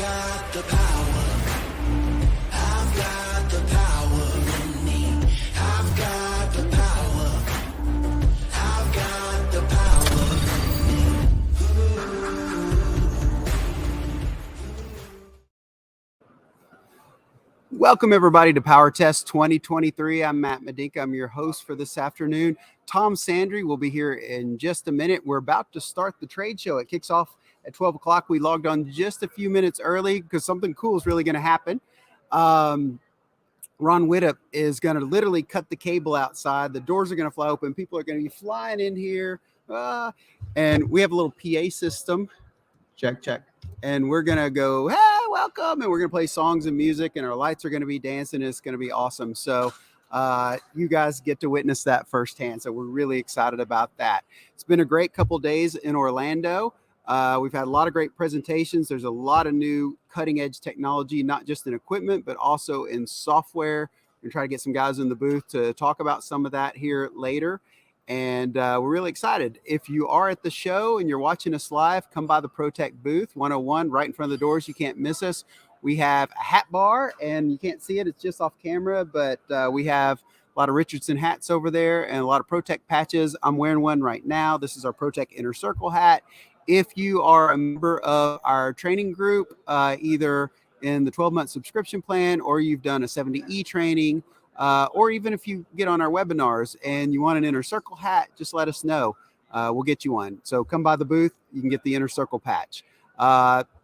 got the power. I've got the power in me. I've got the power. I've got the power Welcome, everybody, to PowerTest 2023. I'm Matt Medinka. I'm your host for this afternoon. Tom Sandry will be here in just a minute. We're about to start the trade show. It kicks off at 12 o'clock. We logged on just a few minutes early because something cool is really going to happen. Ron Widdop is going to literally cut the cable outside. The doors are going to fly open. People are going to be flying in here. And we have a little PA system. Check. And we're going to go, hey, welcome. And we're going to play songs and music, and our lights are going to be dancing. It's going to be awesome. So you guys get to witness that firsthand. So we're really excited about that. It's been a great couple days in Orlando. We've had a lot of great presentations. There's a lot of new cutting edge technology, not just in equipment, but also in software. We're going to try to get some guys in the booth to talk about some of that here later. And we're really excited. If you are at the show and you're watching us live, come by the Protec booth 101 right in front of the doors. You can't miss us. We have a hat bar, and you can't see it. It's just off camera, but we have a lot of Richardson hats over there and a lot of Protec patches. I'm wearing one right now. This is our Protec Inner Circle hat. If you are a member of our training group, either in the 12-month subscription plan or you've done a 70E training, or even if you get on our webinars and you want an Inner Circle hat, just let us know. We'll get you one. So come by the booth. You can get the Inner Circle patch.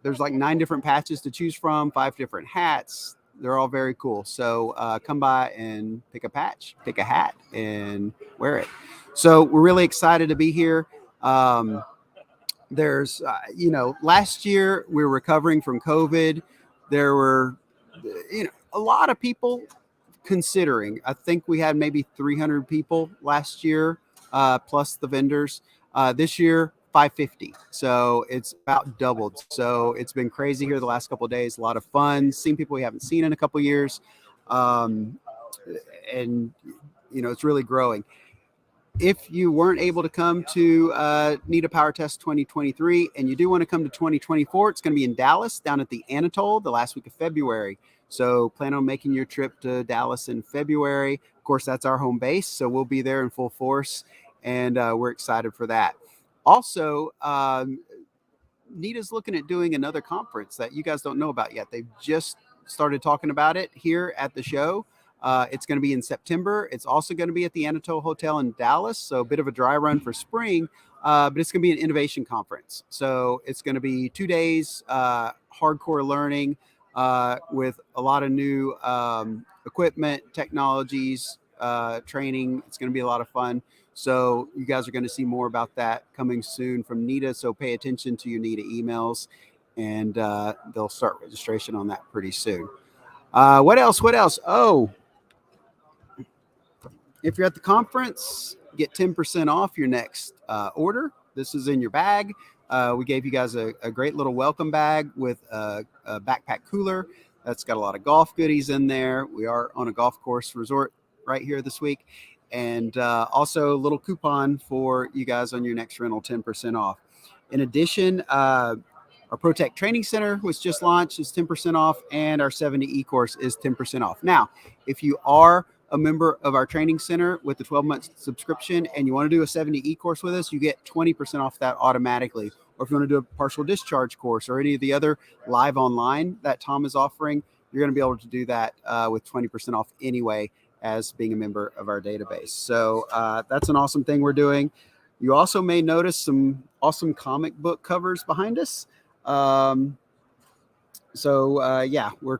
There's like 9 different patches to choose from, 5 different hats. They're all very cool. So come by and pick a patch, pick a hat, and wear it. So we're really excited to be here. There's, last year we were recovering from COVID. There were, a lot of people considering. I think we had maybe 300 people last year, plus the vendors. This year, 550. So it's about doubled. So it's been crazy here the last couple of days. A lot of fun. Seeing people we haven't seen in a couple of years. And, it's really growing. If you weren't able to come to NETA PowerTest 2023 and you do want to come to 2024, it's going to be in Dallas down at the Anatole the last week of February. So plan on making your trip to Dallas in February. Of course, that's our home base, so we'll be there in full force, and we're excited for that. Also, NETA's looking at doing another conference that you guys don't know about yet. They've just started talking about it here at the show. It's going to be in September. It's also going to be at the Anatole Hotel in Dallas, so a bit of a dry run for spring, but it's going to be an innovation conference. So it's going to be 2 days, hardcore learning, with a lot of new equipment, technologies, training. It's going to be a lot of fun. So you guys are going to see more about that coming soon from NETA. So pay attention to your NETA emails, and they'll start registration on that pretty soon. What else? Oh, if you're at the conference, get 10% off your next order. This is in your bag. We gave you guys a great little welcome bag with a backpack cooler that's got a lot of golf goodies in there. We are on a golf course resort right here this week. And also a little coupon for you guys on your next rental, 10% off. In addition, our Protec Training Center was just launched. It's 10% off, and our 70E course is 10% off. Now, if you are a member of our training center with the 12-month subscription and you want to do a 70E course with us, you get 20% off that automatically. Or if you want to do a partial discharge course or any of the other live online that Tom is offering, you're going to be able to do that with 20% off anyway as being a member of our database. So that's an awesome thing we're doing. You also may notice some awesome comic book covers behind us. We're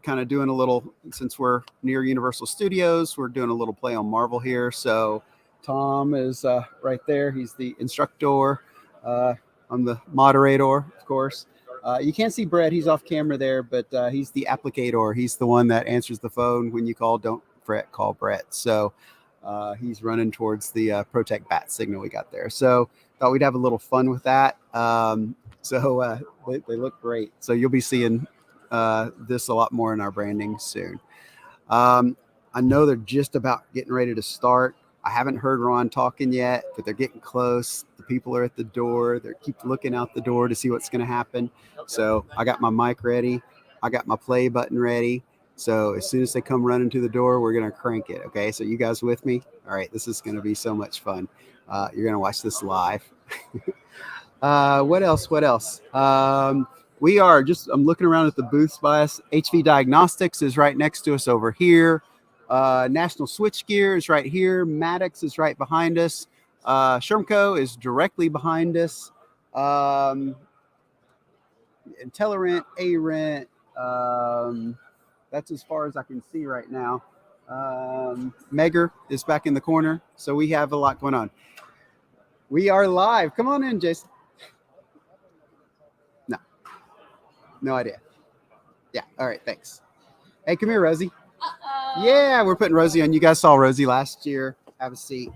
kind of doing a little, since we're near Universal Studios, we're doing a little play on Marvel here. So Tom is right there. He's the instructor. I'm the moderator, of course. You can't see Brett. He's off camera there, but he's the applicator. He's the one that answers the phone when you call. Don't fret, call Brett. So he's running towards the Protec bat signal we got there. So thought we'd have a little fun with that. They look great. So you'll be seeing this a lot more in our branding soon. I know they're just about getting ready to start. I haven't heard Ron talking yet, but they're getting close. The people are at the door. They keep looking out the door to see what's going to happen. So I got my mic ready. I got my play button ready. So as soon as they come running to the door, we're going to crank it. Okay. So you guys with me? All right. This is going to be so much fun. You're going to watch this live. What else? What else? I'm looking around at the booths by us. HV Diagnostics is right next to us over here. National Switchgear is right here. Maddox is right behind us. Shermco is directly behind us. Intellerent, A-Rent. That's as far as I can see right now. Megger is back in the corner. So we have a lot going on. We are live. Come on in, Jason. No idea. Yeah. All right. Thanks. Hey, come here, Rosie. Uh-oh. Yeah, we're putting Rosie on. You guys saw Rosie last year. Have a seat.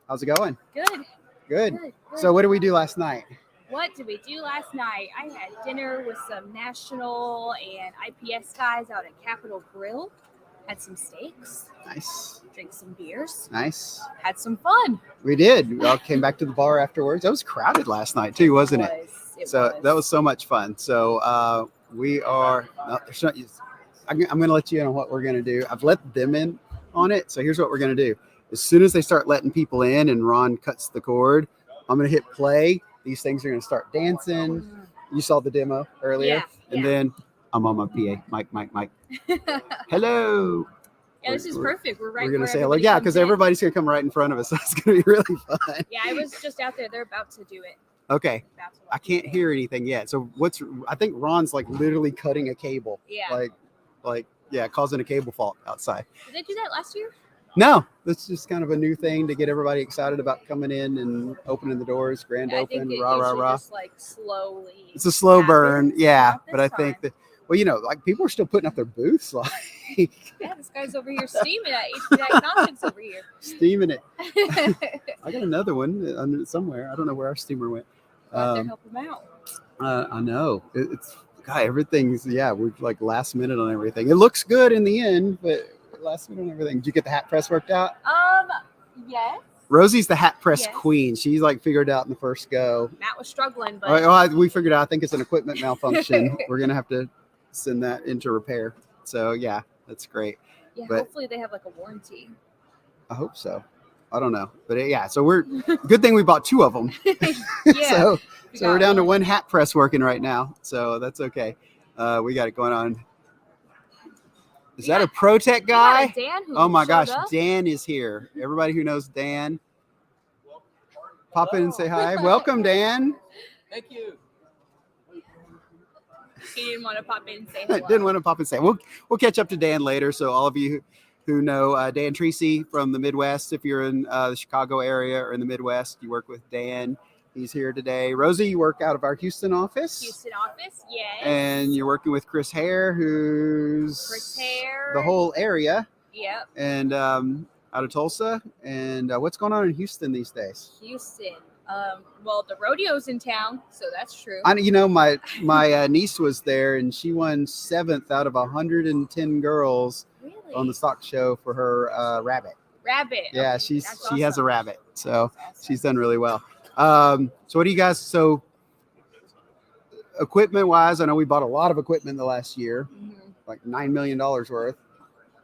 How's it going? Good. Good. So what did we do last night? What did we do last night? I had dinner with some national and IPS guys out at Capitol Grill. Had some steaks. Nice. Drank some beers. Nice. Had some fun. We did. We all came back to the bar afterwards. It was crowded last night too, wasn't it? That was so much fun. So we are. No, I'm going to let you in on what we're going to do. I've let them in on it. So here's what we're going to do. As soon as they start letting people in and Ron cuts the cord, I'm going to hit play. These things are going to start dancing. You saw the demo earlier. Yeah. And then I'm on my PA. Mike. Hello. Yeah, this is perfect. We're going to say hello. Yeah, because everybody's going to come right in front of us. So it's going to be really fun. Yeah, I was just out there. They're about to do it. Okay. I can't hear anything yet. So I think Ron's like literally cutting a cable. Yeah. Causing a cable fault outside. Did they do that last year? No, that's just kind of a new thing to get everybody excited about coming in and opening the doors, grand open, rah. Just like slowly. It's a slow burn. Yeah. But I think time. that, like people are still putting up their booths. Like, yeah, this guy's over here steaming at HV Diagnostics over here. Steaming it. I got another one somewhere. I don't know where our steamer went. Help him out. I know. It's God, everything's we're like last minute on everything. It looks good in the end, but last minute on everything. Did you get the hat press worked out? Yes. Rosie's the hat press queen. She's like figured out in the first go. Matt was struggling, but we figured out. I think it's an equipment malfunction. We're gonna have to send that into repair. So yeah, that's great. Yeah, but hopefully they have like a warranty. I hope so. I don't know, but so we're good thing we bought two of them. Yeah. So we're down to one hat press working right now. So that's okay. We got it going on. Is that a Protec guy? Dan who oh my gosh, up. Dan is here. Everybody who knows Dan, pop in and say hi. Welcome, Dan. Thank you. He didn't want to pop in and say hello. Didn't want to pop in and say. We'll catch up to Dan later. So all of you who know Dan Treacy from the Midwest, if you're in the Chicago area or in the Midwest, you work with Dan. He's here today. Rosie, you work out of our Houston office. Yes. And you're working with Chris Hare, who's the whole area. Yep. And out of Tulsa. And what's going on in Houston these days? Houston. Well, the rodeo's in town, so that's true. My niece was there, and she won 7th out of 110 girls on the stock show for her rabbit. Rabbit. Yeah, okay. she has a rabbit, so she's done really well. So what do you guys? So equipment wise, I know we bought a lot of equipment the last year, like $9 million worth,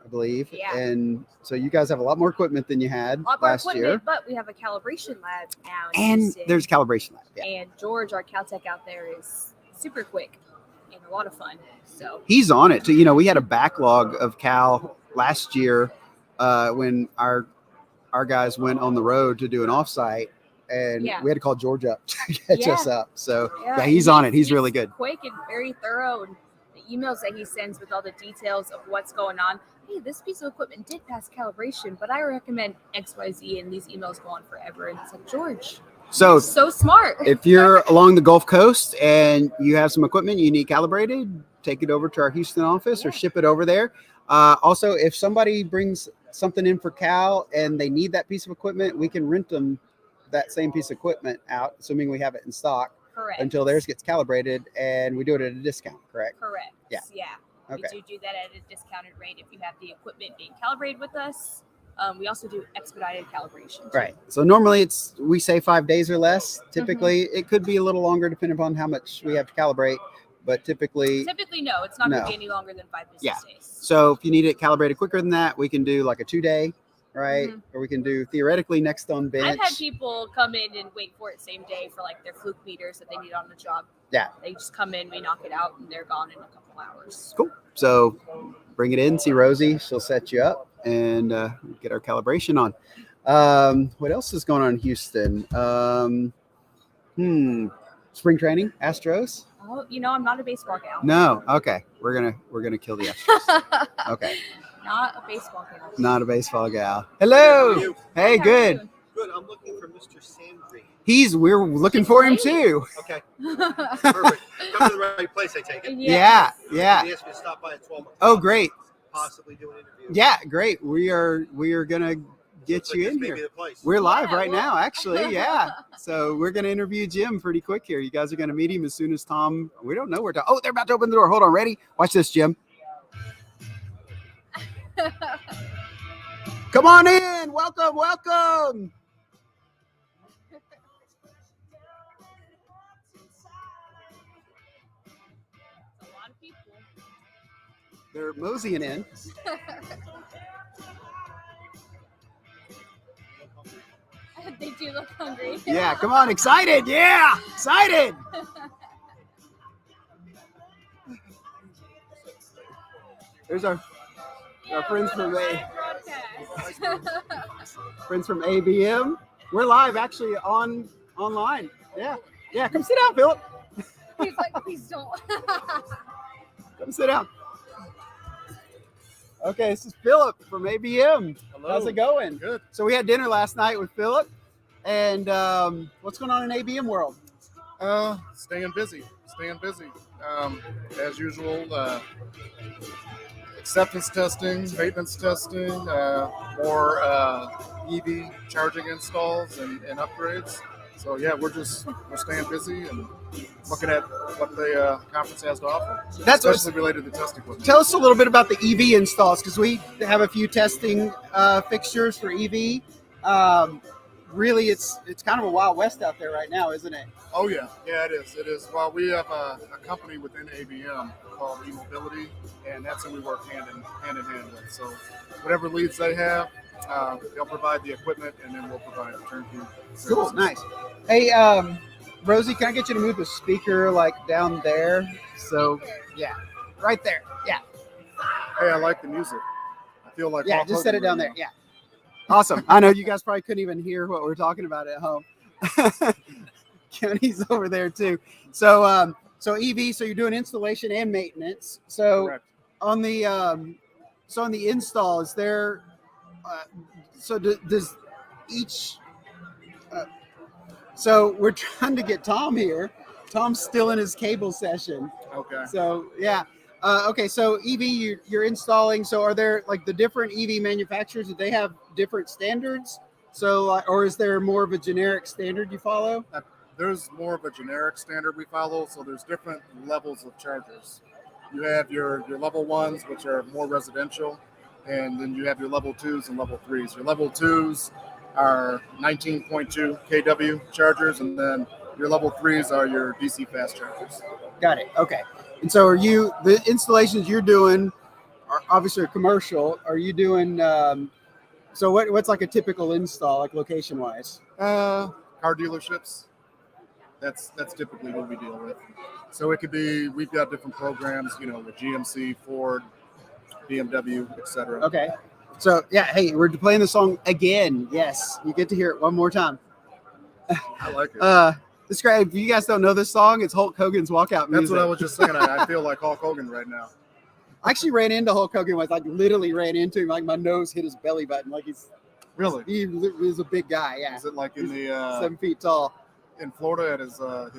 I believe. Yeah. And so you guys have a lot more equipment than you had last year. But we have a calibration lab now. And there's a calibration lab. Yeah. And George, our Caltech out there, is super quick and a lot of fun. So he's on it too. We had a backlog of Cal last year when our guys went on the road to do an offsite. And we had to call George up to catch us up. So he's on it. He's really good. Quick and very thorough. And the emails that he sends with all the details of what's going on. Hey, this piece of equipment did pass calibration, but I recommend XYZ. And these emails go on forever. And it's like, George, so smart. If you're along the Gulf Coast and you have some equipment you need calibrated, take it over to our Houston office or ship it over there. Also, if somebody brings something in for Cal and they need that piece of equipment, we can rent them that same piece of equipment out, assuming we have it in stock. Correct. Until theirs gets calibrated, and we do it at a discount, correct? Correct. Yeah. Okay. We do that at a discounted rate if you have the equipment being calibrated with us. We also do expedited calibration. Right. So normally we say 5 days or less. Typically, it could be a little longer depending upon how much we have to calibrate. but typically No, it's not going No. to be any longer than 5 business Yeah. days. So if you need it calibrated quicker than that, we can do like a 2-day, right? Mhm. Or we can do theoretically next on bench. I've had people come in and wait for it same day for like their fluke meters that they need on the job. Yeah. They just come in, we knock it out, and they're gone in a couple hours. Cool. So bring it in, see Rosie. She'll set you up and get our calibration on. What else is going on in Houston? Spring training, Astros? Oh, I'm not a baseball gal. No. Okay. We're gonna kill the Astros. Okay. Not a baseball gal. Not a baseball gal. Hello. How are you? Hey, How are good. you? Good. I'm looking for Mr. Sandry. We're looking for him too. Okay, perfect. Come to the right place, I take it. Yeah. He Yeah. asked me to stop by at 12 o'clock. Oh, great. Possibly do an interview. Yeah, great. We are gonna get Looks like you this in may here. be the place. We're live Yeah, right well- now, actually. Yeah. So we're going to interview Jim pretty quick here. You guys are going to meet him as soon as Tom. We don't know where to. Oh, they're about to open the door. Hold on. Ready? Watch this, Jim. Come on in. Welcome. Welcome. A lot of people. They're moseying in. They do look hungry. Yeah. Come on. Excited. Yeah. Excited. There's our friends from friends from ABM. We're live actually online. Yeah. Yeah. Come sit down, Philip. He's like, please don't. Come sit down. Okay, this is Philip from ABM. Hello. How's it going? Good. So we had dinner last night with Philip. And what's going on in ABM world? Staying busy. As usual, acceptance testing, maintenance testing, more EV charging installs and upgrades. So yeah, we're staying busy and looking at what the conference has to offer, That's what, especially related to test equipment. tell us a little bit about the EV installs, because we have a few testing fixtures for EV. Really, it's kind of a wild west out there right now, isn't it? Oh yeah, it is. Well, we have a company within ABM called eMobility, and that's who we work hand in hand with. So whatever leads they have, they'll provide the equipment, and then we'll provide the turnkey Cool, services. nice. Hey, Rosie, can I get you to move the speaker like down there? So, yeah, right there. Yeah, Hey, I like the music. I feel like yeah, Hulk just set it Hogan down right there. Yeah. Awesome. I know you guys probably couldn't even hear what we're talking about at home. Kenny's over there too. So EV, so you're doing installation and maintenance. now. So Correct. on the install, is there does each so we're trying to get Tom here. Tom's still in his cable session. Okay. So yeah. Okay, so EV you're installing. So are there like the different EV manufacturers? Do they have different standards? So or is there more of a generic standard you follow? There's more of a generic standard we follow, so there's different levels of chargers. You have your level ones, which are more residential, and then you have your level twos and level threes. Your level twos are 19.2 kW chargers, and then your level threes are your DC fast chargers. Got it. Okay. And so are you the installations you're doing are obviously commercial? Are you doing so what's like a typical install, like location wise? Car dealerships. That's typically what we deal with. So it could be, we've got different programs, with GMC, Ford, BMW, etc. Okay. So yeah, hey, we're playing the song again. Yes, you get to hear it one more time. I like it. This guy, if you guys don't know this song, it's Hulk Hogan's walkout music. That's what I was just saying. I feel like Hulk Hogan right now. I actually ran into Hulk Hogan. Was like literally ran into him. Like my nose hit his belly button. Like Really? he was a big guy. Yeah, Is it like in the 7 feet tall. in Florida at his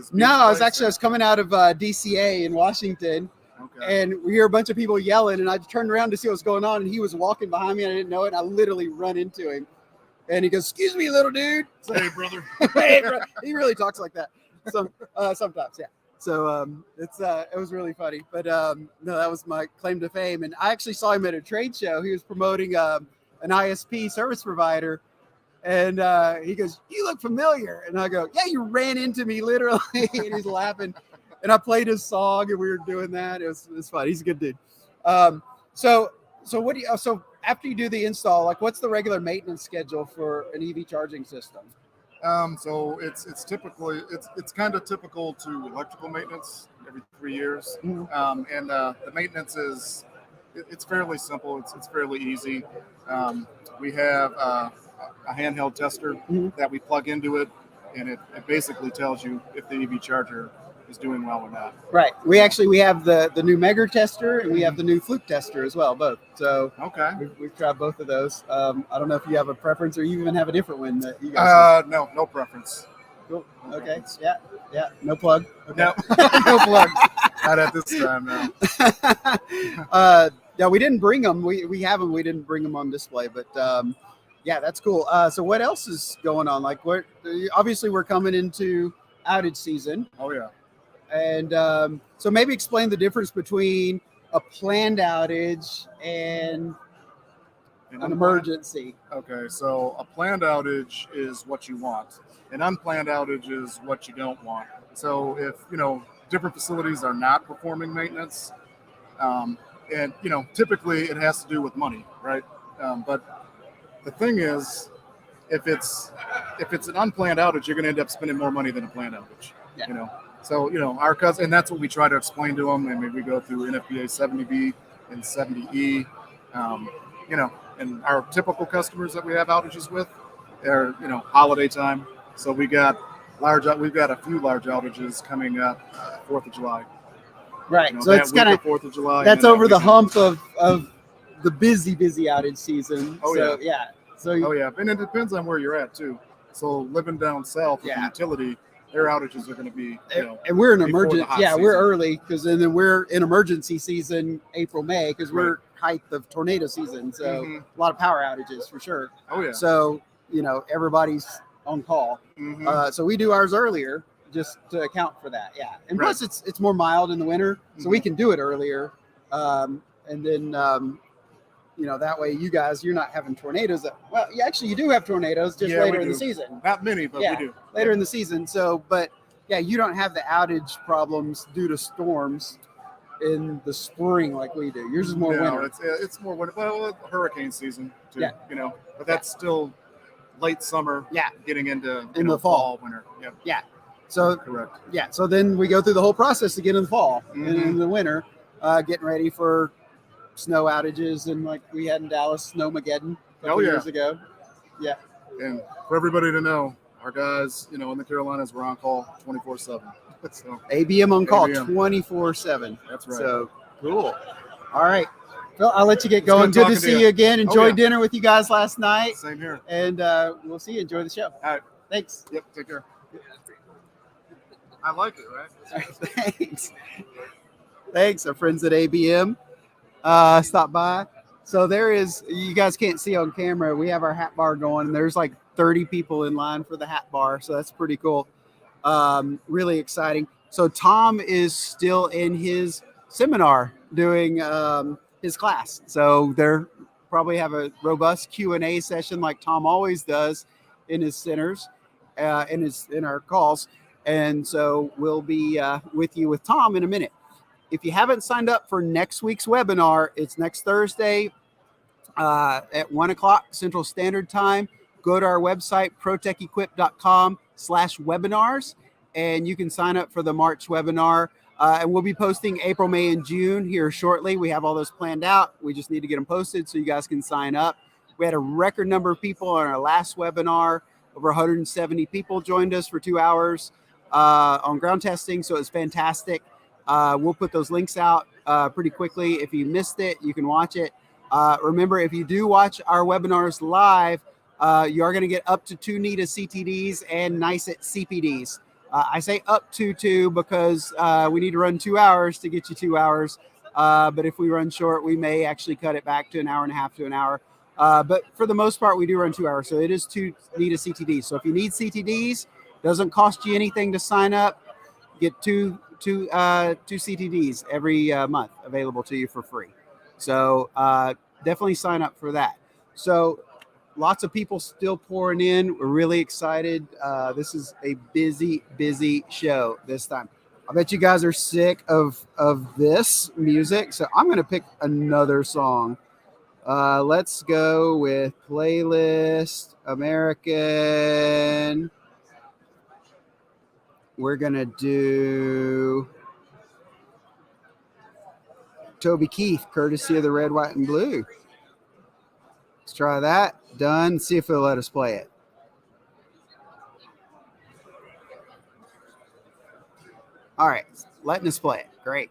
beach No, I place? was coming out of DCA in Washington, Okay. and we hear a bunch of people yelling, and I turned around to see what was going on, and he was walking behind me, and I didn't know it. And I literally run into him, and he goes, "Excuse me, little dude." So, Hey, brother. hey, bro. He really talks like that. Sometimes, yeah. So it was really funny. But no, that was my claim to fame. And I actually saw him at a trade show. He was promoting an ISP service provider. And he goes, "You look familiar." And I go, "Yeah, you ran into me literally." And he's laughing. and I played his song, and we were doing that. It was fun. He's a good dude. So what do you? So after you do the install, like, what's the regular maintenance schedule for an EV charging system? So it's typically it's kind of typical to electrical maintenance every 3 years, and the maintenance is it's fairly simple. It's fairly easy. We have a handheld tester that we plug into it, and it basically tells you if the EV charger is doing well or not. Right. We have the new Megger tester, and we have the new Fluke tester as well, both. So Okay. we've tried both of those. I don't know if you have a preference, or you even have a different one that you guys. No preference. Cool. No Okay. preference. Yeah. No plug. Okay. No, no plugs. Not at this time, no. Yeah, we didn't bring them. We have them. We didn't bring them on display, but yeah, that's cool. So what else is going on? Like, what? Obviously, we're coming into outage season. Oh yeah. And so maybe explain the difference between a planned outage and an emergency. Okay, so a planned outage is what you want. An unplanned outage is what you don't want. So if, different facilities are not performing maintenance, and, typically it has to do with money, right? But the thing is, if it's an unplanned outage, you're going to end up spending more money than a planned outage, So, our cousin, and that's what we try to explain to them. And we go through NFPA 70B and 70E, and our typical customers that we have outages with are, holiday time. So we've got a few large outages coming up 4th of July. Right. So it's kind of 4th of July. That's over the hump of the busy outage season. Oh, so, yeah. So and it depends on where you're at too. So living down south with the utility, their outages are going to be, and we're in before the emergency. hot Yeah, season. we're early because then we're in emergency season, April, May, because we're height of tornado season. So a lot of power outages for sure. Oh yeah. So everybody's on call. So we do ours earlier just to account for that. Yeah, and plus it's more mild in the winter, so we can do it earlier. And then that way you're not having tornadoes. You do have tornadoes just later in the season. Not many, but we do. Later in the season. So, but yeah, you don't have the outage problems due to storms in the spring like we do. Yours is more winter. It's more winter. Well, hurricane season too. Yeah. But that's still late summer. Yeah. Getting into the fall, winter. Yep. Yeah. So Correct. Yeah. So then we go through the whole process again in the fall and in the winter, getting ready for snow outages, and like we had in Dallas, Snowmageddon a couple years ago. Yeah. And for everybody to know, our guys, in the Carolinas, were on call 24/7. So ABM on call ABM. 24/7. That's right. So cool. All right. Phil, I'll let you get going. Good to see you again. Enjoyed dinner with you guys last night. Same here. And we'll see you. Enjoy the show. All right. Thanks. Yep. Take care. I like it, right? All right, thanks. Our friends at ABM stop by. So you guys can't see on camera, we have our hat bar going, and there's like 30 people in line for the hat bar. So that's pretty cool. Really exciting. So Tom is still in his seminar doing his class. So they're probably have a robust Q&A session like Tom always does in his centers, in our calls. And so we'll be with you with Tom in a minute. If you haven't signed up for next week's webinar, it's next Thursday at 1:00 Central Standard Time. Go to our website, protecequip.com/webinars, and you can sign up for the March webinar. And we'll be posting April, May, and June here shortly. We have all those planned out. We just need to get them posted so you guys can sign up. We had a record number of people on our last webinar. Over 170 people joined us for 2 hours on ground testing, so it's fantastic. We'll put those links out pretty quickly. If you missed it, you can watch it. Remember, if you do watch our webinars live, you are going to get up to 2 NETA CTDs and NICET CPDs. I say up to 2 because we need to run 2 hours to get you 2 hours. But if we run short, we may actually cut it back to an hour and a half to an hour. But for the most part, we do run 2 hours. So it is 2 NETA CTDs. So if you need CTDs, doesn't cost you anything to sign up. Get two CTDs every month available to you for free. So definitely sign up for that. So lots of people still pouring in. We're really excited. This is a busy show this time. I bet you guys are sick of this music, so I'm gonna pick another song. Let's go with playlist American. We're gonna do Toby Keith, courtesy of the Red, White, and Blue. Let's try that. Done. See if it'll let us play it. All right, letting us play it. Great.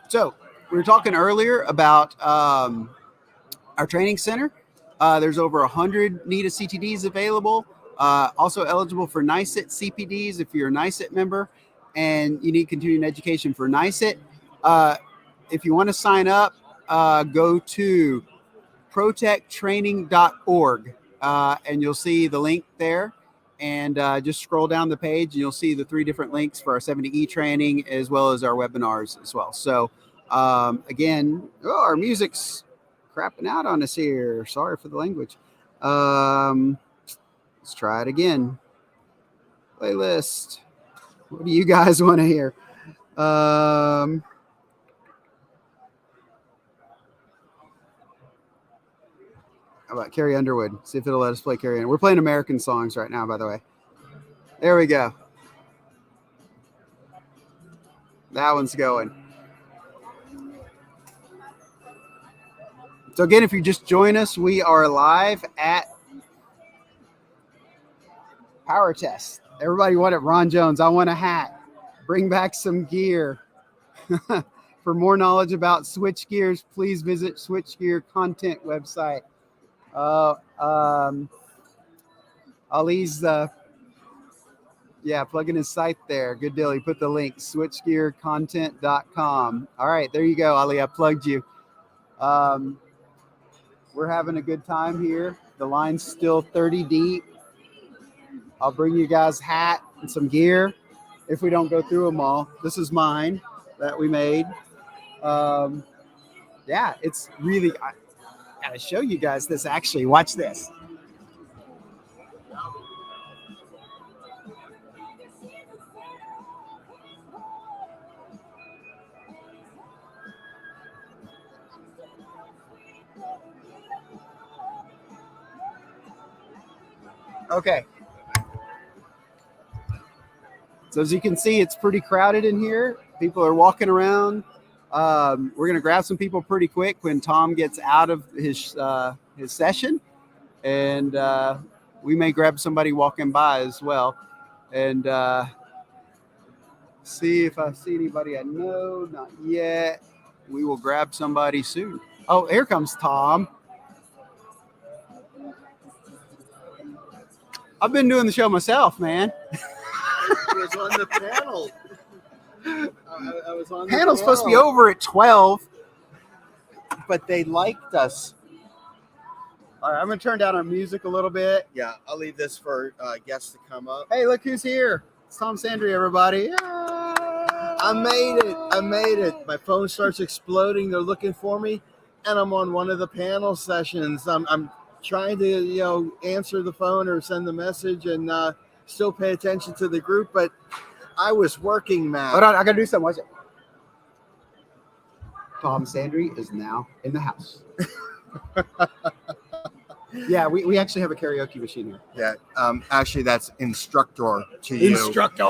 So we were talking earlier about our training center. There's over 100 NETA CTDs available. Also eligible for NICET CPDs if you're a NICET member and you need continuing education for NICET. If you want to sign up, go to protectraining.org and you'll see the link there. And just scroll down the page and you'll see the 3 different links for our 70E training as well as our webinars as well. So again, our music's crapping out on us here. Sorry for the language. Let's try it again. Playlist. What do you guys want to hear? How about Carrie Underwood? See if it'll let us play Carrie Underwood. We're playing American songs right now, by the way. There we go. That one's going. So again, if you just join us, we are live at PowerTest. Everybody wanted Ron Jones. I want a hat. Bring back some gear. For more knowledge about switch gears, please visit Switchgear content website. Ali's plugging his site there. Good deal. He put the link, switchgearcontent.com. All right, there you go, Ali. I plugged you. We're having a good time here. The line's still 30 deep. I'll bring you guys a hat and some gear if we don't go through them all. This is mine that we made. It's really, I gotta show you guys this actually. Watch this. Okay. So as you can see, it's pretty crowded in here. People are walking around. We're going to grab some people pretty quick when Tom gets out of his session. And we may grab somebody walking by as well. And see if I see anybody I know. Not yet. We will grab somebody soon. Oh, here comes Tom. I've been doing the show myself, man. I was on the panel. I was on the Panel's supposed to be over at 12, but they liked us. All right, I'm going to turn down our music a little bit. Yeah, I'll leave this for guests to come up. Hey, look who's here. It's Tom Sandry, everybody. I made it. My phone starts exploding. They're looking for me, and I'm on one of the panel sessions. I'm trying to, answer the phone or send the message and still pay attention to the group, but I was working, Matt. Hold on, I got to do something. Watch it. Tom Sandry is now in the house. Yeah, we actually have a karaoke machine here. Yeah, actually, that's instructor to you. Instructor.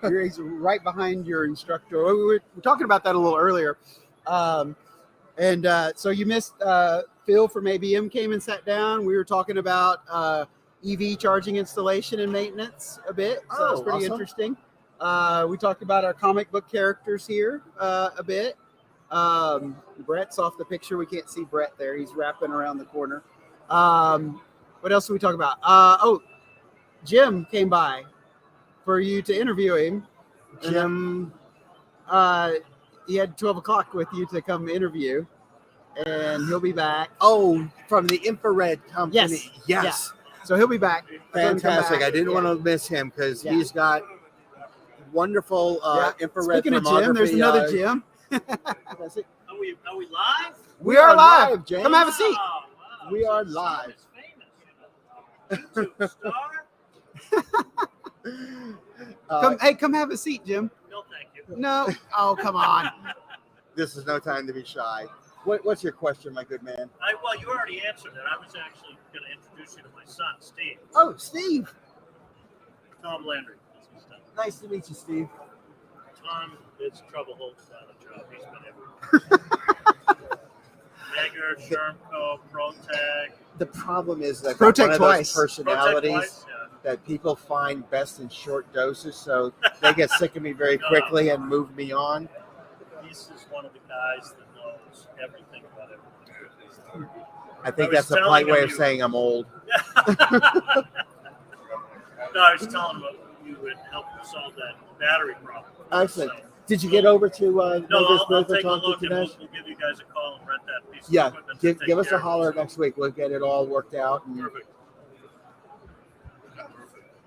He's right behind your instructor. We were talking about that a little earlier. So you missed Phil from ABM came and sat down. We were talking about EV charging installation and maintenance a bit. So that was pretty awesome. interesting. We talked about our comic book characters here a bit. Brett's off the picture. We can't see Brett there. He's wrapping around the corner. What else did we talk about? Jim came by for you to interview him. Jim, he had 12 o'clock with you to come interview, and he'll be back. Oh, from the infrared company. Yes. So he'll be back. Fantastic. I didn't want to miss him because he's got wonderful infrared Speaking of Jim, thermography, there's another Jim. Are we live? We are live. James. Come have a seat. Oh, wow. We are live. Famous, YouTube star? Come have a seat, Jim. No, thank you. No. Oh, come on. This is no time to be shy. What's your question, my good man? Well, you already answered it. I was actually going to introduce you to my son, Steve. Oh, Steve. Tom Landry. That's his son. Nice to meet you, Steve. Tom is trouble holding down a job. He's been everywhere. Megger, Shermco, Protec. The problem is that Protec one of twice. those personalities Protec twice, yeah. that people find best in short doses, so they get sick of me very quickly and move me on. He's just one of the guys that knows everything about everything. I think I was that's a polite telling way him of you- saying I'm old. No, I was telling him you would help solve that battery problem. Excellent. So, Did you get over to no, Vegas I'll booth and take a talk look to and Dinesh? we'll give you guys a call and rent that piece Yeah, of equipment. to take give us care a of holler it. next week. We'll get it all worked out. And Perfect.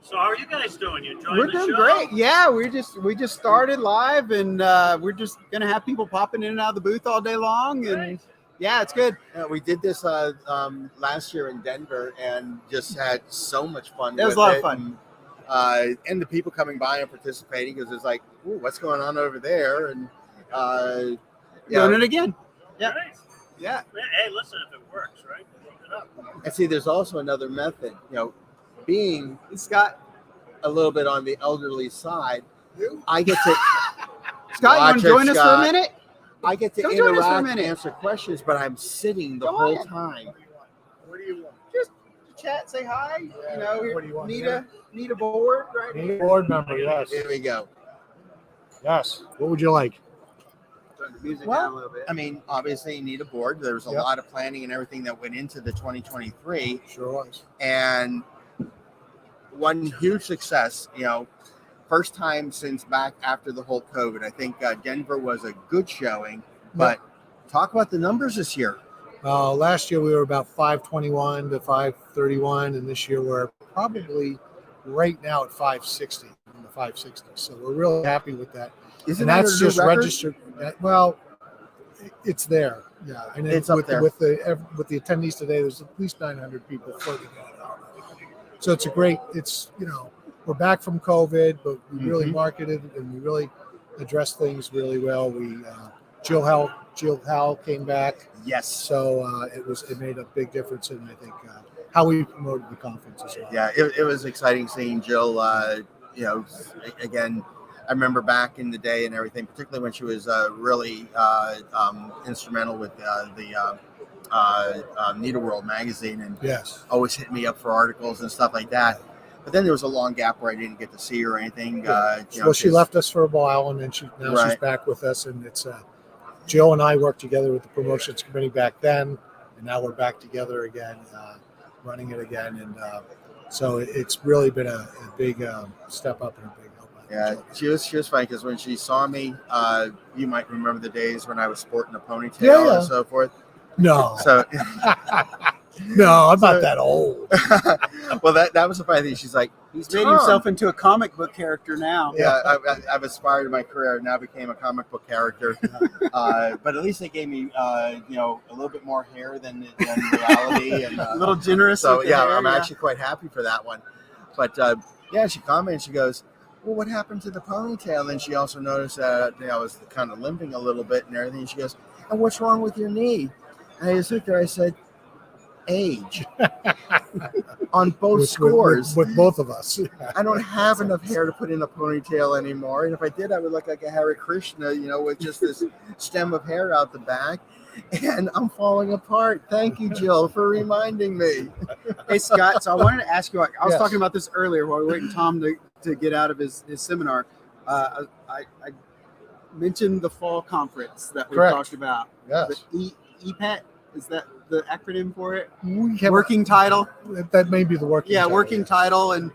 So how are you guys doing? You enjoying We're the doing show? great. Yeah, we just started live, and we're just gonna have people popping in and out of the booth all day long, and Great. yeah, it's good. we did this last year in Denver and just had so much fun. It was with a lot of it. fun. And the people coming by and participating because it's like, ooh, what's going on over there? And Doing it again. Yeah. Great. Yeah. Hey, listen, if it works, right? Keep it up. and see, there's also another method. Being Scott, a little bit on the elderly side, I get to Scott, you want Watch to it, join us for a Scott. minute? I get to Come join us for a interact, minute. answer questions, but I'm sitting the Come whole on. time. What do you want? Just chat, say hi. What do you want Need here? a board right Need here. a board member, yes. Here we go. Yes. What would you like? Turn the music Well, down a little bit. I mean, obviously, you need a board. There's a Yep. lot of planning and everything that went into the 2023. Sure was. And one huge success, first time since back after the whole COVID. I think Denver was a good showing, but talk about the numbers this year. Last year we were about 521 to 531, and this year we're probably right now at 560 in the 560. So we're really happy with that. Isn't And that that's a new just record? registered. Well, it's there. Yeah, and then It's up with there. with the attendees today, there's at least 900 people floating around. So it's a great. It's we're back from COVID, but we really Mhm. marketed and we really addressed things really well. We Jill Howell came back. Yes. So it made a big difference in, I think, how we promoted the conference as well. Yeah, it was exciting seeing Jill. Again, I remember back in the day and everything, particularly when she was really instrumental with the Needle World magazine and Yes. always hit me up for articles and stuff like that. But then there was a long gap where I didn't get to see her or anything. Well, she 'cause- left us for a while, and then she's Right. back with us, and it's Jill and I worked together with the promotions committee back then, and now we're back together again, running it again, and so it's really been a big step up and a big help. Yeah, she was funny because when she saw me, you might remember the days when I was sporting a ponytail Yeah. and so forth. No, So, no, I'm So- not that old. well, that was the funny thing. She's like, He's made Tom. himself into a comic book character now. yeah, I've aspired in my career. Now became a comic book character, but at least they gave me, a little bit more hair than reality, and A little generous. so with the yeah, hair, I'm actually quite happy for that one. But yeah, she commented. She goes, "Well, what happened to the ponytail?" And then she also noticed that I was kind of limping a little bit and everything. She goes, "And what's wrong with your knee?" And I just looked there. I said, "Age." On both scores. with both of us. I don't have enough hair to put in a ponytail anymore. And if I did, I would look like a Hare Krishna, with just this stem of hair out the back. And I'm falling apart. Thank you, Jill, for reminding me. Hey, Scott, so I wanted to ask you, I was Yes. talking about this earlier while we were waiting Tom to get out of his seminar. I mentioned the fall conference that we Correct. talked about. Yes. The EPET, is that the acronym for it? We have- Working title? That may be the working. Yeah, title, working yes. title. And,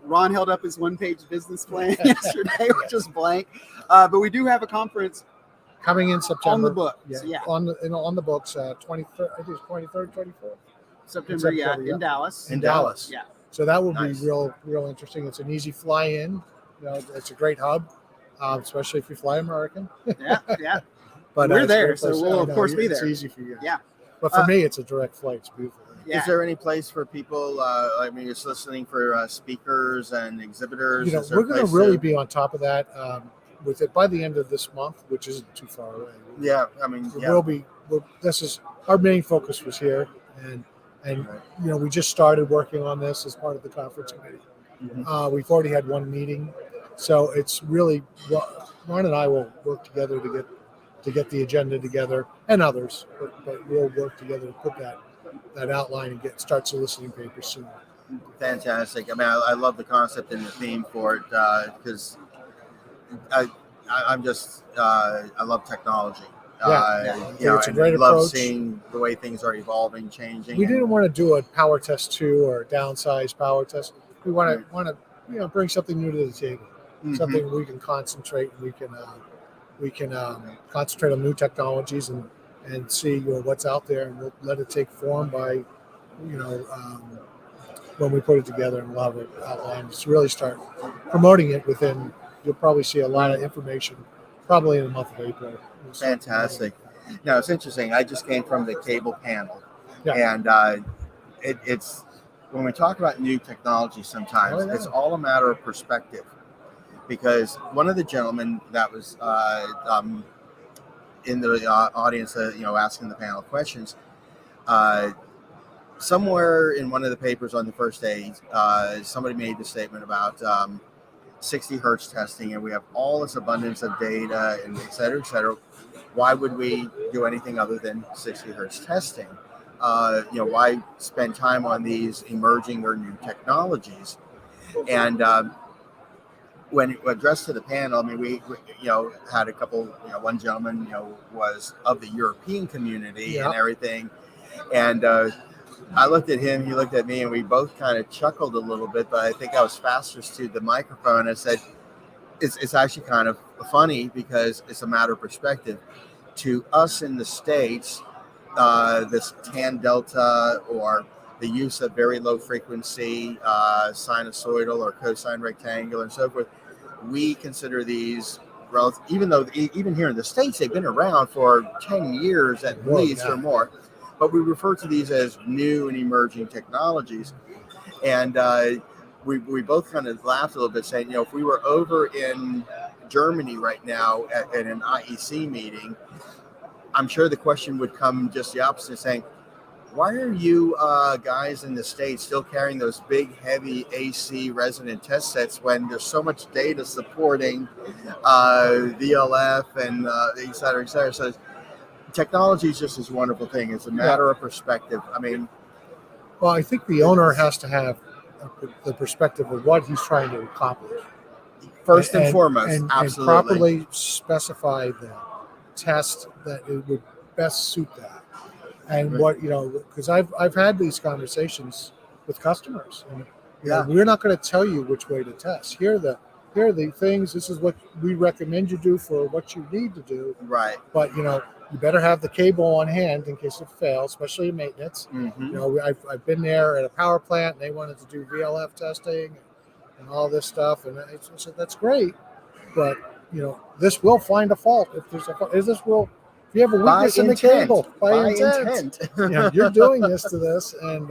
Ron held up his one-page business plan yesterday, which is blank. But we do have a conference Coming in September. on the book. Yeah, Yeah, on the books, 23rd, I think it's 23rd, 24th. September, September, in yeah. Dallas. In Dallas. Yeah. So that will Nice. be real interesting. It's an easy fly in. It's a great hub, especially if you fly American. Yeah, yeah. But We're it's a there, great so place. we'll, I of know, course, be It's there. easy for you. Yeah. But for me, it's a direct flight. It's beautiful. Yeah. Is there any place for people? I mean, just listening for speakers and exhibitors. You know, Is there we're a going to place really be on top of that with it by the end of this month, which isn't too far away. Yeah, I mean, So yeah. this is our main focus was here, and Right. you know, we just started working on this as part of the conference committee. Mhm. We've already had one meeting, so it's really Ron and I will work together to get the agenda together, and others, but we'll work together to put that outline and start soliciting papers soon. Fantastic. I mean, I love the concept and the theme for it because I'm just I love technology. It's a great I love approach. seeing the way things are evolving, changing. We and- didn't want to do a PowerTest 2 or a downsized PowerTest. We want to bring something new to the table, Mhm. something we can concentrate and we can concentrate on new technologies and see what's out there, and we'll let it take form by when we put it together, and we'll have it outlined to really start promoting it within. You'll probably see a lot of information probably in the month of April. We'll start Fantastic. Now it's interesting. I just came from the cable panel, Yeah. and it's when we talk about new technology, sometimes Oh, yeah. it's all a matter of perspective. Because one of the gentlemen that was in the audience, asking the panel questions, somewhere in one of the papers on the first day, somebody made the statement about 60 hertz testing, and we have all this abundance of data, and et cetera, et cetera. Why would we do anything other than 60 hertz testing? Why spend time on these emerging or new technologies? And when addressed to the panel, I mean, we had a couple. One gentleman, was of the European community and everything, and I looked at him, he looked at me, and we both kind of chuckled a little bit. But I think I was fastest to the microphone. I said, "It's actually kind of funny because it's a matter of perspective. To us in the States, this tan delta or the use of very low frequency sinusoidal or cosine rectangular and so forth, we consider these relative, even though even here in the States they've been around for 10 years at least or more, but we refer to these as new and emerging technologies. And we both kind of laughed a little bit, saying, if we were over in Germany right now at an IEC meeting, I'm sure the question would come just the opposite, saying, why are you guys in the States still carrying those big, heavy AC resonant test sets when there's so much data supporting VLF and et cetera, et cetera? So technology is just this wonderful thing. It's a matter of perspective. I mean, well, I think the owner has to have the perspective of what he's trying to accomplish. First and foremost, and absolutely. properly specify the test that it would best suit that. And what because I've had these conversations with customers, and we're not going to tell you which way to test. Here are the things. This is what we recommend you do for what you need to do. Right. But you better have the cable on hand in case it fails, especially in maintenance. Mm-hmm. I've been there at a power plant, and they wanted to do VLF testing and all this stuff, and I said that's great, but this will find a fault if there's a fault. If you have a weakness in the cable, by intent. You're doing this to this, and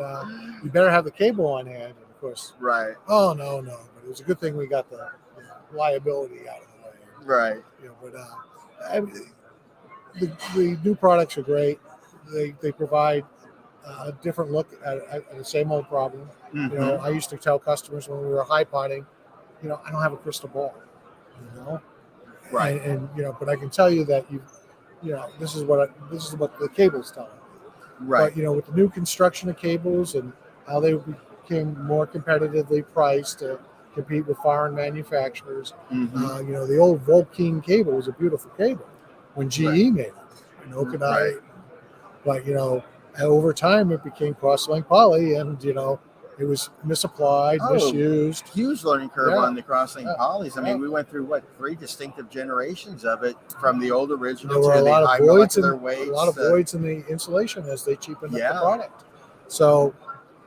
you better have the cable on hand. And of course, right. Oh no, but it was a good thing we got the liability out of the way. Right. But the new products are great. They provide a different look at the same old problem. Mm-hmm. I used to tell customers when we were high potting, I don't have a crystal ball. Right. And but I can tell you that this is what the cables tell me. Right. But with the new construction of cables and how they became more competitively priced to compete with foreign manufacturers, Mm-hmm. The old Volkine cable was a beautiful cable when GE made it. Right. But over time it became cross-link poly, and it was misapplied, misused. Huge learning curve on the cross-link polys. I mean, Yeah. we went through 3 distinctive generations of it, from the old original There were to a the lot high of voids molecular weights. A lot of voids in the insulation as they cheapened up Yeah. the product. So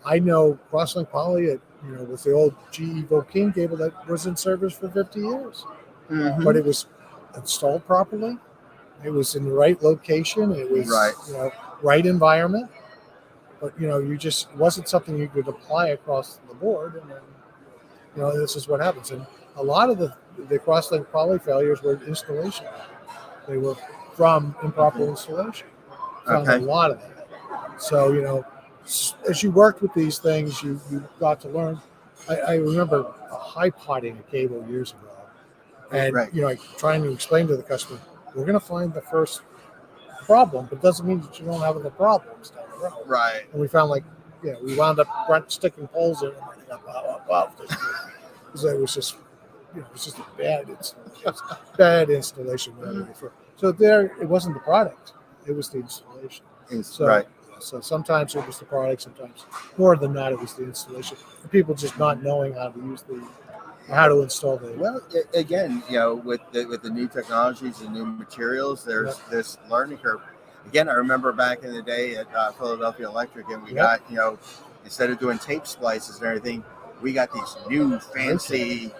I know cross-link poly with the old GE Volkine cable that was in service for 50 years. Mm-hmm. But it was installed properly. It was in the right location. It was right environment. but you just it wasn't something you could apply across the board, and then this is what happens. And a lot of the cross-link poly failures were installation. They were from improper installation. Found a Okay. lot of that. So as you worked with these things, you got to learn. I remember high potting a cable years ago, and Right. like trying to explain to the customer, we're going to find the first problem, but it doesn't mean that you don't have other problems down the road. Right. And we found we wound up sticking poles in and running up. So it was just a bad installation. So there, it wasn't the product; it was the installation. So, Right. So sometimes it was the product, sometimes more than not it was the installation. And people just not knowing how to install the. Well, again, with the new technologies and new materials, there's this learning curve. Again, I remember back in the day at Philadelphia Electric, and we got instead of doing tape splices and everything, we got these new fancy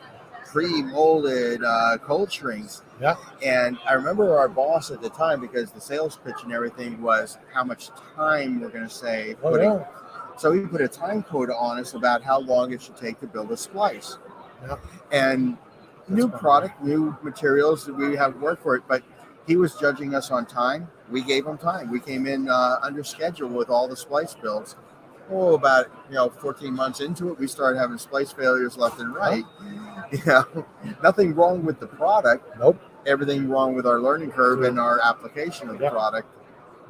pre-molded cold strings. Yeah. And I remember our boss at the time, because the sales pitch and everything was how much time we're going to save. So he put a time quota on us about how long it should take to build a splice. Yeah. And new product, new materials, we have worked for it, but he was judging us on time. We gave him time. We came in under schedule with all the splice builds. About 14 months into it, we started having splice failures left and right. Nothing wrong with the product. Nope. Everything wrong with our learning curve and our application of the product.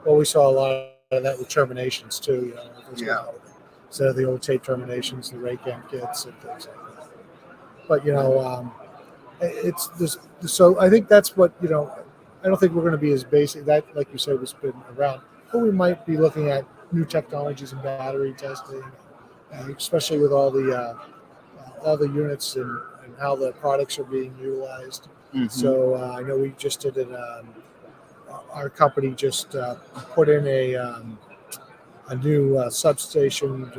Well, we saw a lot of that with terminations too. Instead of the old tape terminations, the Raycam kits and things like that. But it's this. So I think that's what I don't think we're going to be as basic. That, like you said, has been around. But we might be looking at new technologies in battery testing, especially with all the units and how the products are being utilized. Mm-hmm. So I know we just did it. Our company just put in a new substation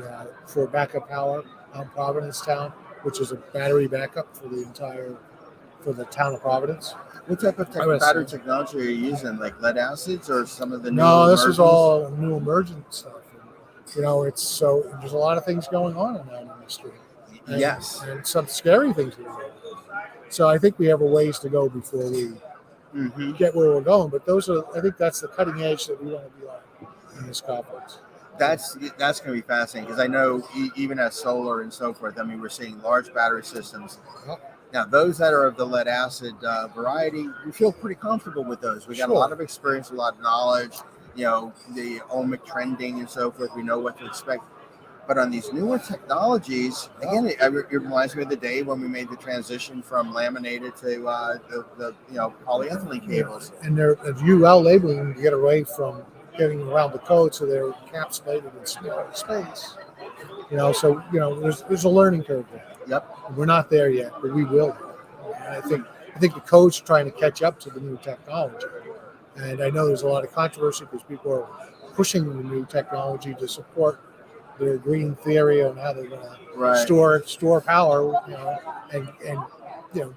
for backup power on Providencetown, which is a battery backup for the town of Providence. What type of battery technology are you using? Like lead acids or some of the new? No, this is all new emergent stuff. And, it's so there's a lot of things going on in that industry. And some scary things going on. So I think we have a ways to go before we get where we're going. But I think that's the cutting edge that we want to be on in this conference. That's going to be fascinating, because I know even as solar and so forth, I mean, we're seeing large battery systems. Now, those that are of the lead acid variety, we feel pretty comfortable with those. We got a lot of experience, a lot of knowledge, the ohmic trending and so forth. We know what to expect. But on these newer technologies, again, it reminds me of the day when we made the transition from laminated to the polyethylene cables. And they're UL labeling to get away from getting around the code, so they're encapsulated in smaller space. So there's a learning curve there. Yep. We're not there yet, but we will. And I think the code's trying to catch up to the new technology. And I know there's a lot of controversy because people are pushing the new technology to support their green theory on how they're going to store power, and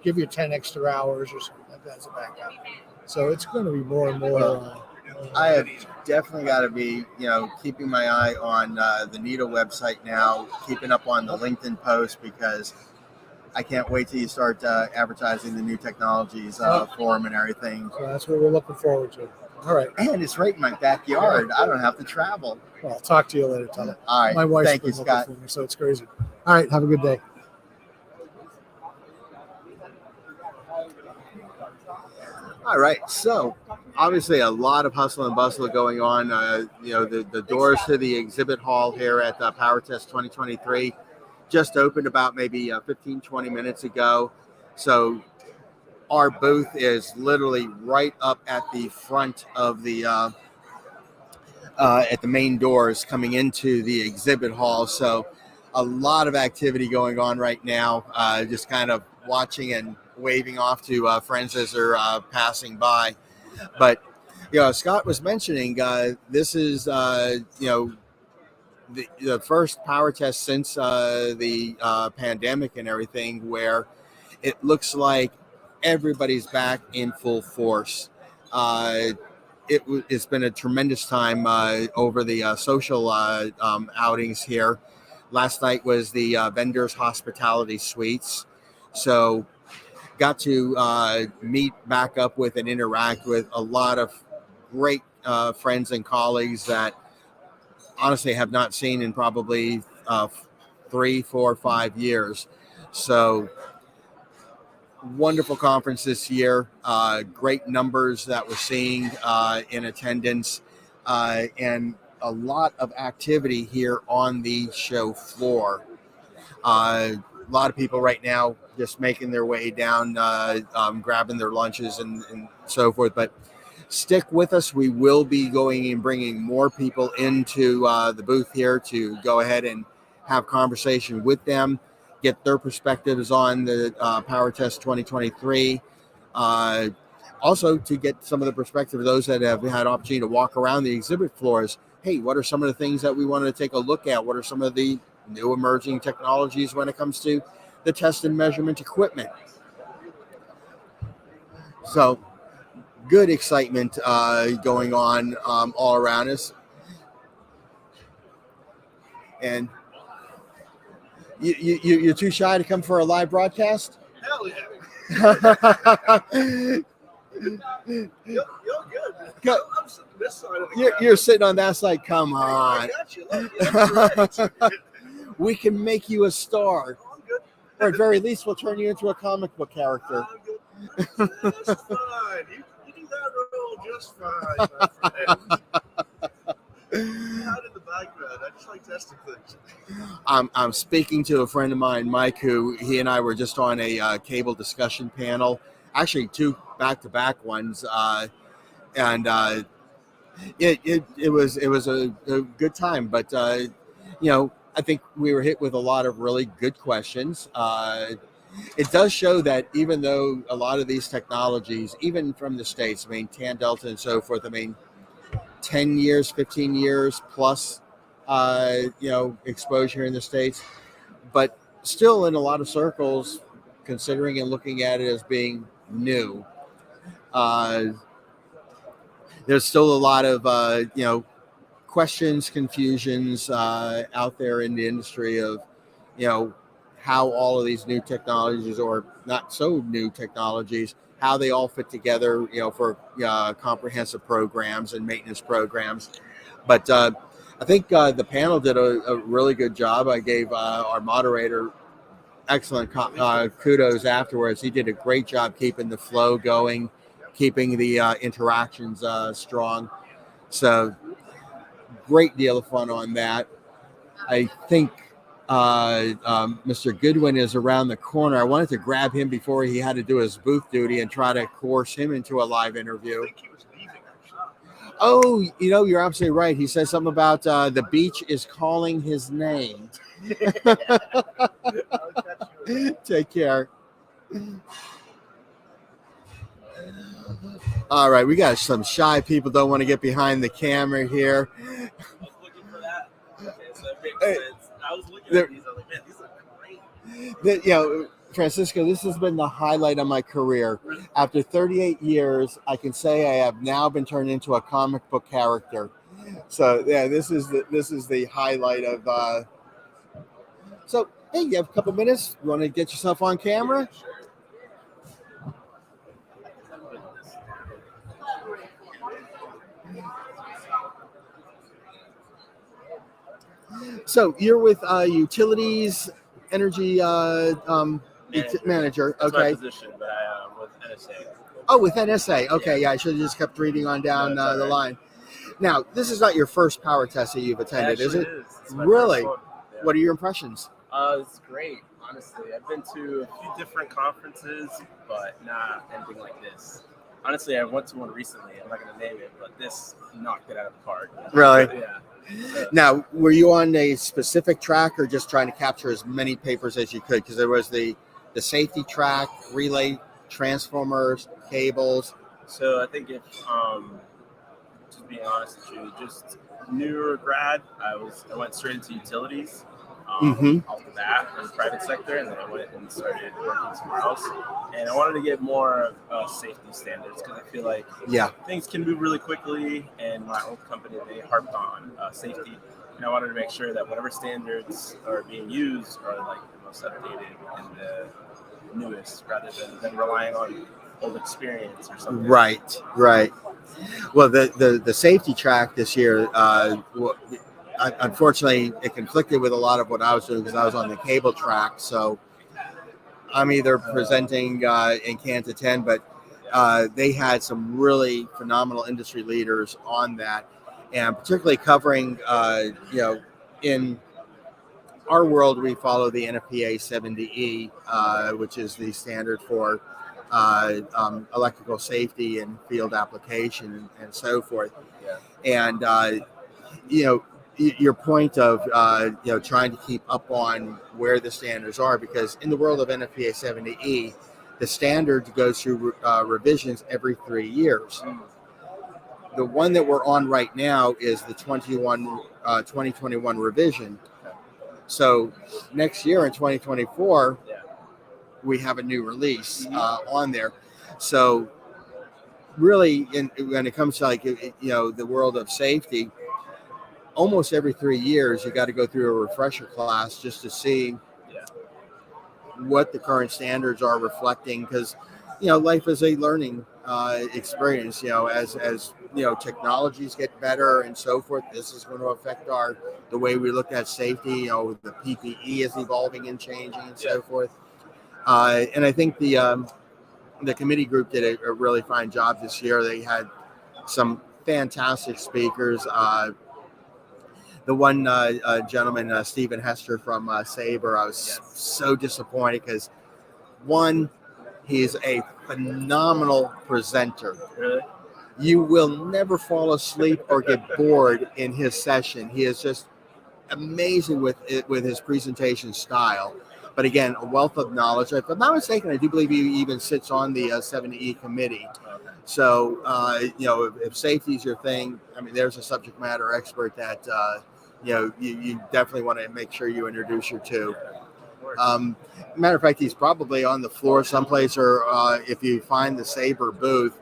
give you 10 extra hours or something like that as a backup. So it's going to be more and more. I have definitely got to be, keeping my eye on the NITO website now, keeping up on the LinkedIn post, because I can't wait till you start advertising the new technologies forum and everything. So that's what we're looking forward to. All right. And it's right in my backyard. I don't have to travel. Well, I'll talk to you later, Tom. All right. My wife's Thank you, Scott. For me, so it's crazy. All right. Have a good day. All right. So obviously a lot of hustle and bustle going on. The doors to the exhibit hall here at PowerTest 2023 just opened about maybe 15, 20 minutes ago. So our booth is literally right up at the front of the at the main doors coming into the exhibit hall. So a lot of activity going on right now, just kind of watching and waving off to friends as they're passing by. But, Scott was mentioning this is, the first PowerTest since the pandemic and everything, where it looks like everybody's back in full force. it's been a tremendous time over the social outings here. Last night was the vendors hospitality suites, so got to meet back up with and interact with a lot of great friends and colleagues that honestly have not seen in probably 3, 4, 5 years. So wonderful conference this year. Great numbers that we're seeing in attendance, and a lot of activity here on the show floor. A lot of people right now just making their way down, grabbing their lunches and so forth. But stick with us. We will be going and bringing more people into the booth here to go ahead and have conversation with them, get their perspectives on the PowerTest 2023. Also, to get some of the perspective of those that have had opportunity to walk around the exhibit floors. Hey, what are some of the things that we want to take a look at? What are some of the new emerging technologies when it comes to the test and measurement equipment? So, good excitement going on all around us. And you're too shy to come for a live broadcast? Hell yeah. You're good. Go. I'm sitting this side of the You're sitting on that side. Come I on. got you. Look, you're right. We can make you a star. I'm good. Or at very least, we'll turn you into a comic book character. I'm good. Just fine. You do that role just fine, my friend. Out in the background. I just like testing things. I'm speaking to a friend of mine, Mike, who he and I were just on a cable discussion panel, actually 2 back-to-back ones, and it was a good time. But I think we were hit with a lot of really good questions. It does show that even though a lot of these technologies, even from the States, I mean, Tan Delta and so forth, I mean, 10 years, 15 years plus, exposure in the States, but still in a lot of circles, considering and looking at it as being new. There's still a lot of, questions, confusions out there in the industry of, how all of these new technologies, or not so new technologies, how they all fit together, for comprehensive programs and maintenance programs. But I think the panel did a really good job. I gave our moderator excellent kudos afterwards. He did a great job keeping the flow going, keeping the interactions strong. So great deal of fun on that. I think Mr. Goodwin is around the corner. I wanted to grab him before he had to do his booth duty and try to coerce him into a live interview. I think he was leaving, actually. Oh, you're absolutely right. He said something about the beach is calling his name. I'll catch you. Take care. All right, we got some shy people don't want to get behind the camera here. I was looking for that. Okay, so that makes Hey, sense. I was looking at these. I was like, man, these are great. Francisco, this has been the highlight of my career. After 38 years, I can say I have now been turned into a comic book character. So yeah, this is the highlight of. So hey, you have a couple minutes. You want to get yourself on camera? So you're with utilities, energy manager. That's Okay. my position, but I am with NSA. Oh, with NSA. Okay, yeah, I should have just kept reading on down No, it's the all right. line. Now, this is not your first power test that you've attended, is it? It's my Really? first one. Yeah. What are your impressions? It's great, honestly. I've been to a few different conferences, but not anything like this. Honestly, I went to one recently. I'm not going to name it, but this knocked it out of the park. Really? Yeah. So, Now, were you on a specific track or just trying to capture as many papers as you could? Because there was the safety track, relay, transformers, cables. so I think if, just being honest with you, just newer grad, I went straight into utilities. off the bat in the private sector, and then I went and started working somewhere else. And I wanted to get more of safety standards because I feel like things can move really quickly, and my old company, they harped on safety. And I wanted to make sure that whatever standards are being used are like the most updated and the newest, rather than relying on old experience or something. Right. Well, the safety track this year, unfortunately, it conflicted with a lot of what I was doing because I was on the cable track. So I'm either presenting in Kansas 10, but they had some really phenomenal industry leaders on that, and particularly covering, in our world, we follow the NFPA 70E, which is the standard for electrical safety and field application and so forth. And, your point of, trying to keep up on where the standards are, because in the world of NFPA 70E, the standard goes through revisions every 3 years. The one that we're on right now is the 2021 revision. So next year in 2024, we have a new release on there. So really, when it comes to the world of safety, almost every 3 years, you got to go through a refresher class just to see what the current standards are reflecting, because life is a learning experience. As technologies get better and so forth, this is going to affect the way we look at safety. The PPE is evolving and changing and so forth. And I think the committee group did a really fine job this year. They had some fantastic speakers. The one gentleman, Stephen Hester from Sabre, I was so disappointed because, one, he's a phenomenal presenter. Really? You will never fall asleep or get bored in his session. He is just amazing with his presentation style. But again, a wealth of knowledge. If I'm not mistaken, I do believe he even sits on the 70E committee. So, if safety is your thing, I mean, there's a subject matter expert that, you definitely want to make sure you introduce her to. Matter of fact, he's probably on the floor someplace, or if you find the Sabre booth,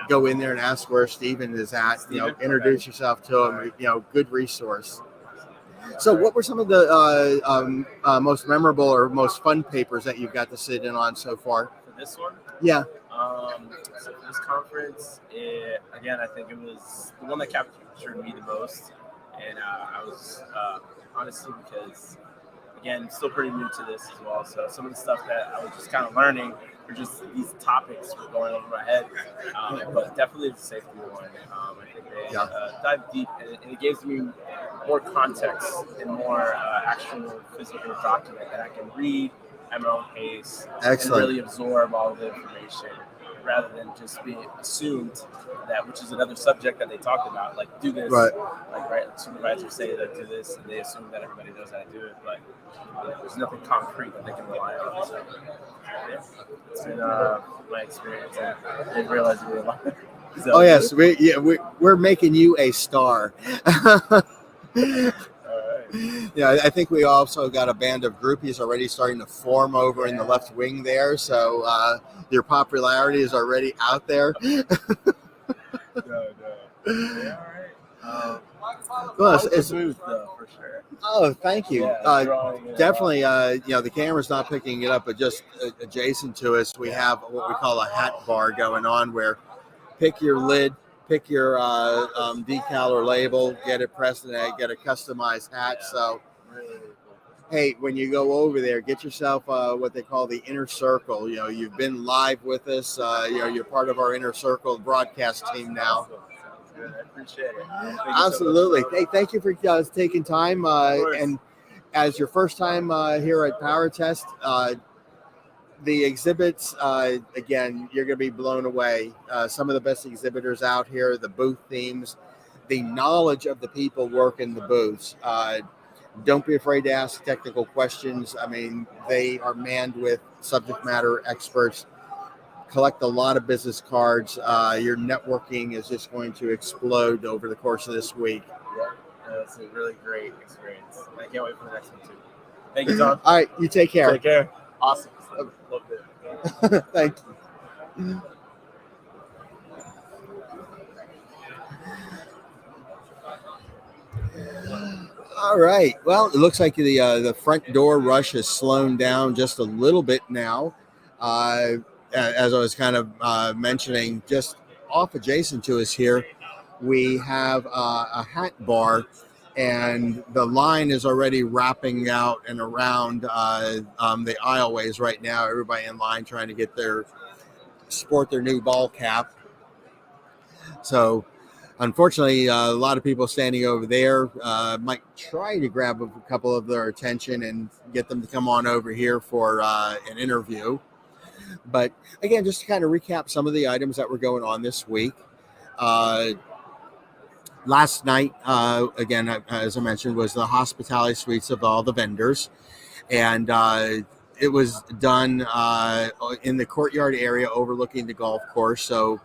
go in there and ask where Stephen is at. Introduce yourself to him. Good resource. So, what were some of the most memorable or most fun papers that you've got to sit in on so far? For this one? Yeah. So for this conference, again, I think it was the one that captured me the most. And I was honestly, because, again, still pretty new to this as well. So some of the stuff that I was just kind of learning were just these topics were going over my head. But definitely the safety one. I think they dive deep, and it gives me more context and more actual physical document that I can read at my own pace. Excellent. And really absorb all of the information, rather than just being assumed that, which is another subject that they talked about, like do this, like supervisors say that do this, and they assume that everybody knows how to do it, but there's nothing concrete that they can rely on. So, it's been my experience, and I didn't realize it was a lot. So, yes, we're making you a star. Yeah, I think we also got a band of groupies already starting to form over in the left wing there. So your popularity is already out there. Yeah, all right. Well, it's smooth though, for sure. Oh, thank you. Yeah, Definitely, the camera's not picking it up, but just adjacent to us, we have what we call a hat bar going on, where pick your lid, pick your decal or label, get it pressed, and get a customized hat. So, hey, when you go over there, get yourself what they call the inner circle. You've been live with us. You're part of our inner circle broadcast team now. Good. I appreciate it. Absolutely. So Hey, thank you for taking time. And as your first time here at PowerTest, the exhibits, again, you're going to be blown away. Some of the best exhibitors out here, the booth themes, the knowledge of the people working the booths. Don't be afraid to ask technical questions. I mean, they are manned with subject matter experts. Collect a lot of business cards. Your networking is just going to explode over the course of this week. Yeah, it's a really great experience. I can't wait for the next one too. Thank you, Tom. All right, you take care. Take care. Awesome. Loved it. Thank you. All right. Well, it looks like the front door rush has slowed down just a little bit now. As I was kind of mentioning, just off adjacent to us here, we have a hat bar, and the line is already wrapping out and around the aisleways right now. Everybody in line trying to get sport their new ball cap. So, unfortunately, a lot of people standing over there might try to grab a couple of their attention and get them to come on over here for an interview. But again, just to kind of recap some of the items that were going on this week. Last night, again, as I mentioned, was the hospitality suites of all the vendors. And it was done in the courtyard area overlooking the golf course. So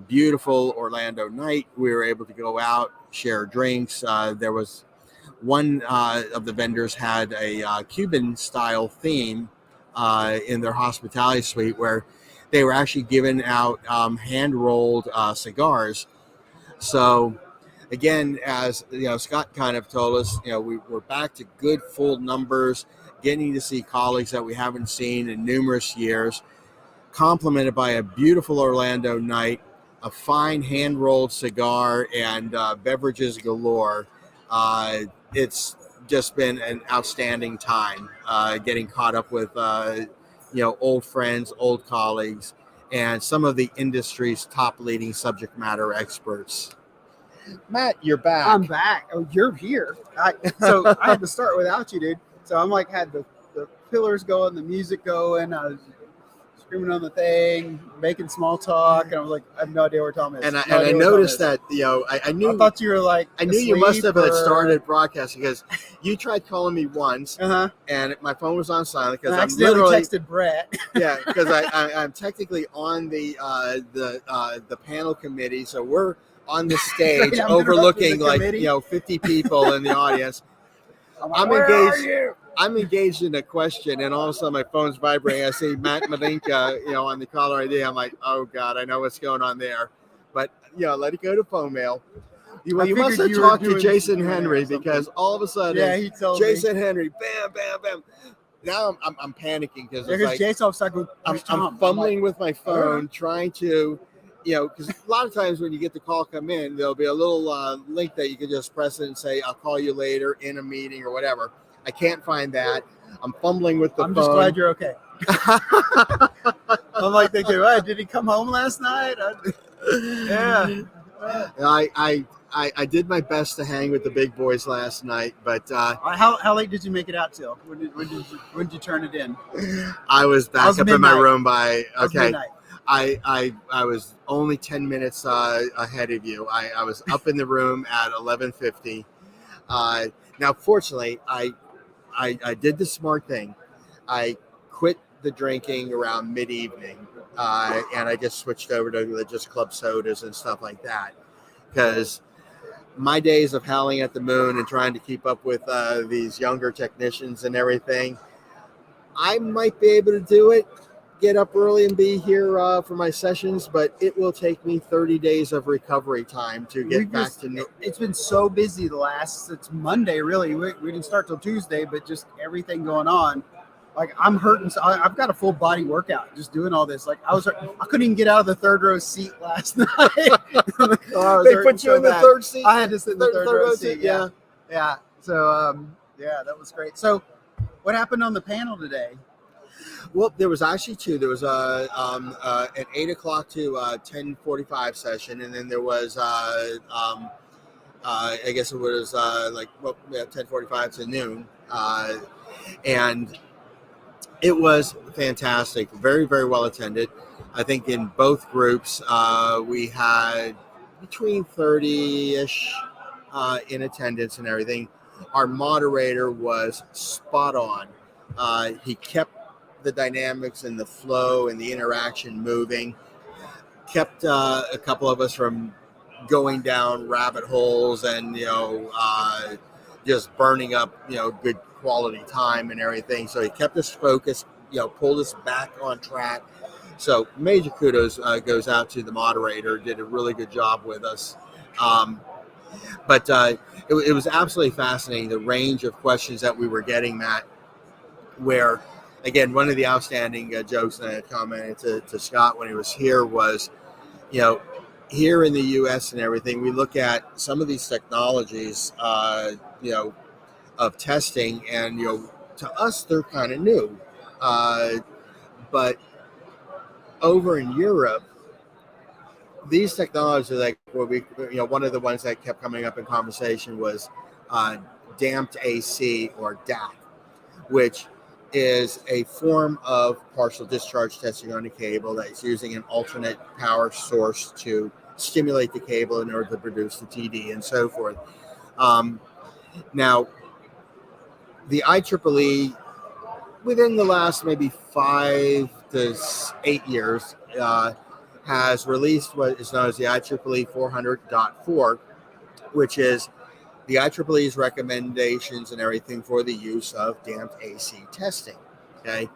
beautiful Orlando night. We were able to go out, share drinks. There was one of the vendors had a Cuban style theme in their hospitality suite where they were actually giving out hand rolled cigars. So again, as you know, Scott kind of told us, we're back to good full numbers, getting to see colleagues that we haven't seen in numerous years, complemented by a beautiful Orlando night, a fine hand-rolled cigar, and beverages galore. It's just been an outstanding time getting caught up with, old friends, old colleagues, and some of the industry's top leading subject matter experts. Matt, you're back. I'm back. Oh, you're here. So I had to start without you, dude. So I'm like, had the pillars going, the music going. I was screaming on the thing, making small talk, and I was like, I have no idea where Tom is. And I noticed that, I knew. I thought you were like, I knew you must have started broadcasting because you tried calling me once, and my phone was on silent because I accidentally texted Brett. Yeah, because I'm technically on the panel committee, so we're on the stage overlooking 50 people in the audience. I'm engaged in a question, and all of a sudden my phone's vibrating. I see Matt Medinka, on the caller ID. I'm like, oh God, I know what's going on there. But let it go to phone mail. You must have talked to Jason Henry because all of a sudden, he told Jason Henry, bam, bam, bam. Now I'm panicking because Jason I'm fumbling with my phone, trying to. Because a lot of times when you get the call come in, there'll be a little link that you can just press it and say, I'll call you later in a meeting or whatever. I can't find that. I'm fumbling with the phone. I'm just glad you're okay. I'm like thinking, did he come home last night? Yeah. I did my best to hang with the big boys last night, but how late did you make it out till? When did you turn it in? I was back up in my room by midnight. I was only 10 minutes ahead of you. I was up in the room at 11:50. Now, fortunately, I did the smart thing. I quit the drinking around mid-evening, and I just switched over to just club sodas and stuff like that. Because my days of howling at the moon and trying to keep up with these younger technicians and everything, I might be able to do it. Get up early and be here for my sessions, but it will take me 30 days of recovery time to get back to. It's been so busy it's Monday really. We didn't start till Tuesday, but just everything going on. Like I'm hurting. So I've got a full body workout just doing all this. Like I couldn't even get out of the third row seat last night. They put you in the third seat. I had to sit in the third row seat. Yeah. So that was great. So what happened on the panel today? Well, there was actually two. There was an 8 o'clock to 10:45 session, and then there was I guess it was 10:45 to noon, and it was fantastic. Very, very well attended. I think in both groups we had between 30-ish in attendance and everything. Our moderator was spot on. He kept the dynamics and the flow and the interaction moving, kept a couple of us from going down rabbit holes and just burning up good quality time and everything. So he kept us focused, pulled us back on track. So major kudos goes out to the moderator. Did a really good job with us. But it was absolutely fascinating, the range of questions that we were getting, Matt, where, again, one of the outstanding jokes that I had commented to Scott when he was here was, here in the U.S. and everything, we look at some of these technologies, of testing, and, to us, they're kind of new. But over in Europe, these technologies, like one of the ones that kept coming up in conversation was damped AC, or DAC, which is a form of partial discharge testing on a cable that is using an alternate power source to stimulate the cable in order to produce the TD and so forth. Now, the IEEE, within the last maybe 5 to 8 years, has released what is known as the IEEE 400.4, which is the IEEE's recommendations and everything for the use of damped AC testing. Okay,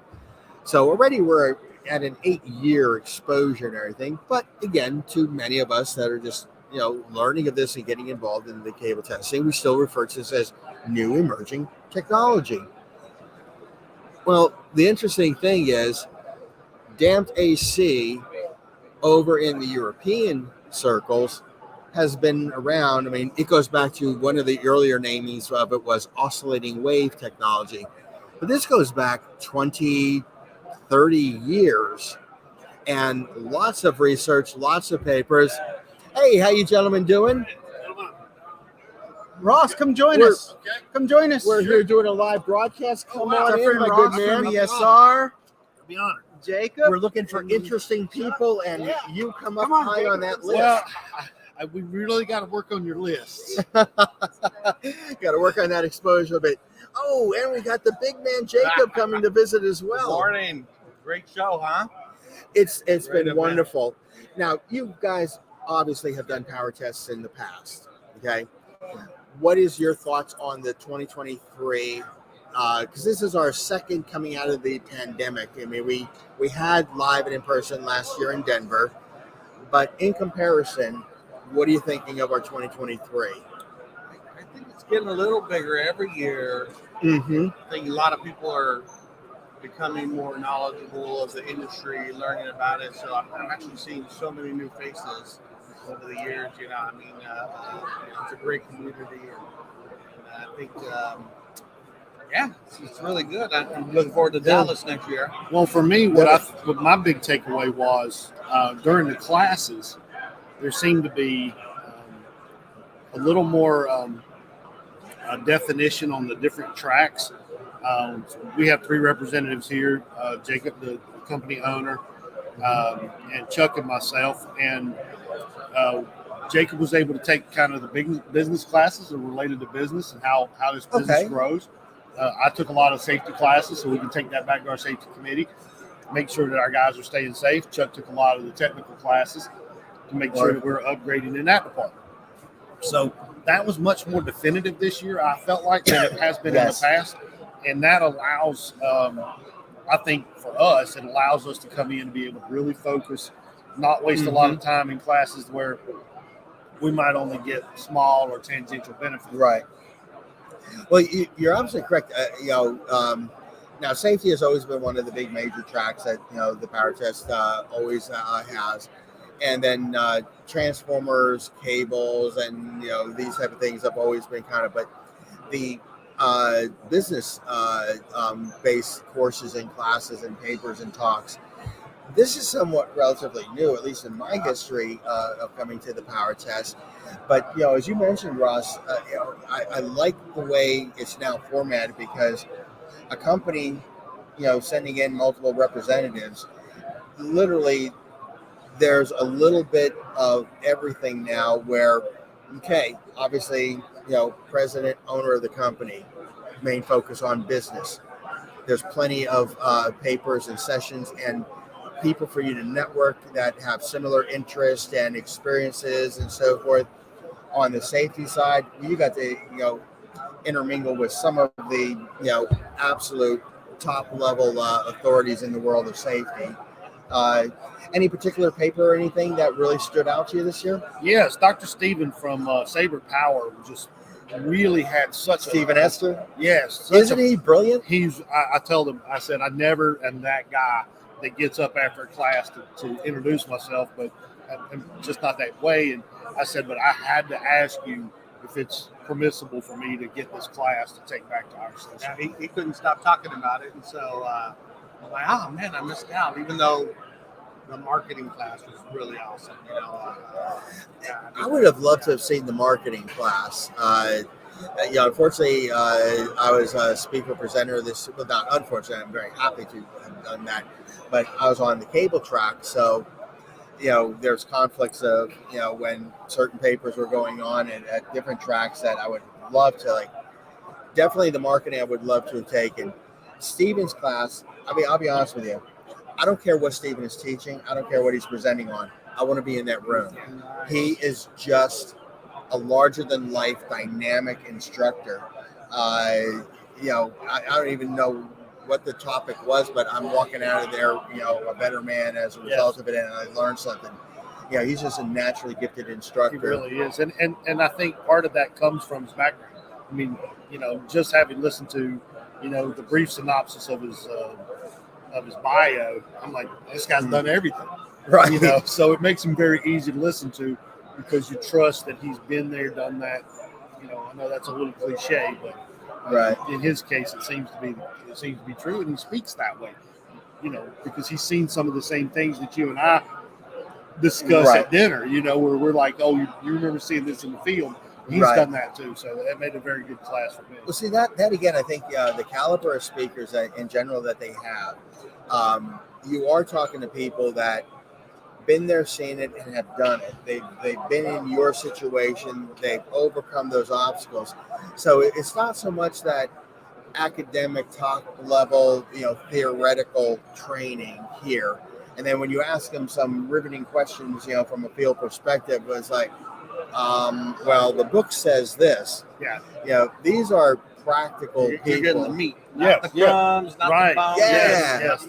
so already we're at an 8-year exposure and everything, but again, to many of us that are just learning of this and getting involved in the cable testing, we still refer to this as new emerging technology. Well, the interesting thing is damped AC over in the European circles has been around. I mean, it goes back to one of the earlier namings of it was oscillating wave technology. But this goes back 20, 30 years, and lots of research, lots of papers. Hey, how you gentlemen doing? Ross, come join us. Come join us. We're here doing a live broadcast. Come Our on in, friend my Ross good man. from ESR. I'll be honored. Jacob. We're looking for interesting people, and you come up high on that list. Well, we really got to work on your list. Got to work on that exposure a bit. Oh, and we got the big man Jacob coming to visit as well. Good morning. Great show, huh? It's been wonderful. Now, you guys obviously have done power tests in the past. Okay, what is your thoughts on the 2023? Because this is our second coming out of the pandemic. I mean, we had live and in person last year in Denver, but in comparison, what are you thinking of our 2023? I think it's getting a little bigger every year. Mm-hmm. I think a lot of people are becoming more knowledgeable of the industry, learning about it. So I'm actually seeing so many new faces over the years. I mean, it's a great community, and I think, it's really good. I'm looking forward to Dallas next year. Well, for me, what my big takeaway was during the classes, there seemed to be a little more definition on the different tracks. We have 3 representatives here, Jacob, the company owner, and Chuck and myself. And Jacob was able to take kind of the big business classes that are related to business and how this business grows. I took a lot of safety classes, so we can take that back to our safety committee, make sure that our guys are staying safe. Chuck took a lot of the technical classes to make sure that we're upgrading in that department. So that was much more definitive this year, I felt like, than it has been in the past. And that allows, I think for us, it allows us to come in and be able to really focus, not waste a lot of time in classes where we might only get small or tangential benefits. Right. Well, you're absolutely correct. Now, safety has always been one of the big major tracks that, the PowerTest always has. And then transformers, cables, and, these type of things have always been but the business based courses and classes and papers and talks, this is somewhat relatively new, at least in my history of coming to the PowerTest. But, as you mentioned, Ross, I like the way it's now formatted, because a company, sending in multiple representatives, literally there's a little bit of everything now where, obviously, president, owner of the company, main focus on business. There's plenty of papers and sessions and people for you to network that have similar interests and experiences and so forth. On the safety side, you got the, intermingle with some of the absolute top level authorities in the world of safety. Any particular paper or anything that really stood out to you this year? Yes, Dr. Stephen from Sabre Power just really had such Stephen Esther? Yes. Isn't he brilliant? I told him, I said, I never am that guy that gets up after a class to introduce myself, but I'm just not that way. And I said, but I had to ask you if it's permissible for me to get this class to take back to our session. Yeah, he couldn't stop talking about it. And so I'm like, oh, man, I missed out, even though the marketing class was really awesome. I would have loved to have seen the marketing class. Unfortunately, I was a speaker presenter this. Well, not unfortunately, I'm very happy to have done that. But I was on the cable track, so there's conflicts of when certain papers were going on at different tracks that I would love to Definitely the marketing I would love to have taken. Stephen's class. I mean, I'll be honest with you. I don't care what Stephen is teaching. I don't care what he's presenting on. I want to be in that room. He is just a larger-than-life, dynamic instructor. I don't even know what the topic was, but I'm walking out of there, a better man as a result of it, and I learned something. He's just a naturally gifted instructor. He really is, and I think part of that comes from his background. I mean, just having listened to, the brief synopsis of his bio, I'm like, this guy's done everything, right? So it makes him very easy to listen to because you trust that he's been there, done that. I know that's a little cliche, but right. In his case, it seems to be true, and he speaks that way, because he's seen some of the same things that you and I discuss at dinner. Where we're like, oh, you remember seeing this in the field. He's done that too, so that made a very good class for me. Well, see, that again, I think the caliber of speakers in general that they have, you are talking to people that been there, seen it, and have done it. They've been in your situation. They've overcome those obstacles. So it's not so much that academic top level, theoretical training here. And then when you ask them some riveting questions, from a field perspective, it was like, well, the book says this. Yeah. These are practical people. You're getting the meat, not the crumbs, not the bones. Yes.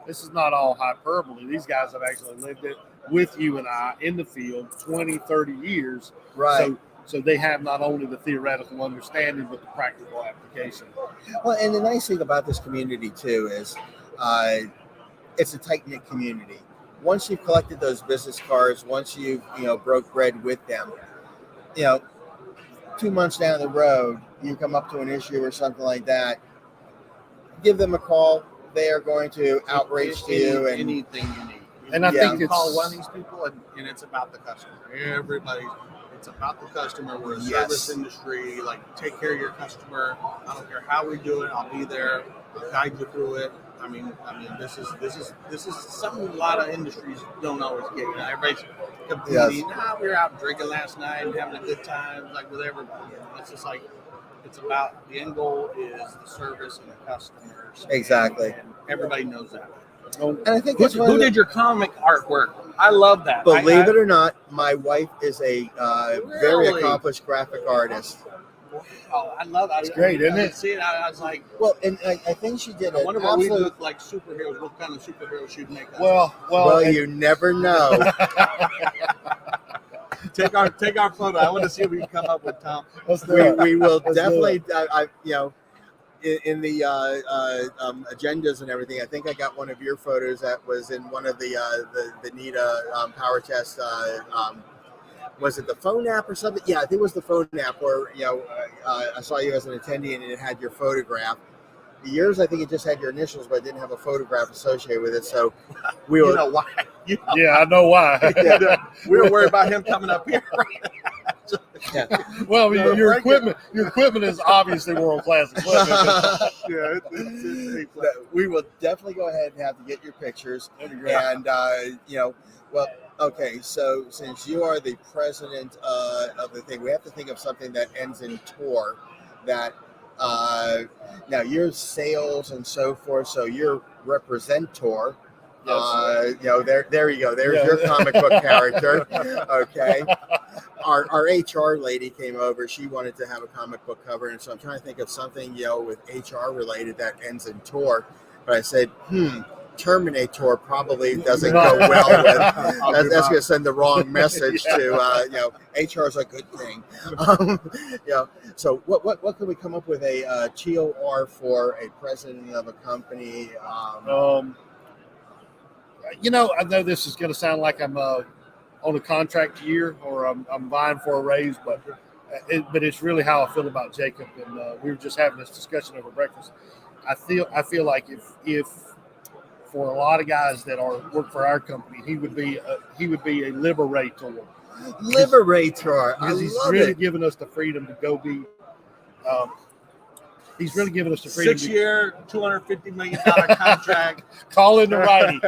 This is not all hyperbole. These guys have actually lived it with you and I in the field 20, 30 years. Right. So they have not only the theoretical understanding, but the practical application. Well, and the nice thing about this community too is it's a tight-knit community. Once you've collected those business cards, once you've broke bread with them, 2 months down the road, you come up to an issue or something like that, give them a call. They are going to outreach to you and anything you need. And I think you it's call one of these people, and it's about the customer. It's about the customer. We're a service industry. Take care of your customer. I don't care how we do it. I'll be there. I'll guide you through it. I mean, this is something a lot of industries don't always get. Everybody's competing. We were out drinking last night and having a good time, with everybody. It's just it's about the end goal is the service and the customers. Exactly. And everybody knows that. And I think who did your comic artwork? I love that. Believe it or not, my wife is a very accomplished graphic artist. Oh, I love it. It's great, isn't it? See it. I was like, well, and I think she did. I wonder what we look like superheroes. What kind of superheroes she'd make us? Well, you never know. Take our photo. I want to see if we can come up with Tom. We will definitely. In the agendas and everything, I think I got one of your photos that was in one of the NITA PowerTest. Was it the phone app or something? Yeah, I think it was the phone app where I saw you as an attendee and it had your photograph. Yours, I think it just had your initials, but it didn't have a photograph associated with it. So we were. You know why? Yeah, I know why. We were worried about him coming up here. Well, your equipment is obviously world class equipment. We will definitely go ahead and have to get your pictures. And okay. So since you are the president of the thing, we have to think of something that ends in tour. That now you're sales and so forth. So you're representor. There you go. There's your comic book character. Okay. Our HR lady came over. She wanted to have a comic book cover, and so I'm trying to think of something with HR related that ends in Tor. But I said, Terminator probably doesn't go well with. That's going to send the wrong message to HR is a good thing. So what could we come up with a TOR for a president of a company? I know this is going to sound like I'm on a contract year or I'm vying for a raise, but it's really how I feel about Jacob. And we were just having this discussion over breakfast. I feel like if for a lot of guys that work for our company, he would be a liberator. Liberator. Because he's really given us the freedom to go be. He's really given us the freedom. 6-year, $250 million contract. Call in the righty.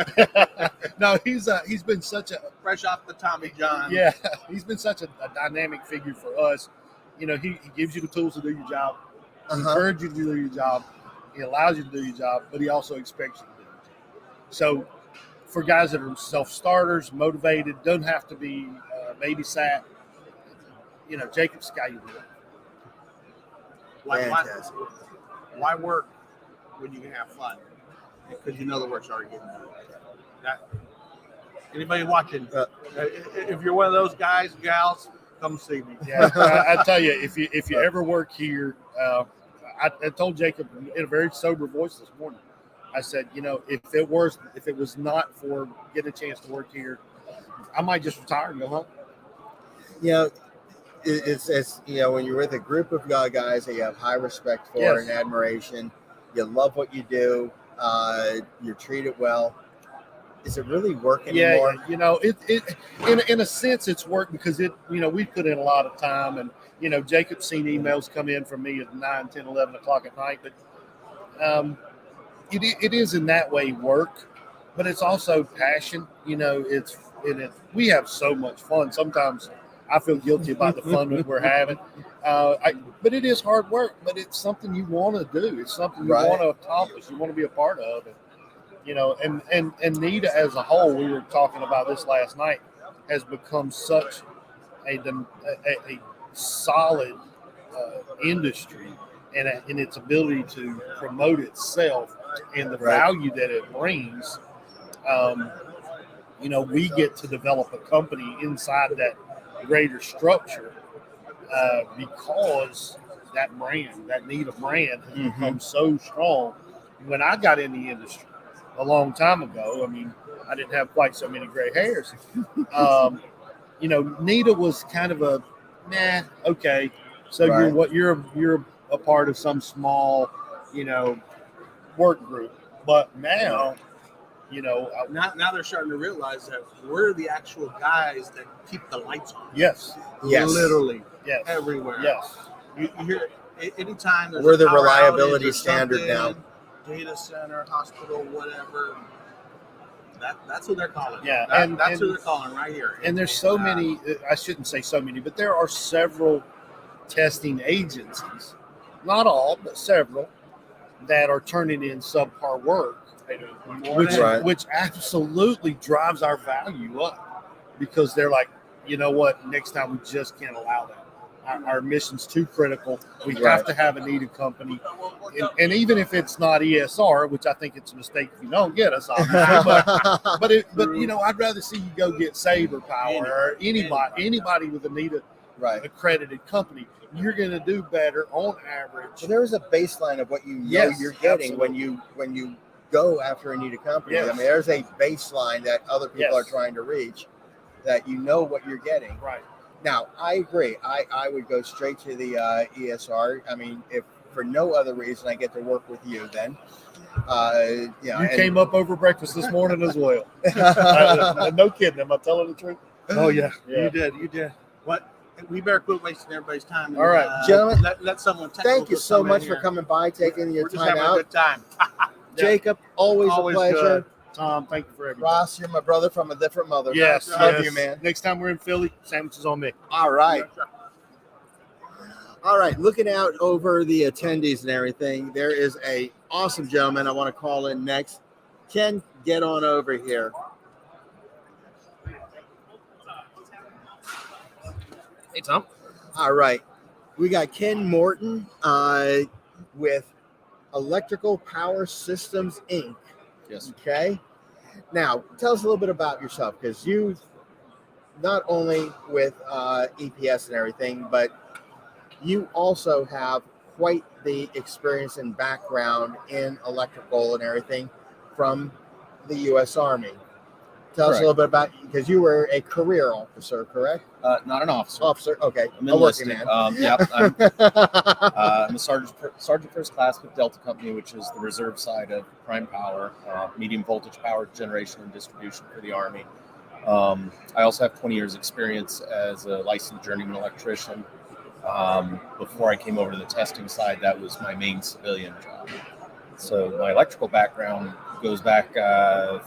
No, he's been such a Fresh off the Tommy John. Yeah, he's been such a dynamic figure for us. He gives you the tools to do your job. He encourages you to do your job. He allows you to do your job, but he also expects you to do it. So for guys that are self-starters, motivated, don't have to be babysat, Jacob's the guy you do. Why work when you can have fun? Because you know the work's already getting done. Anybody watching? If you're one of those guys and gals, come see me. Yeah, I tell you, if you ever work here, I told Jacob in a very sober voice this morning. I said, if it was not for getting a chance to work here, I might just retire and go home. It's when you're with a group of guys that you have high respect for and admiration, you love what you do, you're treated well. Is it really work anymore? In a sense it's work because we put in a lot of time, and Jacob's seen emails come in from me at 9, 10, 11 o'clock at night, but it is in that way work, but it's also passion. We have so much fun. Sometimes I feel guilty about the fun that we're having. But it is hard work, but it's something you want to do. It's something you want to accomplish. You want to be a part of it. And NETA as a whole, we were talking about this last night, has become such a solid industry and its ability to promote itself and the value that it brings. We get to develop a company inside that greater structure because that NETA brand has become so strong. When I got in the industry a long time ago, I didn't have quite so many gray hairs. NETA was kind of a okay. So you're a part of some small, work group. But now, now they're starting to realize that we're the actual guys that keep the lights on. Yes. Literally. Yes. Everywhere. Yes. You hear anytime there's we're the power reliability outage or standard now. Data center, hospital, whatever. That's who they're calling. Yeah, that's who they're calling right here. And there's so many. I shouldn't say so many, but there are several testing agencies, not all, but several, that are turning in subpar work, which absolutely drives our value up because they're like, you know what? Next time we just can't allow that. Our mission's too critical. We have to have a NETA company. And even if it's not ESR, which I think it's a mistake if you don't get us, obviously, but I'd rather see you go get Saber Power or anybody with a NETA accredited company. You're going to do better on average. So there is a baseline of what you're getting when you go after a NETA company. Yes. There's a baseline that other people are trying to reach, that you know what you're getting. Right. Now, I agree. I would go straight to the ESR. If for no other reason I get to work with you, then you came up over breakfast this morning as well. No kidding. Am I telling the truth? Oh yeah. You did. What? We better quit wasting everybody's time. All right, gentlemen. Let someone. Thank you so much for coming by, taking your time out. A good time. Jacob, always a pleasure. Good. Tom, thank you for everything. Ross, you're my brother from a different mother. Yes, love you, man. Next time we're in Philly, sandwiches on me. All right. All right, looking out over the attendees and everything, there is a awesome gentleman I want to call in next. Ken, get on over here. Hey, Tom. All right. We got Ken Morton with Electrical Power Systems, Inc. Yes. Okay. Now, tell us a little bit about yourself, because you, not only with EPS and everything, but you also have quite the experience and background in electrical and everything from the U.S. Army. Tell us a little bit about, because you were a career officer, correct? Not an officer. Officer, okay. I'm A working enlisted. man. Yep. I'm a sergeant first class with Delta Company, which is the reserve side of prime power, medium voltage power generation and distribution for the Army. I also have 20 years experience as a licensed journeyman electrician. Before I came over to the testing side, that was my main civilian job. So my electrical background goes back about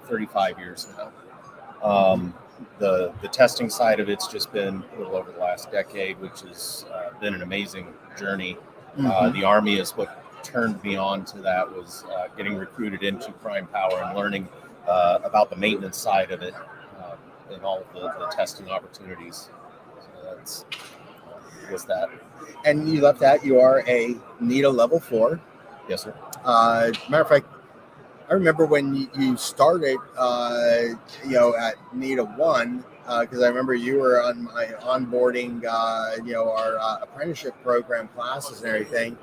35 years now. The testing side of it's just been a little over the last decade, which has been an amazing journey. The Army is what turned me on to that, was getting recruited into prime power and learning about the maintenance side of it and all of the testing opportunities. So that's that. And you left that. You are a NETA level 4. Yes, sir. Matter of fact, I remember when you started, at NETA 1, because I remember you were on my onboarding, our apprenticeship program classes and everything.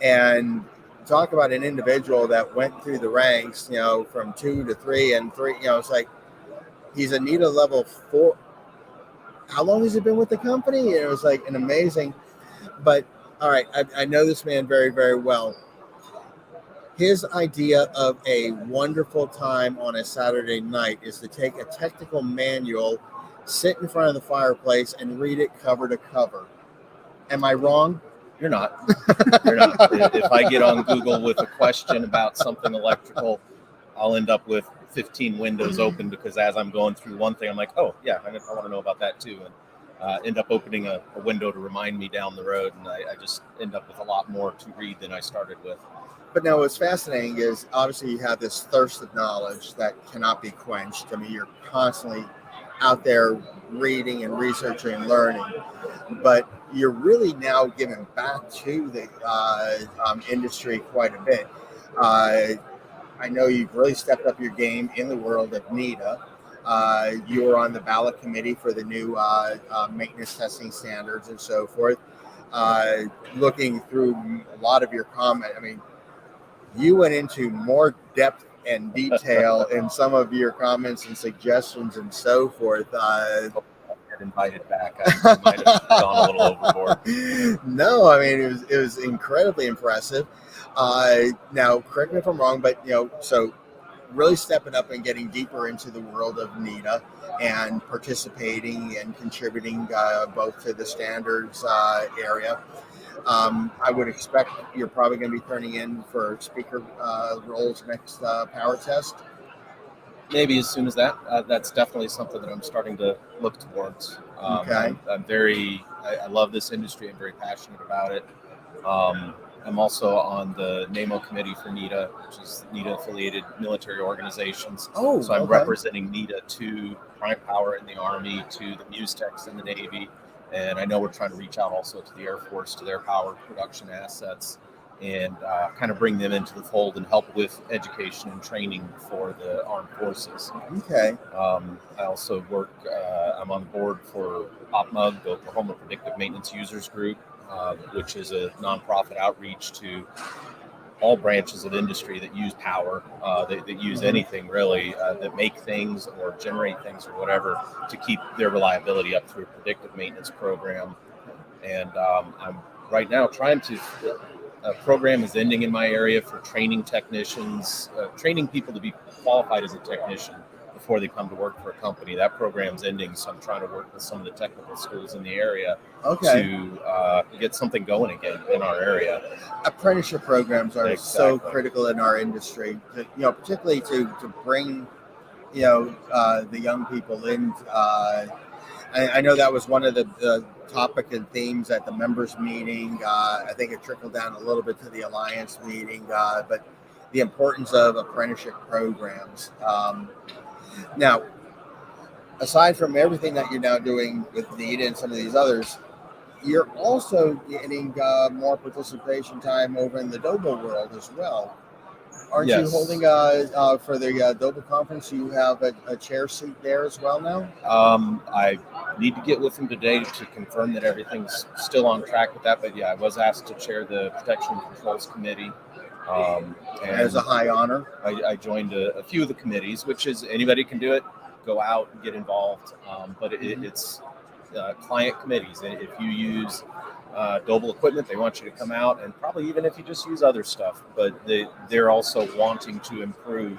And talk about an individual that went through the ranks, from 2 to 3 and 3. It's like he's a NETA level 4. How long has he been with the company? And it was like an amazing. But all right, I know this man very, very well. His idea of a wonderful time on a Saturday night is to take a technical manual, sit in front of the fireplace, and read it cover to cover. Am I wrong? You're not. You're not. If I get on Google with a question about something electrical, I'll end up with 15 windows open, because as I'm going through one thing, I'm like, oh, yeah, I want to know about that too. And end up opening a window to remind me down the road. And I just end up with a lot more to read than I started with. But now what's fascinating is obviously you have this thirst of knowledge that cannot be quenched. I mean, you're constantly out there reading and researching and learning, but you're really now giving back to the industry quite a bit. I know you've really stepped up your game in the world of NETA. You were on the ballot committee for the new maintenance testing standards and so forth. Looking through a lot of your comment, I mean, you went into more depth and detail in some of your comments and suggestions and so forth. Get invited back. I might have gone a little overboard. No, I mean, it was incredibly impressive. Now, correct me if I'm wrong, but so really stepping up and getting deeper into the world of NETA and participating and contributing both to the standards area. I would expect you're probably going to be turning in for speaker roles next PowerTest. Maybe as soon as that. That's definitely something that I'm starting to look towards. Okay. I love this industry. I'm very passionate about it. I'm also on the NAMO committee for NETA, which is NETA-affiliated military organizations. Oh, so I'm okay. representing NETA to Prime Power in the Army, to the MUSTECs in the Navy, and I know we're trying to reach out also to the Air Force, to their power production assets, and kind of bring them into the fold and help with education and training for the armed forces. Okay. I also work, I'm on board for OPMUG, the Oklahoma Predictive Maintenance Users Group, which is a nonprofit outreach to all branches of industry that use power, that use anything really, that make things or generate things or whatever, to keep their reliability up through a predictive maintenance program. And I'm right now trying to, a program is ending in my area for training technicians, training people to be qualified as a technician before they come to work for a company. That program's ending, so I'm trying to work with some of the technical schools in the area to get something going again in our area. Apprenticeship programs are so critical in our industry, particularly to bring, the young people in. I know that was one of the topic and themes at the members meeting. I think it trickled down a little bit to the alliance meeting, but the importance of apprenticeship programs. Now, aside from everything that you're now doing with NEDA and some of these others, you're also getting more participation time over in the DOBA world as well. Aren't you Yes. holding for the DOBA conference? You have a chair seat there as well now. I need to get with him today to confirm that everything's still on track with that. But yeah, I was asked to chair the Protection and Controls Committee. And As a high honor. I joined a few of the committees, which is anybody can do it. Go out and get involved. But it's client committees. And if you use Doble equipment, they want you to come out, and probably even if you just use other stuff, but they're also wanting to improve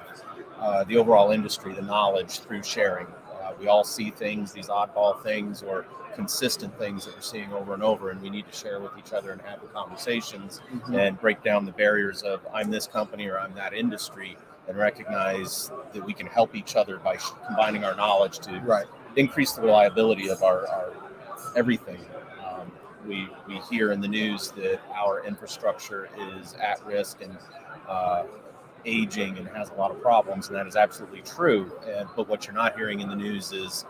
the overall industry, the knowledge through sharing. We all see things, these oddball things or consistent things that we're seeing over and over, and we need to share with each other and have the conversations and break down the barriers of I'm this company or I'm that industry, and recognize that we can help each other by combining our knowledge to increase the reliability of our everything. We hear in the news that our infrastructure is at risk and aging and has a lot of problems, and that is absolutely true. But what you're not hearing in the news is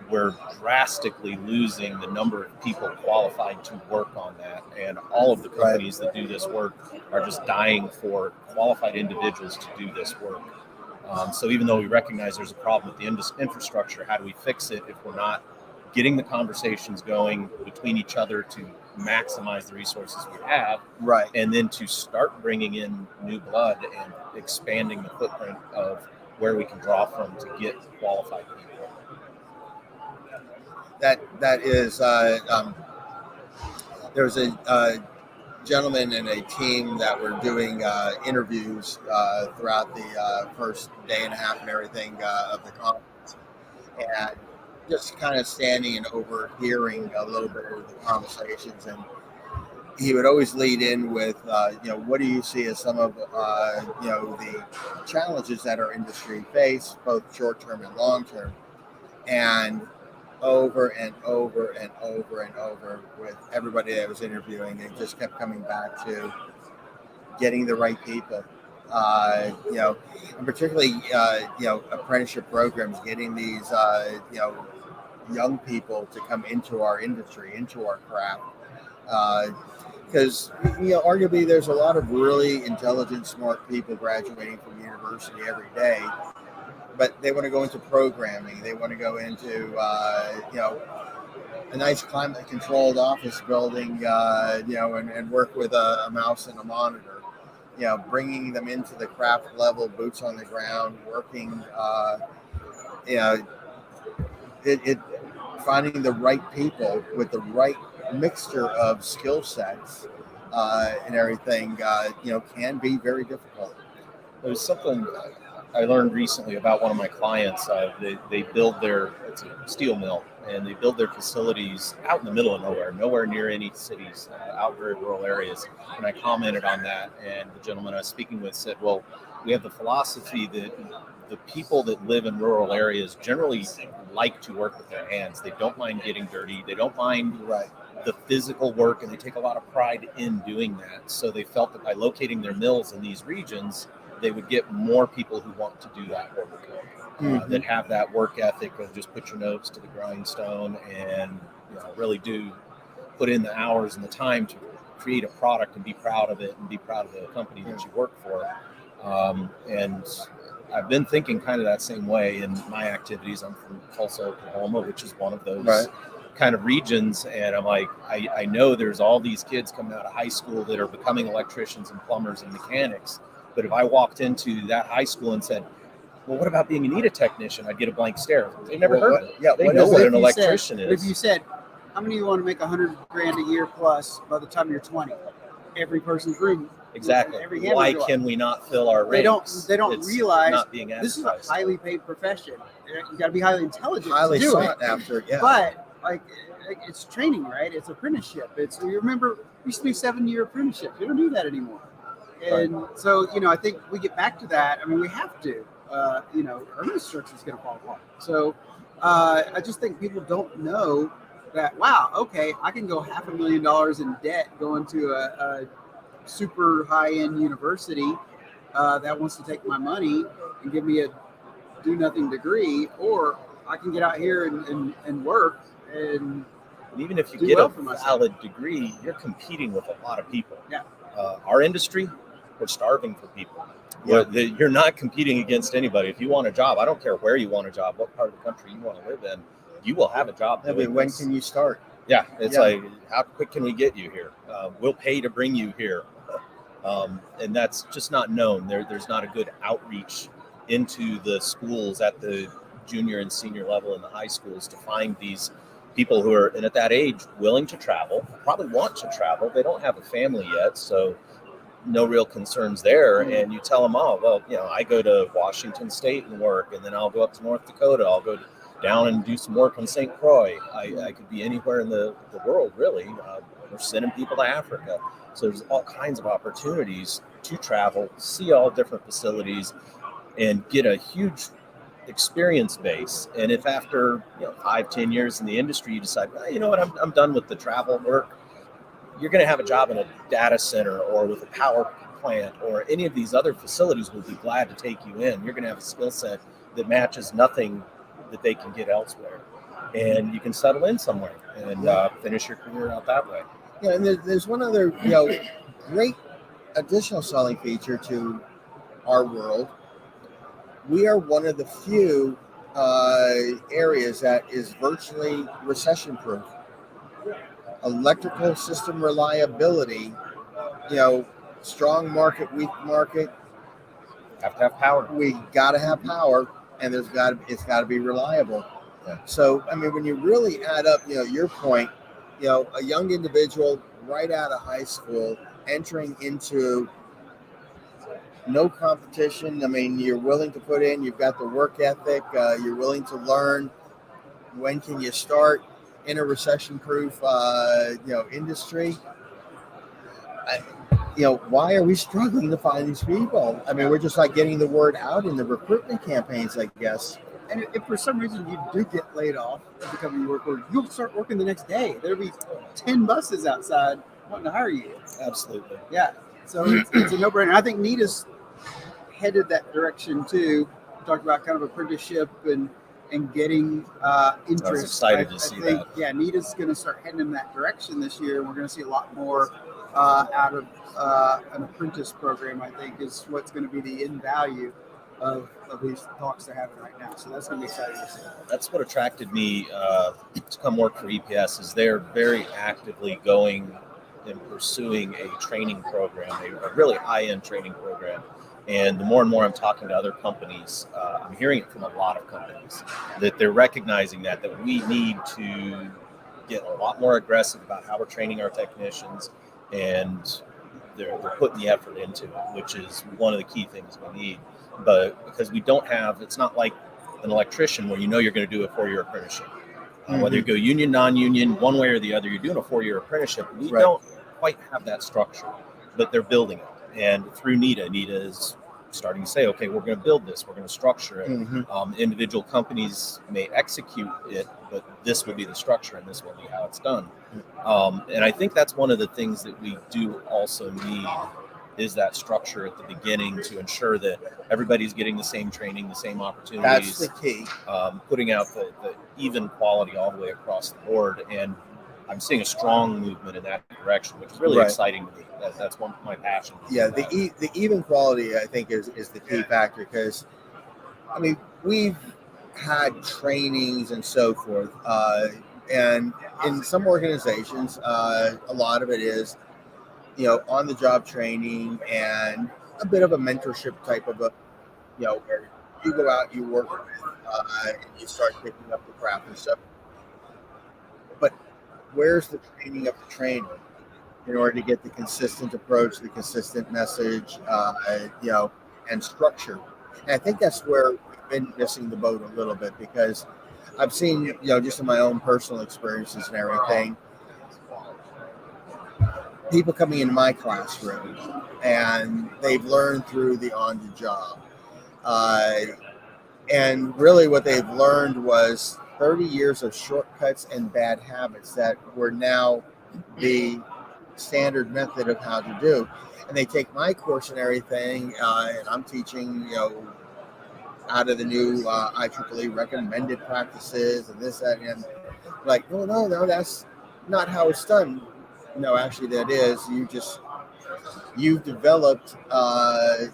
we're drastically losing the number of people qualified to work on that, and all of the companies that do this work are just dying for qualified individuals to do this work. So even though we recognize there's a problem with the infrastructure, how do we fix it if we're not getting the conversations going between each other to maximize the resources we have, and then to start bringing in new blood and expanding the footprint of where we can draw from to get qualified people. That is, there was a gentleman and a team that were doing interviews throughout the first day and a half and everything of the conference, and just kind of standing and overhearing a little bit of the conversations. And he would always lead in with, what do you see as some of, the challenges that our industry face, both short-term and long-term. And over and over and over and over with everybody that was interviewing, they just kept coming back to getting the right people. And particularly, apprenticeship programs, getting these, young people to come into our industry, into our craft. Because, arguably there's a lot of really intelligent, smart people graduating from university every day, but they want to go into programming. They want to go into, a nice climate-controlled office building, and work with a mouse and a monitor. Bringing them into the craft level, boots on the ground, working, finding the right people with the right mixture of skill sets and everything, can be very difficult. There's something I learned recently about one of my clients. They build it's a steel mill, and they build their facilities out in the middle of nowhere near any cities, out very rural areas. And I commented on that, and the gentleman I was speaking with said, well, we have the philosophy that the people that live in rural areas generally like to work with their hands. They don't mind getting dirty. They don't mind the physical work, and they take a lot of pride in doing that. So they felt that by locating their mills in these regions, they would get more people who want to do that work, that have that work ethic of just put your nose to the grindstone and really do put in the hours and the time to create a product and be proud of it and be proud of the company that you work for. And I've been thinking kind of that same way in my activities. I'm from Tulsa, Oklahoma, which is one of those kind of regions. And I'm like, I know there's all these kids coming out of high school that are becoming electricians and plumbers and mechanics. But if I walked into that high school and said, well, what about being a NEDA technician? I'd get a blank stare. They never heard of it. Yeah, they know what an electrician is. is. If you said, how many of you want to make $100,000 a year plus by the time you're 20? Every person's room. Exactly. Why can we not fill our ranks? They don't realize not being this is a highly paid profession. You got to be highly intelligent highly to do sought it. after, yeah. But it's training, right? It's apprenticeship. You remember, we used to do 7-year apprenticeships. We don't do that anymore. And so, I think we get back to that. I mean, we have to. Our infrastructure is going to fall apart. So I just think people don't know that, wow, okay, I can go $500,000 in debt going to a super high-end university that wants to take my money and give me a do nothing degree, or I can get out here and work and even if you do get well a for myself. valid degree, you're competing with a lot of people. Yeah. Our industry, we're starving for people. Yeah. You're not competing against anybody. If you want a job, I don't care where you want a job, what part of the country you want to live in, you will have a job. I mean, when can you start? Yeah, it's Yeah. like, how quick can we get you here? We'll pay to bring you here. And that's just not known. There's not a good outreach into the schools at the junior and senior level in the high schools to find these people who are, and at that age, willing to travel, probably want to travel. They don't have a family yet, so no real concerns there. And you tell them, oh, well, I go to Washington State and work, and then I'll go up to North Dakota. I'll go down and do some work in St. Croix. I could be anywhere in the world, really. We're sending people to Africa. So there's all kinds of opportunities to travel, see all different facilities, and get a huge experience base. And if after 5-10 years in the industry, you decide, well, you know what, I'm done with the travel work, you're going to have a job in a data center or with a power plant or any of these other facilities will be glad to take you in. You're going to have a skill set that matches nothing that they can get elsewhere. And you can settle in somewhere and finish your career out that way. Yeah, and there's one other, great additional selling feature to our world. We are one of the few areas that is virtually recession-proof. Electrical system reliability, strong market, weak market. Have to have power. We got to have power, and it's got to be reliable. Yeah. So, I mean, when you really add up, your point, a young individual right out of high school entering into no competition. I mean, you're willing to put in, you've got the work ethic, you're willing to learn. When can you start in a recession-proof, industry? Why are we struggling to find these people? I mean, we're just like getting the word out in the recruitment campaigns, I guess. And if for some reason you do get laid off and become a worker, you'll start working the next day. There'll be 10 buses outside wanting to hire you. Absolutely. Yeah. So it's a no-brainer. I think NITA's headed that direction too. We talked about kind of apprenticeship and getting interest. I was excited to see that. Yeah, NITA's going to start heading in that direction this year. We're going to see a lot more out of an apprentice program, I think, is what's going to be the end value of these talks they're having right now. So that's going to be exciting to see. That's what attracted me to come work for EPS is they're very actively going and pursuing a training program, a really high-end training program. And the more and more I'm talking to other companies, I'm hearing it from a lot of companies that they're recognizing that we need to get a lot more aggressive about how we're training our technicians, and they're putting the effort into it, which is one of the key things we need. But because we don't have, it's not like an electrician where you're going to do a 4-year apprenticeship. Whether you go union, non-union, one way or the other, you're doing a 4-year apprenticeship. We don't quite have that structure, but they're building it. And through NITA is starting to say, okay, we're going to build this, we're going to structure it. Individual companies may execute it, but this will be the structure and this will be how it's done. And I think that's one of the things that we do also need is that structure at the beginning to ensure that everybody's getting the same training, the same opportunities. That's the key. Putting out the even quality all the way across the board. And I'm seeing a strong movement in that direction, which is really exciting to me. That's one of my passions. Yeah, the even quality, I think, is the key factor because, I mean, we've had trainings and so forth. And in some organizations, a lot of it is, on-the-job training and a bit of a mentorship type of where you go out, you work, and you start picking up the craft and stuff. But where's the training of the trainer in order to get the consistent approach, the consistent message, and structure? And I think that's where we've been missing the boat a little bit because I've seen, just in my own personal experiences and everything, people coming into my classroom and they've learned through the on-the-job. And really what they've learned was 30 years of shortcuts and bad habits that were now the standard method of how to do. And they take my course and everything, and I'm teaching, out of the new IEEE recommended practices and this, that, and like, no, that's not how it's done. No, actually, that is. You've developed, a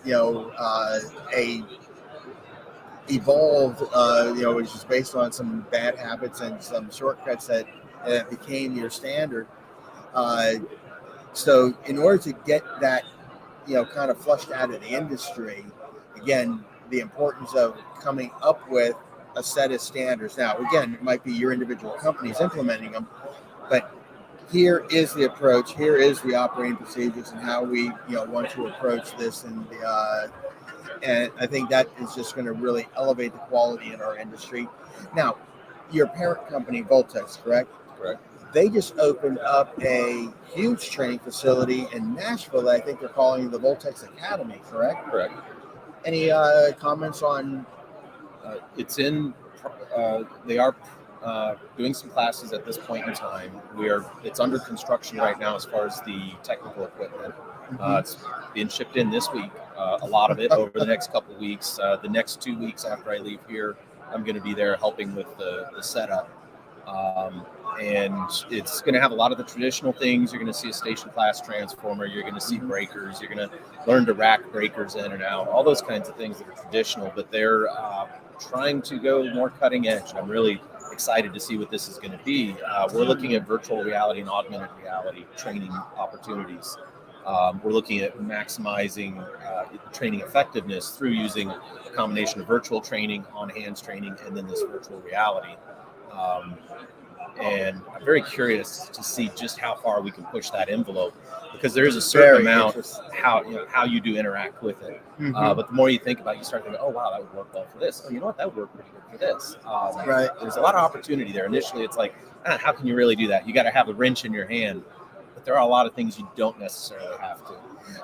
evolved, which is based on some bad habits and some shortcuts that became your standard. So in order to get that, kind of flushed out of the industry, again, the importance of coming up with a set of standards. Now, again, it might be your individual companies implementing them, but here is the approach. Here is the operating procedures and how we, want to approach this, and I think that is just going to really elevate the quality in our industry. Now, your parent company, Voltex, correct? Correct. They just opened up a huge training facility in Nashville. I think they're calling the Voltex Academy, correct? Correct. Any comments on? It's in. They are doing some classes at this point in time. It's under construction right now as far as the technical equipment. It's being shipped in this week. A lot of it over the next couple of weeks. The next 2 weeks after I leave here, I'm going to be there helping with the setup. And it's going to have a lot of the traditional things. You're going to see a station class transformer. You're going to see breakers. You're going to learn to rack breakers in and out. All those kinds of things that are traditional, but they're trying to go more cutting edge. I'm really excited to see what this is going to be. We're looking at virtual reality and augmented reality training opportunities. We're looking at maximizing training effectiveness through using a combination of virtual training, on-hands training, and then this virtual reality. And I'm very curious to see just how far we can push that envelope, because there is a certain amount how you do interact with it. But the more you think about it, you start thinking, oh wow, that would work well for this. Oh, you know what, that would work pretty good for this. Right. There's a lot of opportunity there. Initially, it's like, how can you really do that? You got to have a wrench in your hand, but there are a lot of things you don't necessarily have to.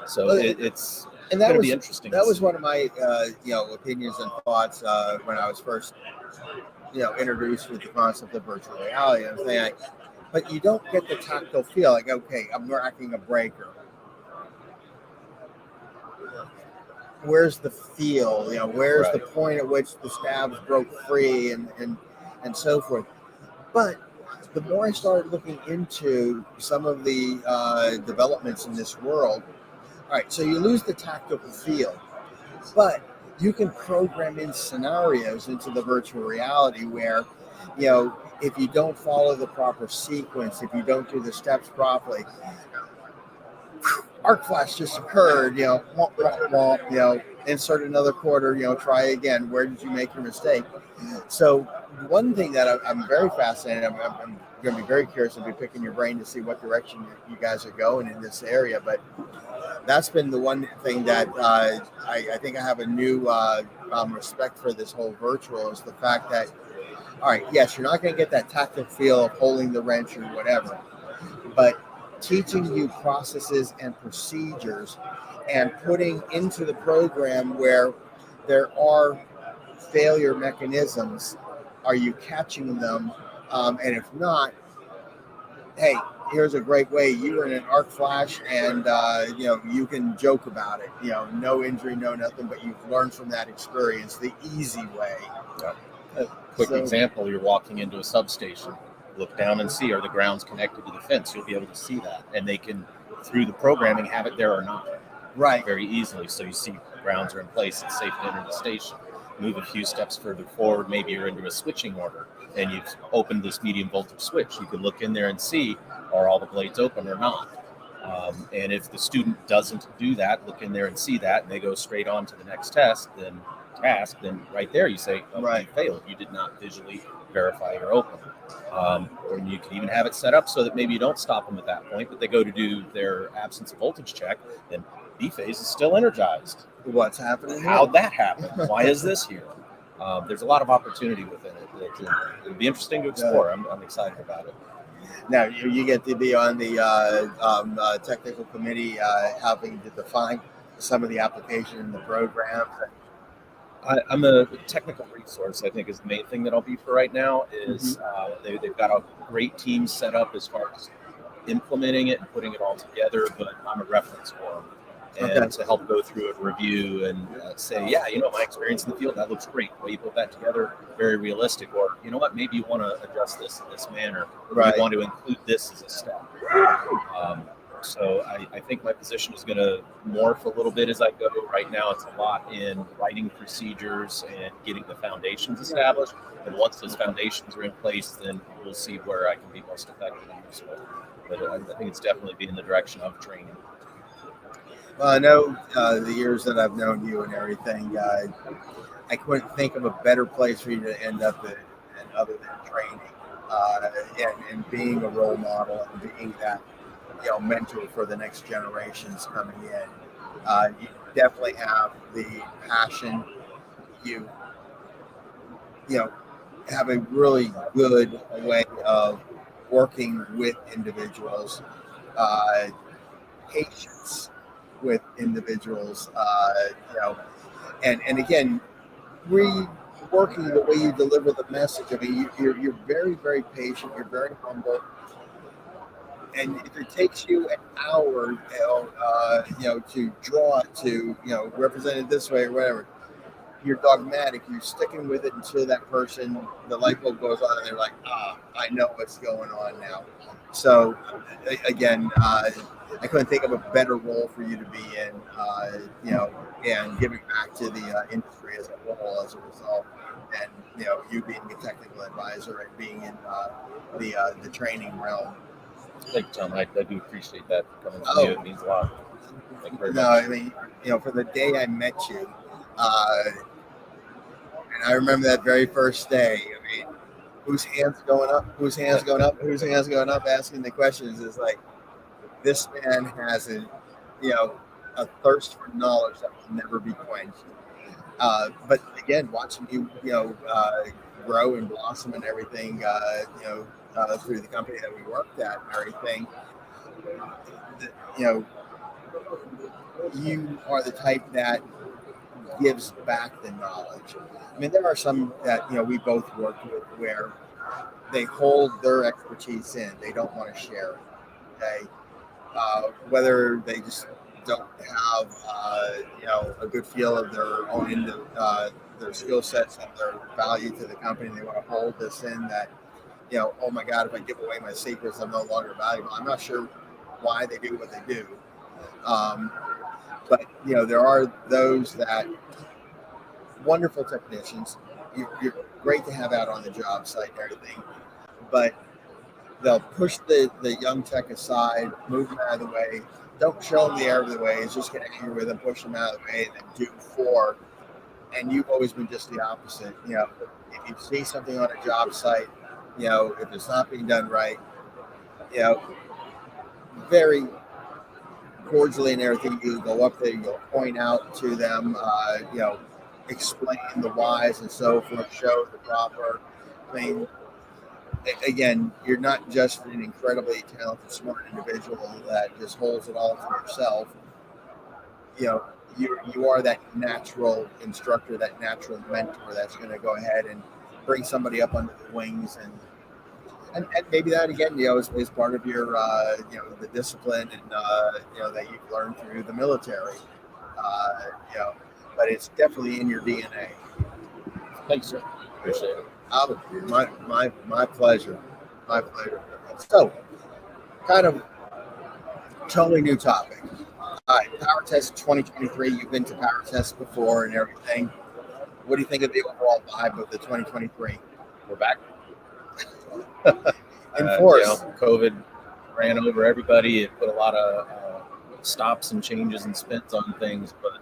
So it's going to be interesting. That was one of my opinions and thoughts when I was first introduced with the concept of virtual reality. I'm saying, but you don't get the tactile feel. Like, okay, I'm racking a breaker. Where's the feel? Where's the point at which the stabs broke free and so forth? But the more I started looking into some of the developments in this world, all right, so you lose the tactile feel, but you can program in scenarios into the virtual reality where, if you don't follow the proper sequence, if you don't do the steps properly, arc flash just occurred, womp, womp, womp, insert another quarter, try again. Where did you make your mistake? So one thing that I'm very fascinated, I'm going to be very curious to be picking your brain to see what direction you guys are going in this area, but that's been the one thing that I think I have a new respect for this whole virtual, is the fact that, all right, yes, you're not going to get that tactile feel of holding the wrench or whatever, but teaching you processes and procedures and putting into the program where there are failure mechanisms, are you catching them? And if not, hey, here's a great way. You were in an arc flash, and you can joke about it. No injury, no nothing, but you've learned from that experience the easy way. A quick example: you're walking into a substation. Look down and see, are the grounds connected to the fence? You'll be able to see that, and they can, through the programming, have it there or not. Right. Very easily. So you see grounds are in place. It's safe to enter the station. Move a few steps further forward. Maybe you're into a switching order, and you've opened this medium voltage switch. You can look in there and see, are all the blades open or not? And if the student doesn't do that, look in there and see that, and they go straight on to the next task, then right there you say, oh, right, you failed. You did not visually verify you're open. Or you can even have it set up so that maybe you don't stop them at that point, but they go to do their absence of voltage check, then B phase is still energized. What's happening? How'd that happen? Why is this here? There's a lot of opportunity within it. It'll be interesting to explore. I'm excited about it. Now, you get to be on the technical committee helping to define some of the application in the program. I'm a technical resource, I think, is the main thing that I'll be for right now. Is they've got a great team set up as far as implementing it and putting it all together, but I'm a reference for them. And Okay. to help go through it, review, and say, yeah, my experience in the field, that looks great. The way you put that together, very realistic. Or, you know what, maybe you want to adjust this in this manner. Or Right. you want to include this as a step. So I think my position is going to morph a little bit as I go. Right now, it's a lot in writing procedures and getting the foundations established. And once those foundations are in place, then we'll see where I can be most effective and useful. But I think it's definitely be in the direction of training. Well, I know the years that I've known you and everything, I couldn't think of a better place for you to end up in other than training and being a role model and being that mentor for the next generations coming in. You definitely have the passion. You have a really good way of working with individuals, patience with individuals, and again, working the way you deliver the message. I mean, you're very, very patient. You're very humble. And if it takes you an hour, to draw it, to represent it this way or whatever, you're dogmatic. You're sticking with it until that person, the light bulb goes on, and they're like, I know what's going on now. So, again, I couldn't think of a better role for you to be in, and giving back to the industry as a whole as a result. And you being a technical advisor and being in the training realm. Thank you, Tom. I do appreciate that coming from you. It means a lot. Thank you very much. I mean, for the day I met you, and I remember that very first day. I mean, whose hands going up? Whose hands going up? Whose hands going up? Asking the questions is like, this man has a thirst for knowledge that will never be quenched. But again, watching you, grow and blossom and everything, through the company that we worked at and everything, you are the type that gives back the knowledge. I mean, there are some that we both worked with where they hold their expertise in; they don't want to share it. Okay, whether they just don't have a good feel of their own their skill sets and their value to the company. They want to hold this in that oh my God, if I give away my secrets, I'm no longer valuable. I'm not sure why they do what they do, but there are those that wonderful technicians. You're great to have out on the job site and everything, but they'll push the young tech aside, move them out of the way. Don't show them the error of the way. It's just get angry with them, push them out of the way, and then do for. And you've always been just the opposite. If you see something on a job site, if it's not being done right, very cordially and everything, you go up there, you'll point out to them, explain the whys and so forth, show the proper. I mean, again, you're not just an incredibly talented, smart individual that just holds it all to yourself. You are that natural instructor, that natural mentor that's going to go ahead and bring somebody up under the wings, and maybe that again, is part of your the discipline and that you've learned through the military. But it's definitely in your DNA. Thanks, sir. Appreciate it. My pleasure. My pleasure. So, kind of totally new topic. All right, PowerTest 2023. You've been to PowerTest before and everything. What do you think of the overall vibe of the 2023? We're back. In force. COVID ran over everybody. It put a lot of stops and changes and spins on things, but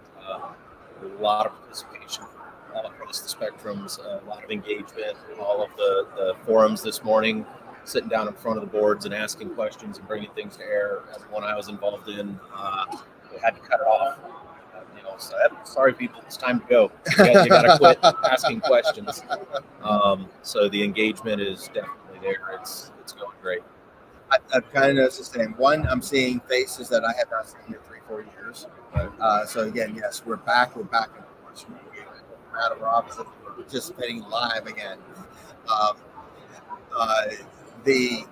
a lot of participation all across the spectrums, a lot of engagement. All of the forums this morning, sitting down in front of the boards and asking questions and bringing things to air. Everyone I was involved in, we had to cut it off. So sorry, people, it's time to go. You got to quit asking questions. So the engagement is definitely there. It's going great. I've kind of noticed the same. One, I'm seeing faces that I have not seen in 3-4 years. So again, yes, we're back. We're back in force. We're out of our offices. We're participating live again. The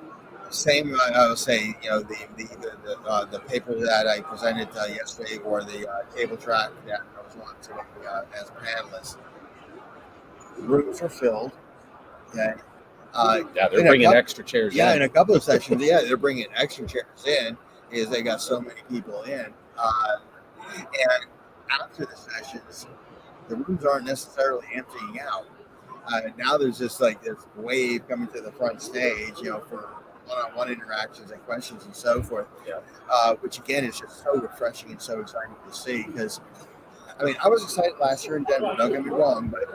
Same, I will say, the paper that I presented yesterday, or the cable track that I was on today as a panelist, rooms are filled. Okay. Yeah, they're bringing extra chairs. Yeah, in. in a couple of sessions, they're bringing extra chairs in because they got so many people in. And after the sessions, the rooms aren't necessarily emptying out. Now there's just like this wave coming to the front stage, for one-on-one interactions and questions and so forth. Yeah. Which again is just so refreshing and so exciting to see. Because I mean, I was excited last year in Denver. Don't get me wrong, but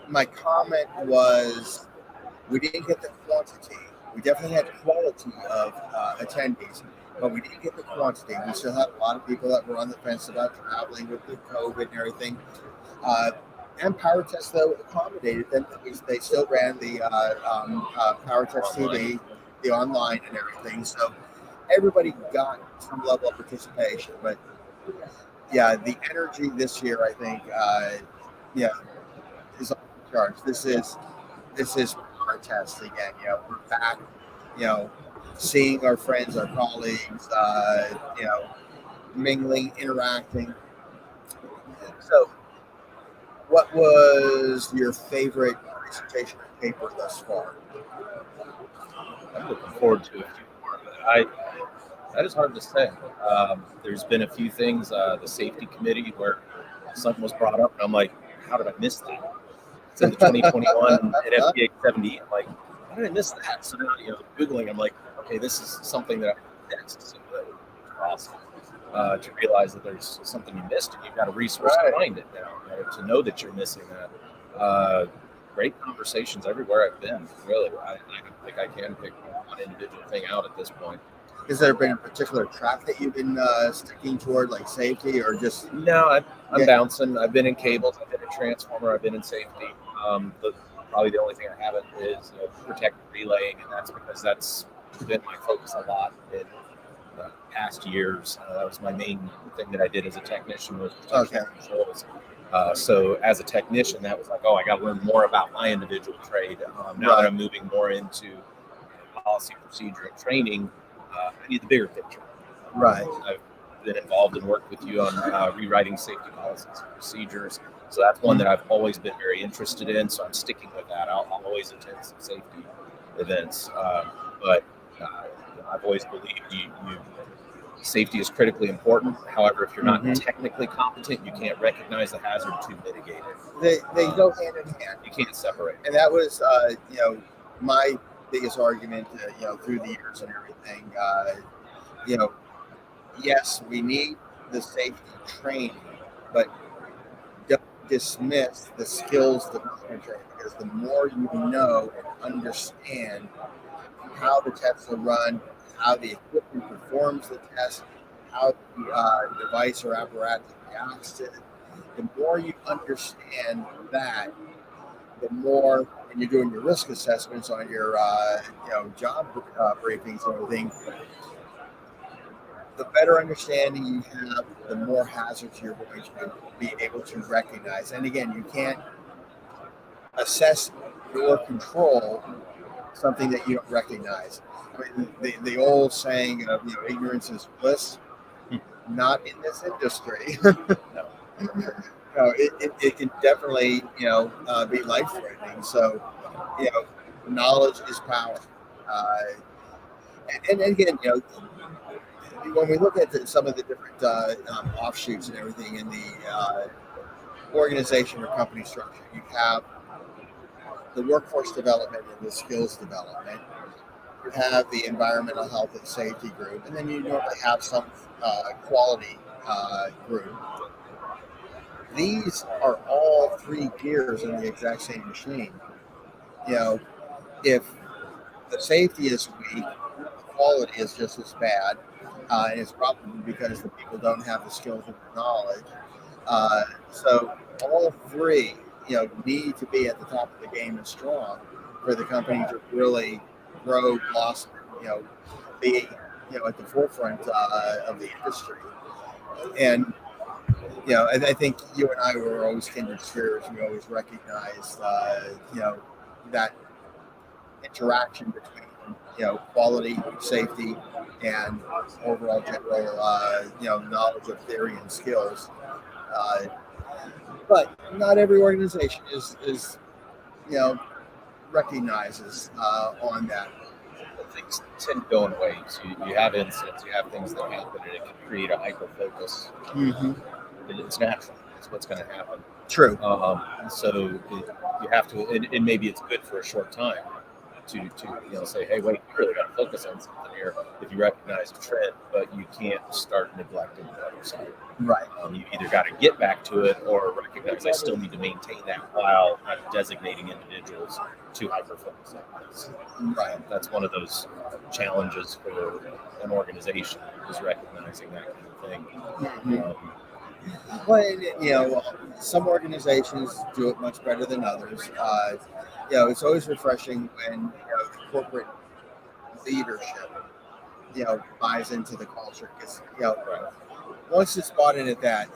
my comment was we didn't get the quantity. We definitely had quality of attendees, but we didn't get the quantity. We still had a lot of people that were on the fence about traveling with the COVID and everything. And PowerTest, though, accommodated them. They still ran the PowerTest TV, the online and everything. So everybody got some level of participation. But yeah, the energy this year, I think, is off the charts. This is PowerTest again. We're back. Seeing our friends, our colleagues. Mingling, interacting. So, what was your favorite presentation or paper thus far? I'm looking forward to a few more, but that is hard to say. There's been a few things, the safety committee, where something was brought up, and I'm like, how did I miss that? It's in the 2021 NFPA 70. I'm like, how did I miss that? So now, Googling, I'm like, okay, this is something that that's awesome. To realize that there's something you missed, and you've got a resource to find it now, to know that you're missing that. Great conversations everywhere I've been. Really, I don't think I can pick one individual thing out at this point. Has there been a particular track that you've been sticking toward, like safety, or just? No, I'm bouncing. I've been in cables. I've been in transformer. I've been in safety. Probably the only thing I haven't is Protec relaying, and that's because that's been my focus a lot in the past years. That was my main thing that I did as a technician, was controls. So as a technician, that was like, I got to learn more about my individual trade. Now that I'm moving more into policy, procedure, and training, I need the bigger picture. Right. I've been involved and worked with you on rewriting safety policies and procedures. So that's one that I've always been very interested in. So I'm sticking with that. I'll always attend some safety events. But I've always believed safety is critically important. However, if you're not technically competent, you can't recognize the hazard to mitigate it. They go hand in hand. You can't separate. And that was, my biggest argument, through the years and everything. Yes, we need the safety training, but don't dismiss the skills development training, because the more you know and understand how the tests are run, how the equipment performs the test, how the device or apparatus reacts to it, the more you understand that, the more, when you're doing your risk assessments on your job briefings and everything, the better understanding you have, the more hazards you're going to be able to recognize. And again, you can't assess or control something that you don't recognize. I mean, the old saying of ignorance is bliss, not in this industry. It can definitely be life threatening. So knowledge is power. And again, when we look at some of the different offshoots and everything in the organization or company structure, you have the workforce development and the skills development. You have the environmental health and safety group, and then you normally have some quality group. These are all three gears in the exact same machine. If the safety is weak, the quality is just as bad, and it's probably because the people don't have the skills and the knowledge. So all three, need to be at the top of the game and strong for the company to really grow, blossom, be, at the forefront of the industry. And, and I think you and I were always kindred spirits. We always recognized, that interaction between quality, safety, and overall general knowledge of theory and skills. But not every organization is recognizes on that. Things tend to go in waves. You have incidents, you have things that happen, and it can create a hyper focus. Mm-hmm. It's natural. It's what's going to happen. True. So you have to, and maybe it's good for a short time to say, hey, wait, you really got to focus on something here. If you recognize a trend, but you can't start neglecting the other side. Right. You either got to get back to it or recognize I still need to maintain that while I'm designating individuals to hyper focus on this. Right. That's one of those challenges for an organization, is recognizing that kind of thing. Mm-hmm. Well, some organizations do it much better than others. It's always refreshing when the corporate leadership, buys into the culture, because once it's bought in at that,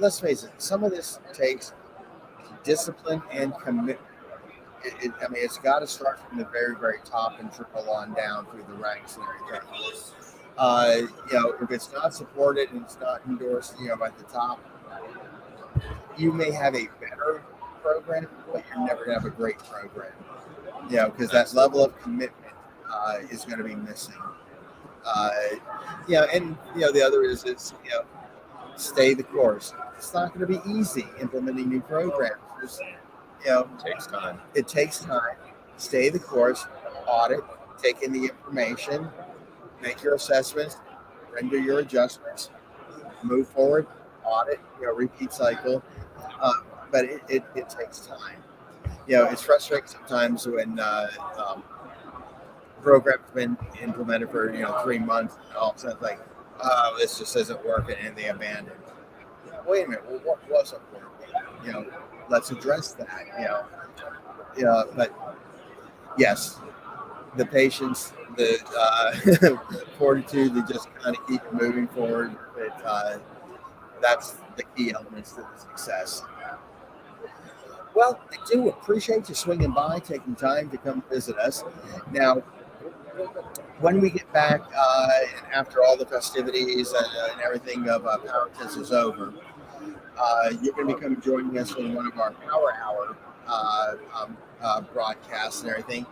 let's face it, some of this takes discipline and commitment. It's got to start from the very, very top and trickle on down through the ranks and everything. If it's not supported and it's not endorsed, at the top, you may have a better program, but you're never going to have a great program. Because that level of commitment is going to be missing. And the other is stay the course. It's not going to be easy implementing new programs. It takes time. It takes time. Stay the course, audit, take in the information, make your assessments, render your adjustments, move forward, audit, repeat cycle. But it takes time. It's frustrating sometimes when programs have been implemented for 3 months, and all of a sudden like, oh, this just isn't working, and they abandon. Wait a minute, well, what wasn't working? Let's address that. But yes, the patience, the fortitude to just kind of keep moving forward. That's the key elements to the success. Well, I do appreciate you swinging by, taking time to come visit us. Now, when we get back, and after all the festivities and everything of PowerTest is over, you're going to be joining us in one of our Power Hour broadcasts and everything.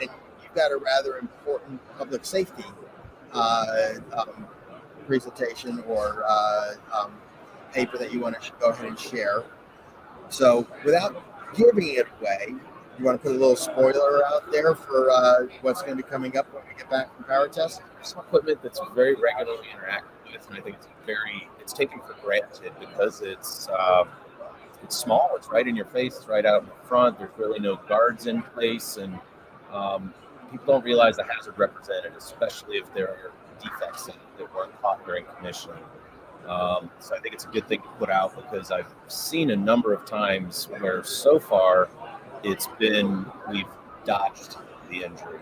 And you've got a rather important public safety presentation or paper that you want to go ahead and share. So without giving it away, you want to put a little spoiler out there for what's going to be coming up when we get back from PowerTest? Some equipment that's very regularly interacted with, and I think it's taken for granted because it's small, it's right in your face, it's right out in the front, there's really no guards in place, and people don't realize the hazard represented, especially if there are defects in it that weren't caught during commissioning. So I think it's a good thing to put out, because I've seen a number of times where so far we've dodged the injury,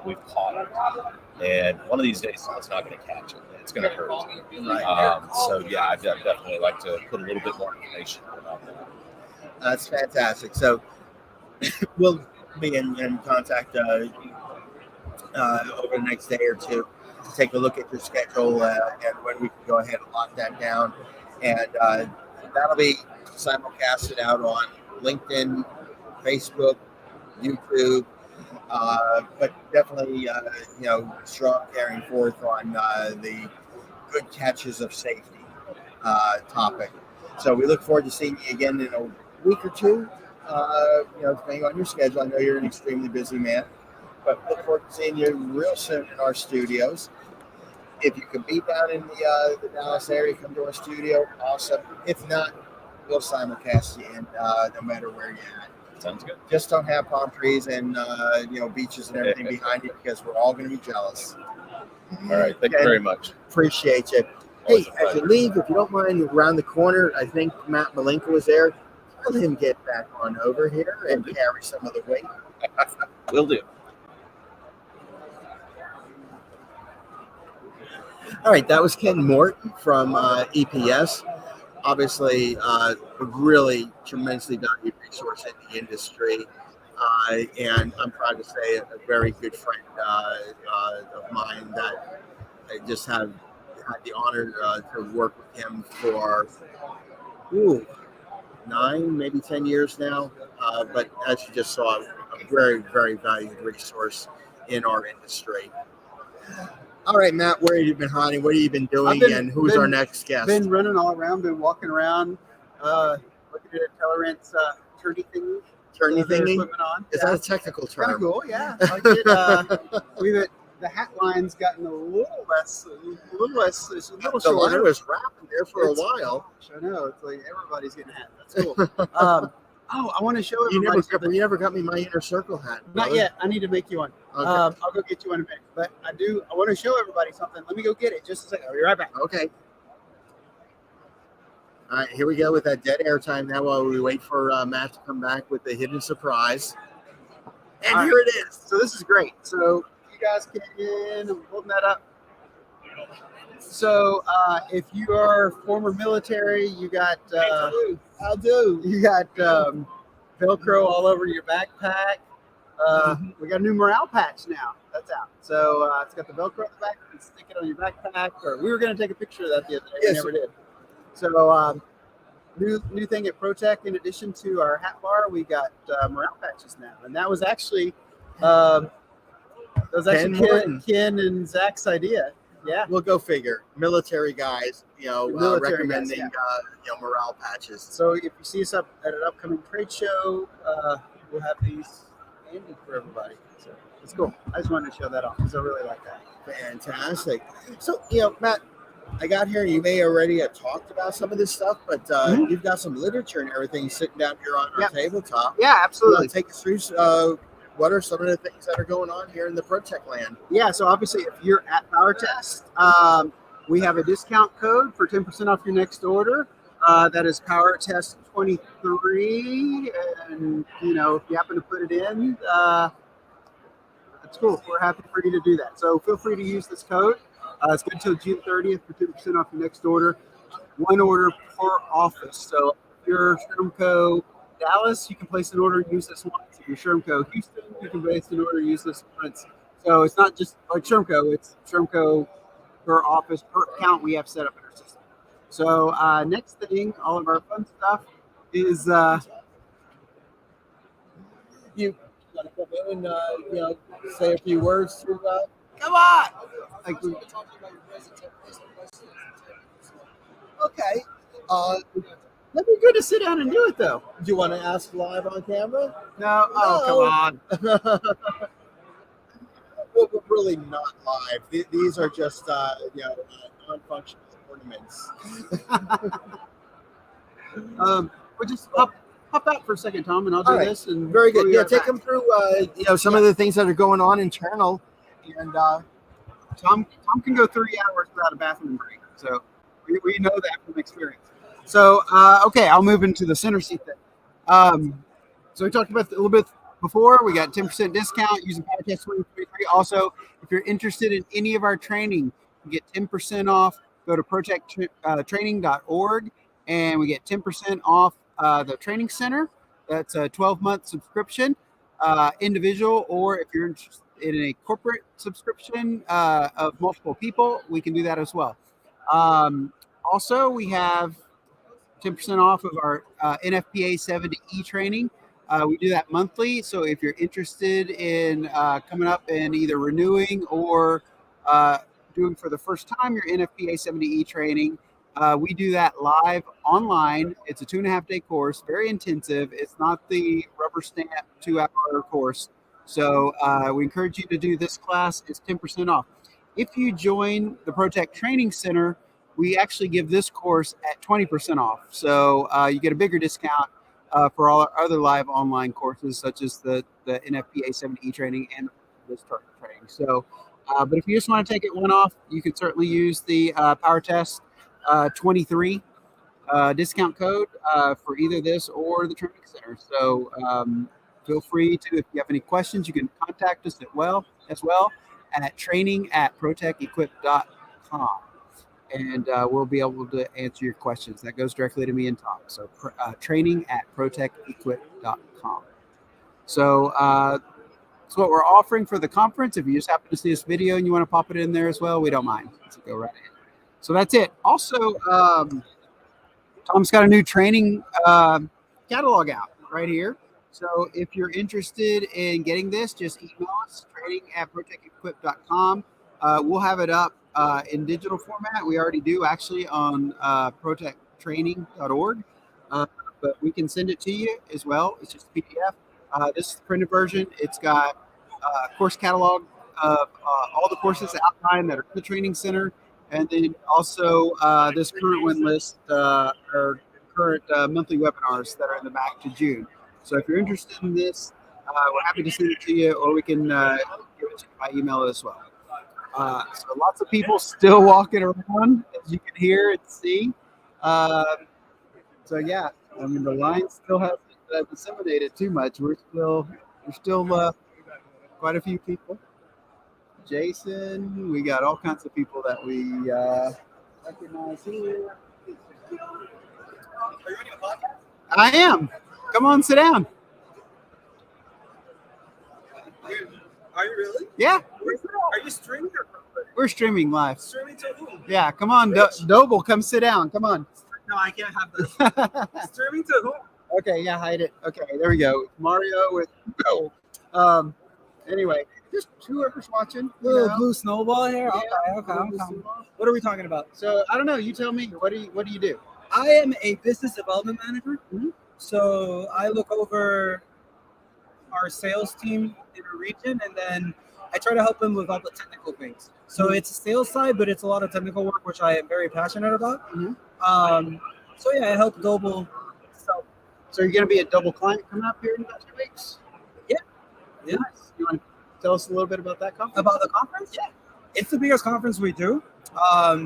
we've caught it, and one of these days someone's not going to catch it. It's going to hurt. So yeah, I'd definitely like to put a little bit more information about that. That's fantastic. So we'll be in contact over the next day or two to take a look at your schedule and when we can go ahead and lock that down. And that'll be simulcasted out on LinkedIn, Facebook, YouTube, but definitely, strong carrying forth on the good catches of safety topic. So we look forward to seeing you again in a week or two, depending on your schedule. I know you're an extremely busy man, but look forward to seeing you real soon in our studios. If you can be down in the Dallas area, come to our studio, awesome. If not, we'll simulcast you in no matter where you're at. Sounds good. Just don't have palm trees and beaches and everything behind you, because we're all going to be jealous. All right, thank you very much. Appreciate you. Hey, as you leave, if you don't mind, around the corner, I think Matt Malenko was there. Tell him get back on over here and carry some of the weight. Will do. All right, that was Ken Morton from EPS. Obviously, a really tremendously valued resource in the industry. And I'm proud to say a very good friend of mine that I just had the honor to work with him for 9, maybe 10 years now. But as you just saw, a very, very valued resource in our industry. All right, Matt, where have you been hiding? What have you been doing? And who's our next guest? Been running all around, been walking around, looking at Tolerance turny thingy. Turny thingy? Equipment on. Is that a technical term? Kind of cool, yeah. I like it. The hat line's gotten a little less, it's a little The shorter. line was wrapping there for a while. I know, it's like everybody's getting a hat. That's cool. I want to show everybody something. You never got me my inner circle hat. Not yet. I need to make you one. Okay. I'll go get you one in a minute. But I want to show everybody something. Let me go get it. Just a second. I'll be right back. Okay. All right, here we go with that dead air time now while we wait for Matt to come back with the hidden surprise. And here it is. So this is great. So you guys get in. I'm holding that up. So if you are former military, you got you got Velcro all over your backpack. We got a new morale patch now. That's out. So it's got the Velcro on the back. You can stick it on your backpack. Or we were going to take a picture of that the other day. Yes. We never did. So new thing at Protec. In addition to our hat bar, we got morale patches now, and that was actually Ken and Zach's idea. Yeah, we'll go figure. Military guys, recommending guys, morale patches. So if you see us up at an upcoming trade show, we'll have these handy for everybody. So it's cool. I just wanted to show that off because I really like that. Fantastic. So Matt, I got here. You may already have talked about some of this stuff, but you've got some literature and everything sitting down here on our tabletop. Yeah, absolutely. Take us through. What are some of the things that are going on here in the Protec land? Yeah, so obviously if you're at PowerTest, we have a discount code for 10% off your next order. That is PowerTest 23. And, if you happen to put it in, that's cool. We're happy for you to do that. So feel free to use this code. It's good until June 30th for 10% off your next order. One order per office. So if you're Shermco Dallas, you can place an order and use this once. If you're Shermco Houston, you can place an order and use this once. So it's not just like Shermco, it's Shermco per office, per account we have set up in our system. So next thing, all of our fun stuff is you want to come in and say a few words to come on. Like okay. That'd be good to sit down and do it, though. Do you want to ask live on camera? No. Oh, come on. Well, really not live. These are just, non-functional ornaments. We'll just hop out for a second, Tom, and I'll do this. And very good. Yeah, take back. them through, some of the things that are going on internal. And Tom can go 3 hours without a bathroom break. So we know that from experience. So, okay, I'll move into the center seat then. So we talked about it a little bit before. We got 10% discount using PowerTest 2023. Also, if you're interested in any of our training, you get 10% off. Go to protectraining.org, and we get 10% off the training center. That's a 12-month subscription, individual, or if you're interested in a corporate subscription of multiple people, we can do that as well. Also, we have 10% off of our NFPA 7-E training. We do that monthly. So if you're interested in coming up and either renewing or doing for the first time your NFPA 7-E training, we do that live online. It's a 2.5-day course, very intensive. It's not the rubber stamp 2-hour course. So we encourage you to do this class. It's 10% off. If you join the Protec Training Center, we actually give this course at 20% off. So you get a bigger discount for all our other live online courses, such as the NFPA 7-E training and this target training. So, but if you just want to take it one off, you can certainly use the PowerTest 23 discount code for either this or the training center. So feel free to, if you have any questions, you can contact us as well at training@protecequip.com. And we'll be able to answer your questions. That goes directly to me and Tom. So training@protecequip.com. So that's what we're offering for the conference. If you just happen to see this video and you want to pop it in there as well, we don't mind. So go right ahead. So that's it. Also, Tom's got a new training catalog out right here. So if you're interested in getting this, just email us, training@protecequip.com. We'll have it up in digital format. We already do actually on protectraining.org, but we can send it to you as well. It's just a PDF. This is the printed version. It's got a course catalog of all the courses outlined that are in the training center. And then also this current one list or current monthly webinars that are in the back to June. So if you're interested in this, we're happy to send it to you, or we can give it to you by email as well. So lots of people still walking around, as you can hear and see. So yeah, I mean the line still hasn't disseminated too much. We're still quite a few people. Jason, we got all kinds of people that we recognize here. Are you running a podcast? I am. Come on, sit down. Are you really? Yeah. Are you streaming or we're streaming live? Streaming to who? Yeah, come on, Doble, come sit down. Come on. No, I can't have this. Streaming to who? Okay, yeah, hide it. Okay, there we go. Mario with anyway, just whoever's watching. Blue snowball here. Yeah, Okay. What are we talking about? So I don't know. You tell me. What do you do? I am a business development manager. Mm-hmm. So I look over our sales team in a region, and then I try to help them with all the technical things. So it's a sales side, but it's a lot of technical work, which I am very passionate about. Mm-hmm. So yeah, I help Doble. So you're going to be a Doble client coming up here in about 2 weeks? Yeah. Nice. You want to tell us a little bit about that conference? About the conference? Yeah. It's the biggest conference we do.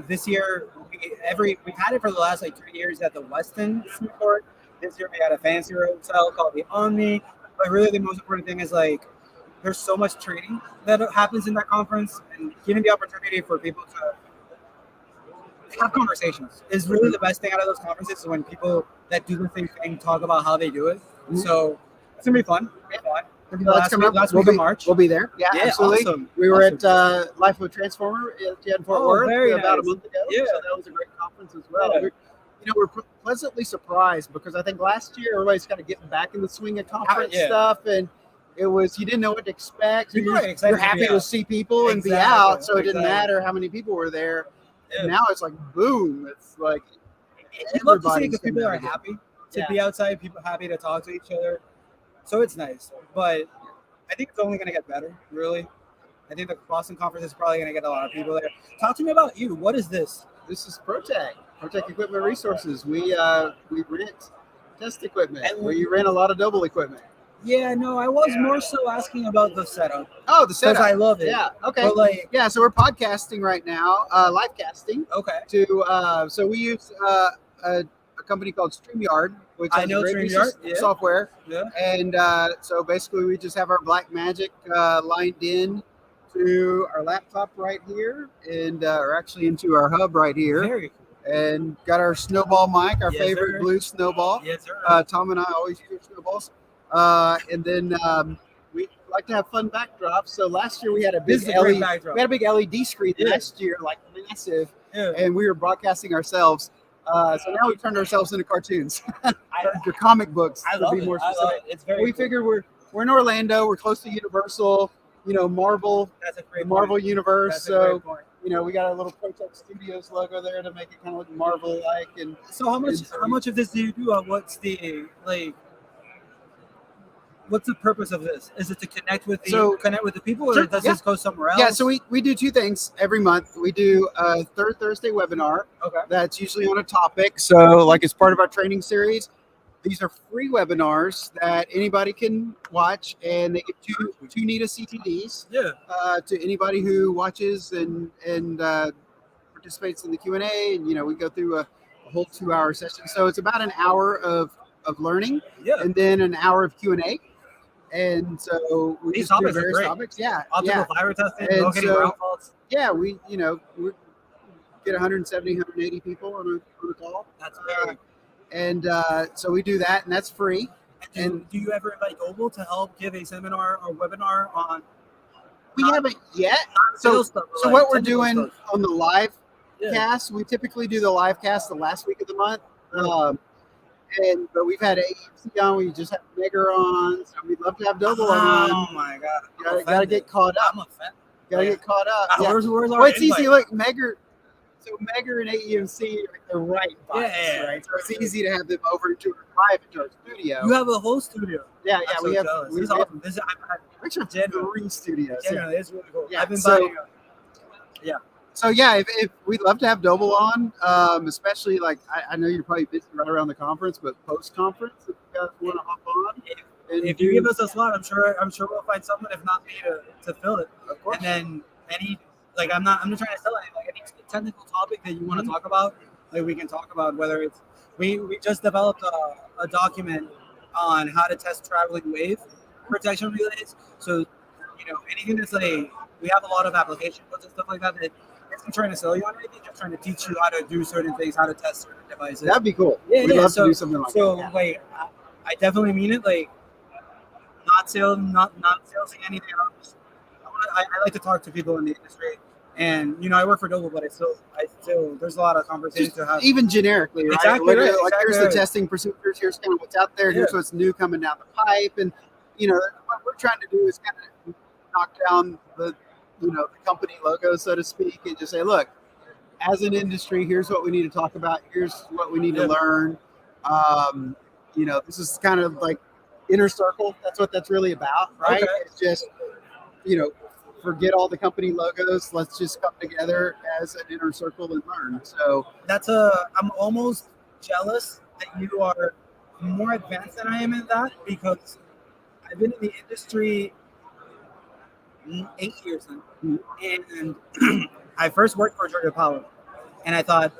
This year, we've had it for the last 3 years at the Westin Seaport. This year we had a fancier hotel called the Omni. But really the most important thing is there's so much training that happens in that conference, and giving the opportunity for people to have conversations is really the best thing out of those conferences, is when people that do the same thing talk about how they do it. Mm-hmm. So it's gonna be fun. Last week of March. We'll be there. Yeah, absolutely. Awesome. We were at Life of a Transformer in Fort Worth about a month ago. Yeah. So that was a great conference as well. Yeah. We're pleasantly surprised because I think last year everybody's kind of getting back in the swing of conference stuff, and it was you didn't know what to expect. You're happy to see people and be out, so it didn't matter how many people were there. And now it's like boom! It's like I love to see because people are happy to be outside, people happy to talk to each other, so it's nice. But I think it's only going to get better. Really, I think the Boston conference is probably going to get a lot of people there. Talk to me about you. What is this? This is Protec Equipment Resources. We rent test equipment. And we rent a lot of Doble equipment. Yeah, no, I was more so asking about the setup. Oh, the setup. Because I love it. Yeah, okay. But so we're podcasting right now, live casting. Okay. So we use a company called StreamYard, which I know StreamYard software. Yeah. And so basically we just have our Black Magic lined in to our laptop right here, and or actually into our hub right here. Very cool. And got our snowball mic, our favorite blue snowball. Yes, sir. Tom and I always use snowballs. And then we like to have fun backdrops. So last year we had a big LED screen last year, like massive, and we were broadcasting ourselves. So now we've turned ourselves into cartoons, or comic books to be more specific. It's very we figure we're in Orlando. We're close to Universal. Marvel. That's a great Marvel point. universe. That's so we got our little Protec Studios logo there to make it kind of look Marvel-like. And so how much of this do you do? What's the what's the purpose of this? Is it to connect with the people, or does this go somewhere else? Yeah, so we do two things every month. We do a third Thursday webinar. Okay. That's usually on a topic. So as part of our training series, these are free webinars that anybody can watch, and they give two NITA CTDs to anybody who watches and participates in the Q&A. And we go through a whole 2-hour session. So it's about an hour of learning, and then an hour of Q&A. And so we These just do topics are various great. topics. Yeah. Optical fiber testing, And locating so, ground faults. Yeah, we get 170, 180 people on a call. That's And so we do that, and that's free. And do you ever invite Global to help give a seminar or webinar on? We haven't yet. Sales stuff, So like what we're technical doing stuff. on the live Yeah. cast, we typically do the live cast the last week of the month. But we've had AEC on, we just had Megger on, so we'd love to have Double on. Oh my God! Gotta get caught up. I'm offended. Gotta get caught up. Where's our well, it's invite? easy. Look, Megger. So Megger and AEMC are like the right vibes, Yeah. right? So it's easy to have them over to our live into our studio. You have a whole studio. Yeah, I'm we so have. jealous. We This is have awesome. This is actually genuine. 3 studios. Genuinely, it's really cool. Yeah, I've been so- buying. Yeah. So yeah, if we'd love to have Doble on, especially like I know you're probably busy right around the conference, but post conference, if you guys want to hop on, and If you give us a slot, I'm sure we'll find someone, if not me, to fill it. Of course. And then I'm not trying to sell anything. Like any technical topic that you want to talk about, like we can talk about. Whether it's we just developed a document on how to test traveling wave protection relays. So anything that's like, we have a lot of application codes and stuff like that that isn't trying to sell you on anything, just trying to teach you how to do certain things, how to test certain devices. That'd be cool. Yeah, We'd yeah. love So, to do something like so that. like, I definitely mean it. Like, not salesing anything. I like to talk to people in the industry, and I work for Doble, but I still there's a lot of conversations to have. Even generically, right? Exactly right, Like here's exactly the testing procedures. Here's kind of what's out there. Here's Yeah. what's new coming down the pipe, and what we're trying to do is kind of knock down the the company logo, so to speak, and just say, look, as an industry, here's what we need to talk about. Here's what we need to learn. This is kind of like inner circle. That's what that's really about, right? Okay. It's just, forget all the company logos. Let's just come together as an inner circle and learn. So I'm almost jealous that you are more advanced than I am in that, because I've been in the industry 8 years now, and I first worked for Georgia Power, and I thought,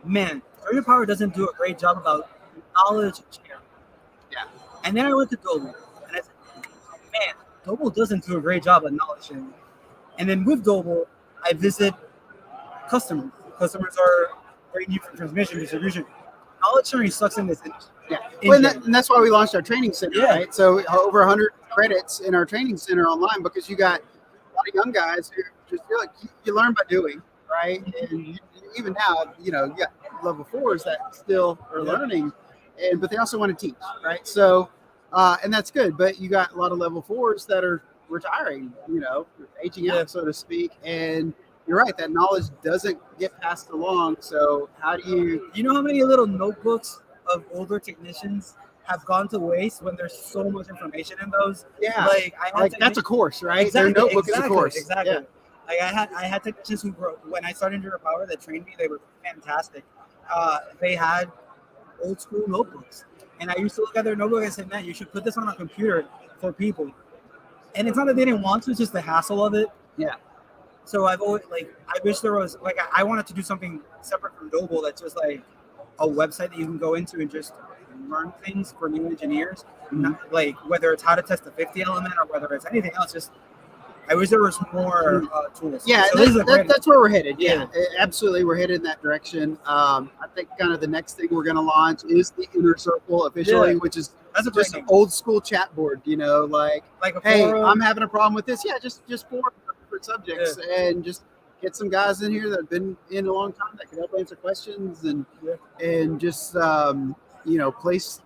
man, Georgia Power doesn't do a great job about knowledge sharing. Yeah. And then I went to Doble, and I said, man, Doble doesn't do a great job at knowledge sharing. And then with Doble, I visit customers. Customers are very new from transmission distribution. Knowledge sharing sucks in this industry. Yeah, and that's why we launched our training center, right? So over 100 credits in our training center online, because you got a lot of young guys who just feel like you learn by doing, right? And even now, you got level 4s that still are learning, but they also want to teach, right? So, and that's good. But you got a lot of level 4s that are retiring, aging out, so to speak, and you're right, that knowledge doesn't get passed along. So how do you know how many little notebooks of older technicians have gone to waste when there's so much information in those? Yeah, like that's a course, right? Exactly, Their notebook is a course. Exactly. Yeah. Like I had technicians who when I started Georgia Power that trained me, they were fantastic. They had old school notebooks, and I used to look at their notebook and say, man, you should put this on a computer for people. And it's not that they didn't want to, it's just the hassle of it. Yeah. So I've always I wish there was I wanted to do something separate from Doble that's just like a website that you can go into and just learn things for new engineers. Not, whether it's how to test a 50 element or whether it's anything else. Just I wish there was more tools. Yeah, so that's where we're headed. Yeah, absolutely, we're headed in that direction. I think kind of the next thing we're going to launch is the Inner Circle officially, which is just an old school chat board. Like hey, forum. I'm having a problem with this. Yeah, just forum for subjects and just get some guys in here that have been in a long time that can help answer questions and just place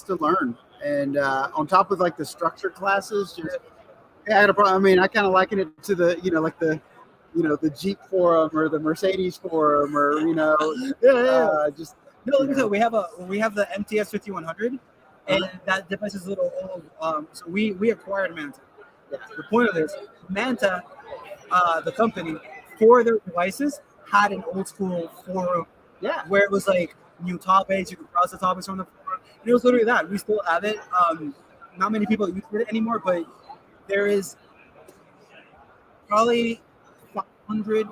to learn. And on top of the structured classes, just I had a problem. I mean, I kind of liken it to the the Jeep forum or the Mercedes forum or just we have the MTS 5100 and that device is a little old. So we acquired Manta. The point of this, Manta, the company, for their devices had an old school forum. Yeah. Where it was new topics, you could browse the topics from the forum. And it was literally that. We still have it. Not many people use it anymore, but there is probably 500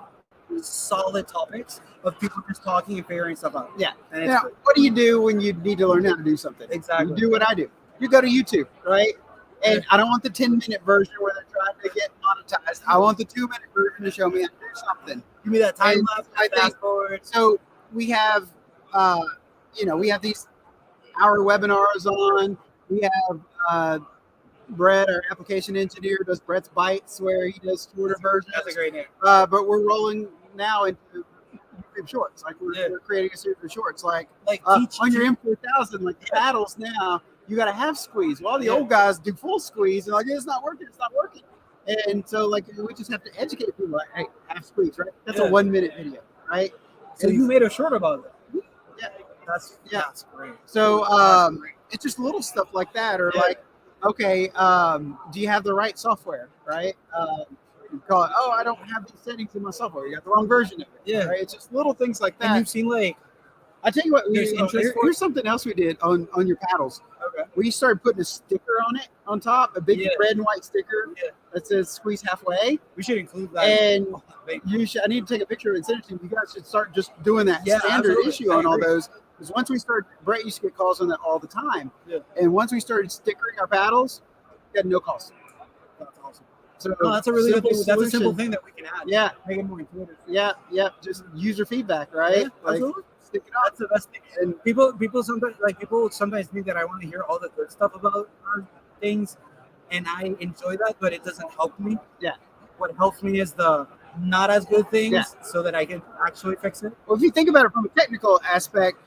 solid topics of people just talking and figuring stuff out. Yeah. And now, what do you do when you need to learn how to do something? Exactly. You do what I do. You go to YouTube, right? And I don't want the 10-minute version where they're trying to get monetized. I want the 2-minute version to show me how to do something. Give me that time lapse, fast forward. So we have, we have these hour webinars on. We have Brett, our application engineer, does Brett's Bites, where he does shorter versions. That's a great name. But we're rolling now into YouTube Shorts. Like we're creating a series of shorts. Like on your M4000, like the paddles now, you got to have squeeze. Well, all the old guys do full squeeze, and like it's not working. It's not working. And so like we just have to educate people. Like, hey, have squeeze, right? That's a 1 minute video, right? So you made a short about it. Yeah, that's great. So it's just little stuff like that, or like, okay, do you have the right software, right? You call it, oh, I don't have these settings in my software. You got the wrong version of it. Yeah, right? It's just little things like that. And you've seen like, I tell you what, here's something else we did on your paddles. Okay. We started putting a sticker on it on top, a big red and white sticker that says "squeeze halfway." We should include that. And you should. I need to take a picture of it and send it to you. You guys should start just doing that standard issue on all those. Because once we started, Brett used to get calls on that all the time. Yeah. And once we started stickering our paddles, we had no calls. That's awesome. So that's a really good thing. That's a simple thing that we can add. Yeah. Make it more intuitive. Yeah. Just user feedback, right? Yeah, absolutely. Stick it out. That's the best thing. And people sometimes think that I want to hear all the good stuff about things, and I enjoy that, but it doesn't help me. Yeah. What helps me is the not as good things, so that I can actually fix it. Well, if you think about it from a technical aspect,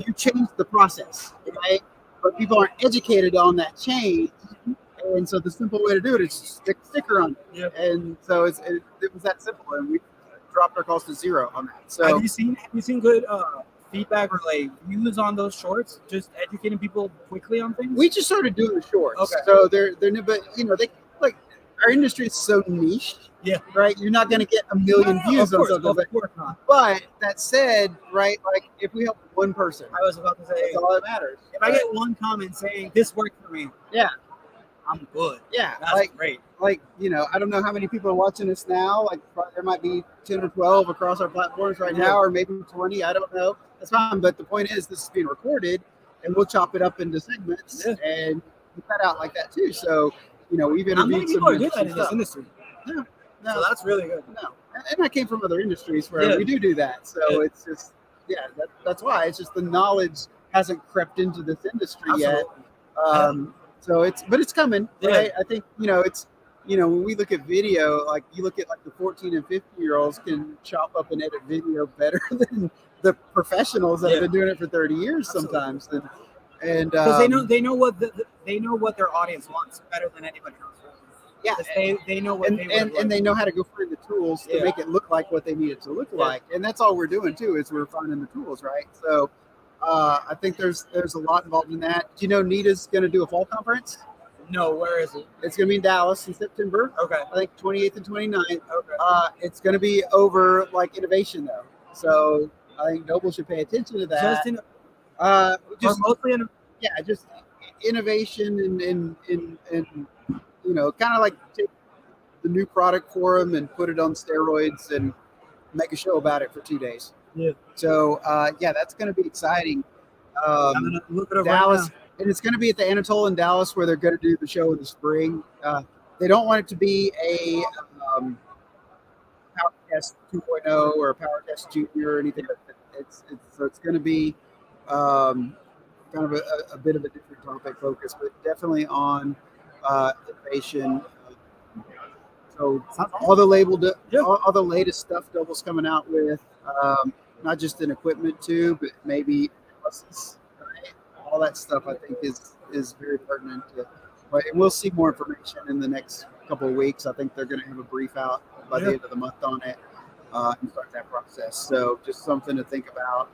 you change the process, right? But people aren't educated on that change, and so the simple way to do it is stick a sticker on it. Yep. And so it was that simple, and we dropped our costs to 0 on that. So have you seen good feedback or like views on those shorts? Just educating people quickly on things. We just started doing the shorts. Okay. So they're new, but they like our industry is so niche. Yeah. Right. You're not going to get a million views on something. Of course not. But that said, right, like if we help one person, I was about to say that's all that matters. If I get one comment saying this worked for me, I'm good. Yeah, that's great. Like, I don't know how many people are watching us now. Like, there might be 10 or 12 across our platforms right now, or maybe 20. I don't know. That's fine. But the point is, this is being recorded, and we'll chop it up into segments and put that out like that too. So, we've interviewed some people are good at in this industry. No, so that's really good. No, and I came from other industries where we do that. So it's just, that's why. It's just the knowledge hasn't crept into this industry yet. So it's coming, right? I think, it's, when we look at video, like you look at like the 14 and 15-year-olds can chop up and edit video better than the professionals that have been doing it for 30 years sometimes. And because they know what their audience wants better than anybody else. Yeah, they know what and they know how to go find the tools to make it look like what they need it to look like, and that's all we're doing too. Is we're finding the tools, right? So I think there's a lot involved in that. Do you know NETA's going to do a fall conference? No, where is it? It's going to be in Dallas in September. Okay, I think 28th and 29th. Okay, it's going to be over like innovation though, so I think Noble should pay attention to that. Just mostly just innovation and kind of like take the new product for them and put it on steroids and make a show about it for 2 days. Yeah. So that's going to be exciting. I'm gonna look it up Dallas, right now. And it's going to be at the Anatole in Dallas, where they're going to do the show in the spring. They don't want it to be a PowerTest 2.0 or PowerTest Junior or anything like that. It's going to be kind of a bit of a different topic focus, but definitely on innovation. So all the latest stuff Doble's coming out with, not just in equipment too, but maybe buses, right? All that stuff I think is very pertinent. But we'll see more information in the next couple of weeks. I think they're going to have a brief out by the end of the month on it and start that process. So just something to think about,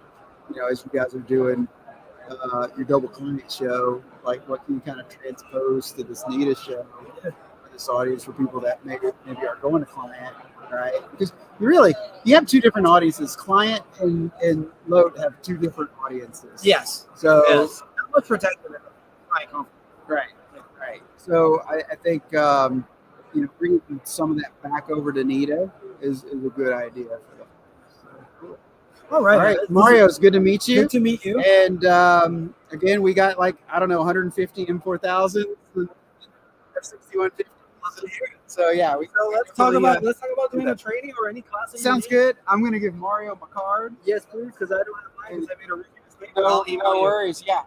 as you guys are doing your Doble client show, like what can you kind of transpose to this NETA show for this audience, for people that maybe are going to client, right? Because you have two different audiences. Client and Load have two different audiences. Yes. So not much protected in client conference. Right. So I think bringing some of that back over to NETA is a good idea for them. So, All right. Mario, it's good to meet you. Good to meet you. And again, we got 150 M4000s, 6150. So let's talk about doing a training or any class. Sounds good. I'm gonna give Mario my card. Yes, please, because I don't have mine. I made a review. No, no worries. Yeah.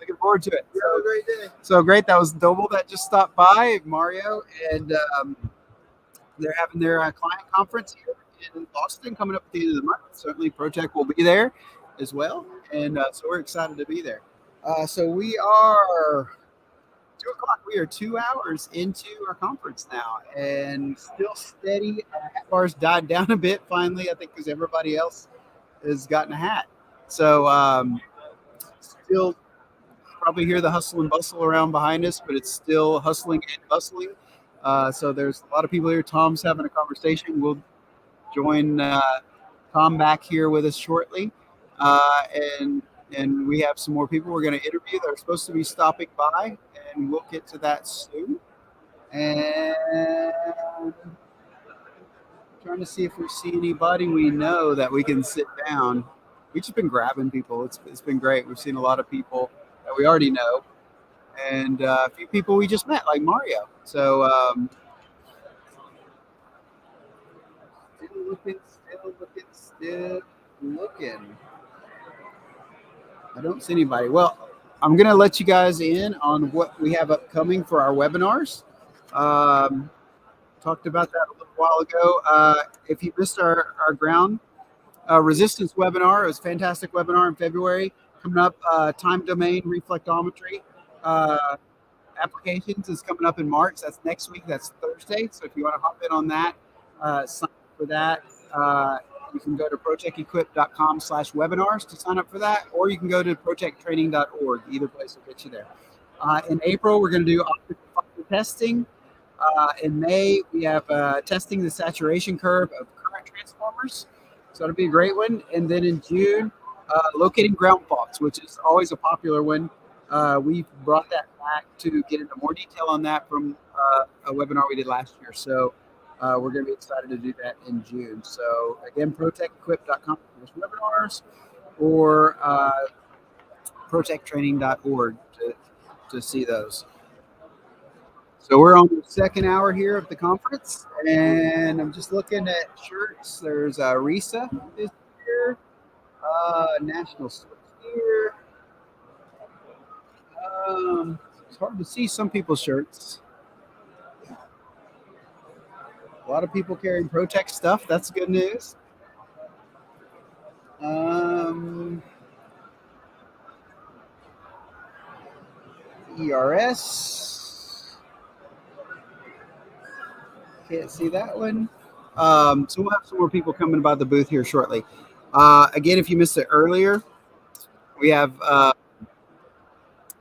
Looking forward to it. Have a great day. So great. That was Doble that just stopped by, Mario, and they're having their client conference here in Boston coming up at the end of the month. Certainly, Protec will be there as well, and so we're excited to be there. So we are 2 o'clock. We are 2 hours into our conference now, and still steady. Hat bars died down a bit finally, I think, because everybody else has gotten a hat. So still probably hear the hustle and bustle around behind us, but it's still hustling and bustling. So there's a lot of people here. Tom's having a conversation. We'll join Tom back here with us shortly, and we have some more people we're going to interview that are supposed to be stopping by, and we'll get to that soon. And trying to see if we see anybody we know that we can sit down. We've just been grabbing people. It's been great. We've seen a lot of people that we already know, and a few people we just met, like Mario. So still looking. I don't see anybody. Well, I'm going to let you guys in on what we have upcoming for our webinars. Talked about that a little while ago. If you missed our ground resistance webinar, it was a fantastic webinar in February. Coming up, time domain reflectometry applications is coming up in March. That's next week. That's Thursday. So if you want to hop in on that, sign up for that. You can go to protecequip.com/webinars to sign up for that, or you can go to protectraining.org. Either place will get you there. In April, we're going to do optical fiber testing. In May, we have testing the saturation curve of current transformers. So it'll be a great one. And then in June, locating ground faults, which is always a popular one. We brought that back to get into more detail on that from a webinar we did last year. So we're going to be excited to do that in June. So again, protecequip.com/webinars or protectraining.org to see those. So we're on the second hour here of the conference, and I'm just looking at shirts. There's RISA is here, National Switch here. It's hard to see some people's shirts. A lot of people carrying Protec stuff. That's good news. ERS. Can't see that one. So we'll have some more people coming by the booth here shortly. Again, if you missed it earlier, we have a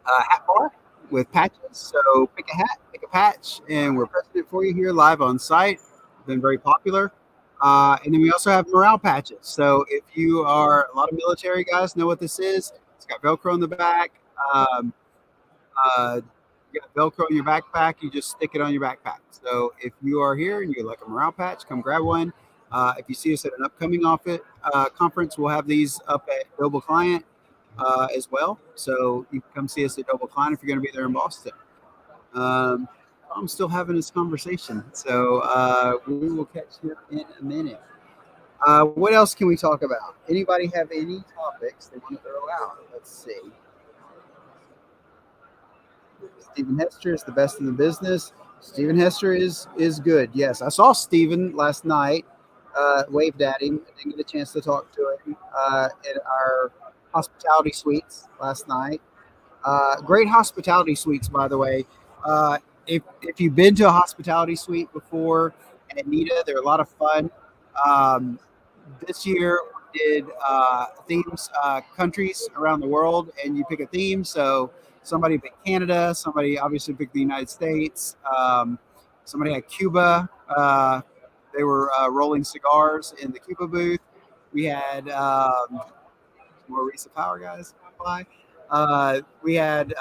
hat bar with patches. So pick a hat, pick a patch, and we're pressing it for you here live on site. Been very popular. And then we also have morale patches. So if you are, a lot of military guys know what this is. It's got Velcro in the back. You got Velcro in your backpack. You just stick it on your backpack. So if you are here and you like a morale patch, come grab one. If you see us at an upcoming conference, we'll have these up at Doble Client as well. So you can come see us at Doble Client if you're going to be there in Boston. I'm still having this conversation, so we will catch you in a minute. What else can we talk about? Anybody have any topics they want to throw out? Let's see. Stephen Hester is the best in the business. Stephen Hester is good. Yes, I saw Stephen last night. Waved at him. I didn't get a chance to talk to him in our hospitality suites last night. Great hospitality suites, by the way. If you've been to a hospitality suite before at Anita, they're a lot of fun. This year we did themes, countries around the world, and you pick a theme. So somebody picked Canada, somebody obviously picked the United States, somebody had Cuba. They were rolling cigars in the Cuba booth. We had more recent power guys come by. We had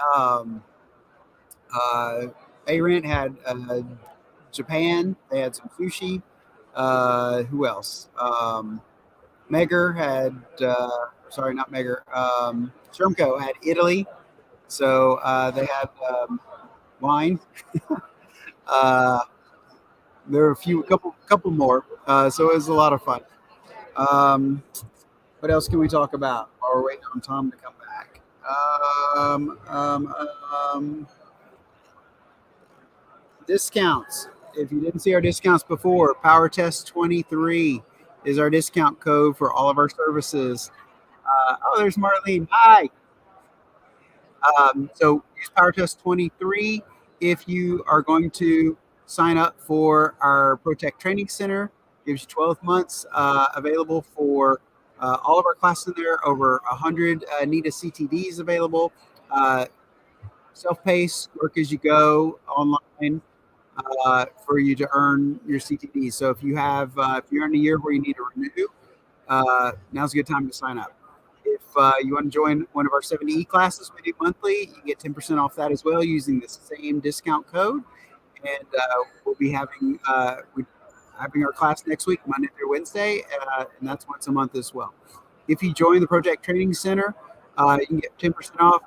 A-Rent had Japan. They had some sushi. Who else? Megger had, sorry, not Megger. Shermco had Italy. So they had wine. There were a couple more. So it was a lot of fun. What else can we talk about? while we're waiting on Tom to come back. Discounts. If you didn't see our discounts before, PowerTest 23 is our discount code for all of our services. There's Marlene. Hi. So use PowerTest 23 if you are going to sign up for our Protec Training Center. Gives you 12 months available for all of our classes in there. Over 100 NITA CTDs available. Self-paced, work as you go online for you to earn your CTD. So if you're in a year where you need to renew, now's a good time to sign up. If you want to join one of our 70E classes we do monthly, you can get 10% off that as well using the same discount code. And we'll be having our class next week, Monday through Wednesday, and that's once a month as well. If you join the Protec Training Center, you can get 10% off.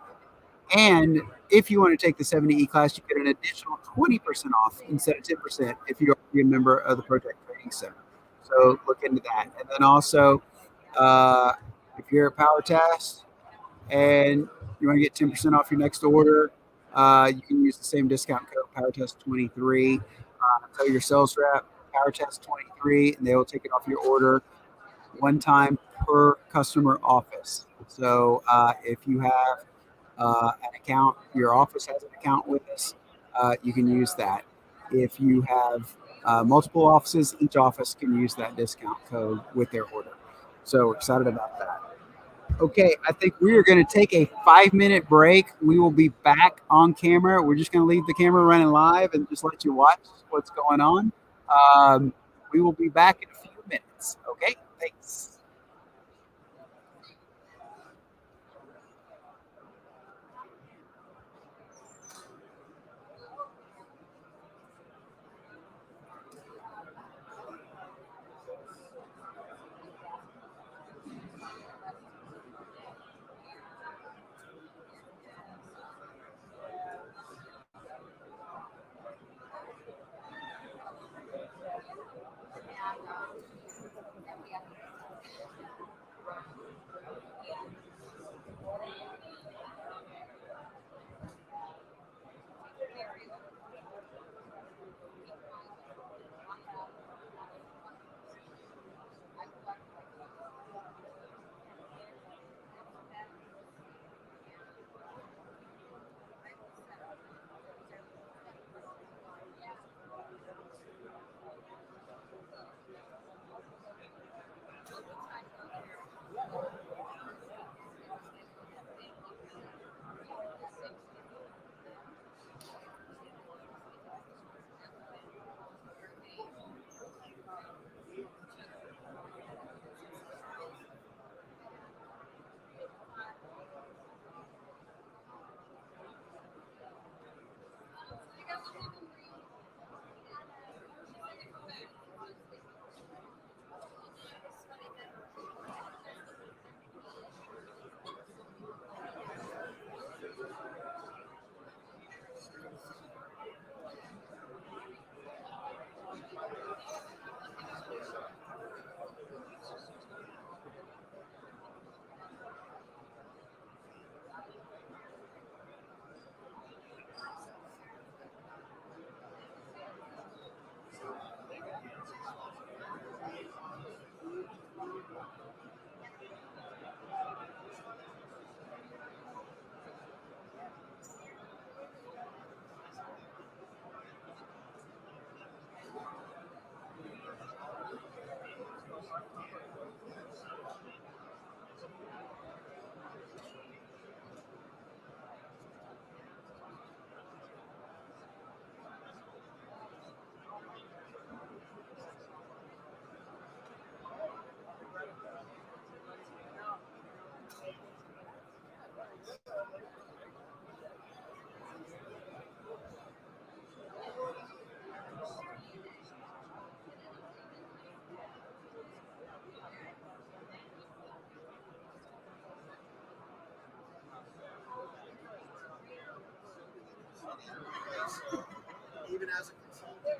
And if you want to take the 70E class, you get an additional 20% off instead of 10% if you're already a member of the Protec Training Center. So look into that. And then also, if you're at PowerTest and you want to get 10% off your next order, you can use the same discount code, PowerTest23. Tell your sales rep, PowerTest23, and they will take it off your order one time per customer office. So if you have an account, your office has an account with us, you can use that. If you have multiple offices, each office can use that discount code with their order. So we're excited about that. Okay, I think we are going to take a 5-minute break. We will be back on camera. We're just going to leave the camera running live and just let you watch what's going on. We will be back in a few minutes. Okay, thanks. Even as a consultant.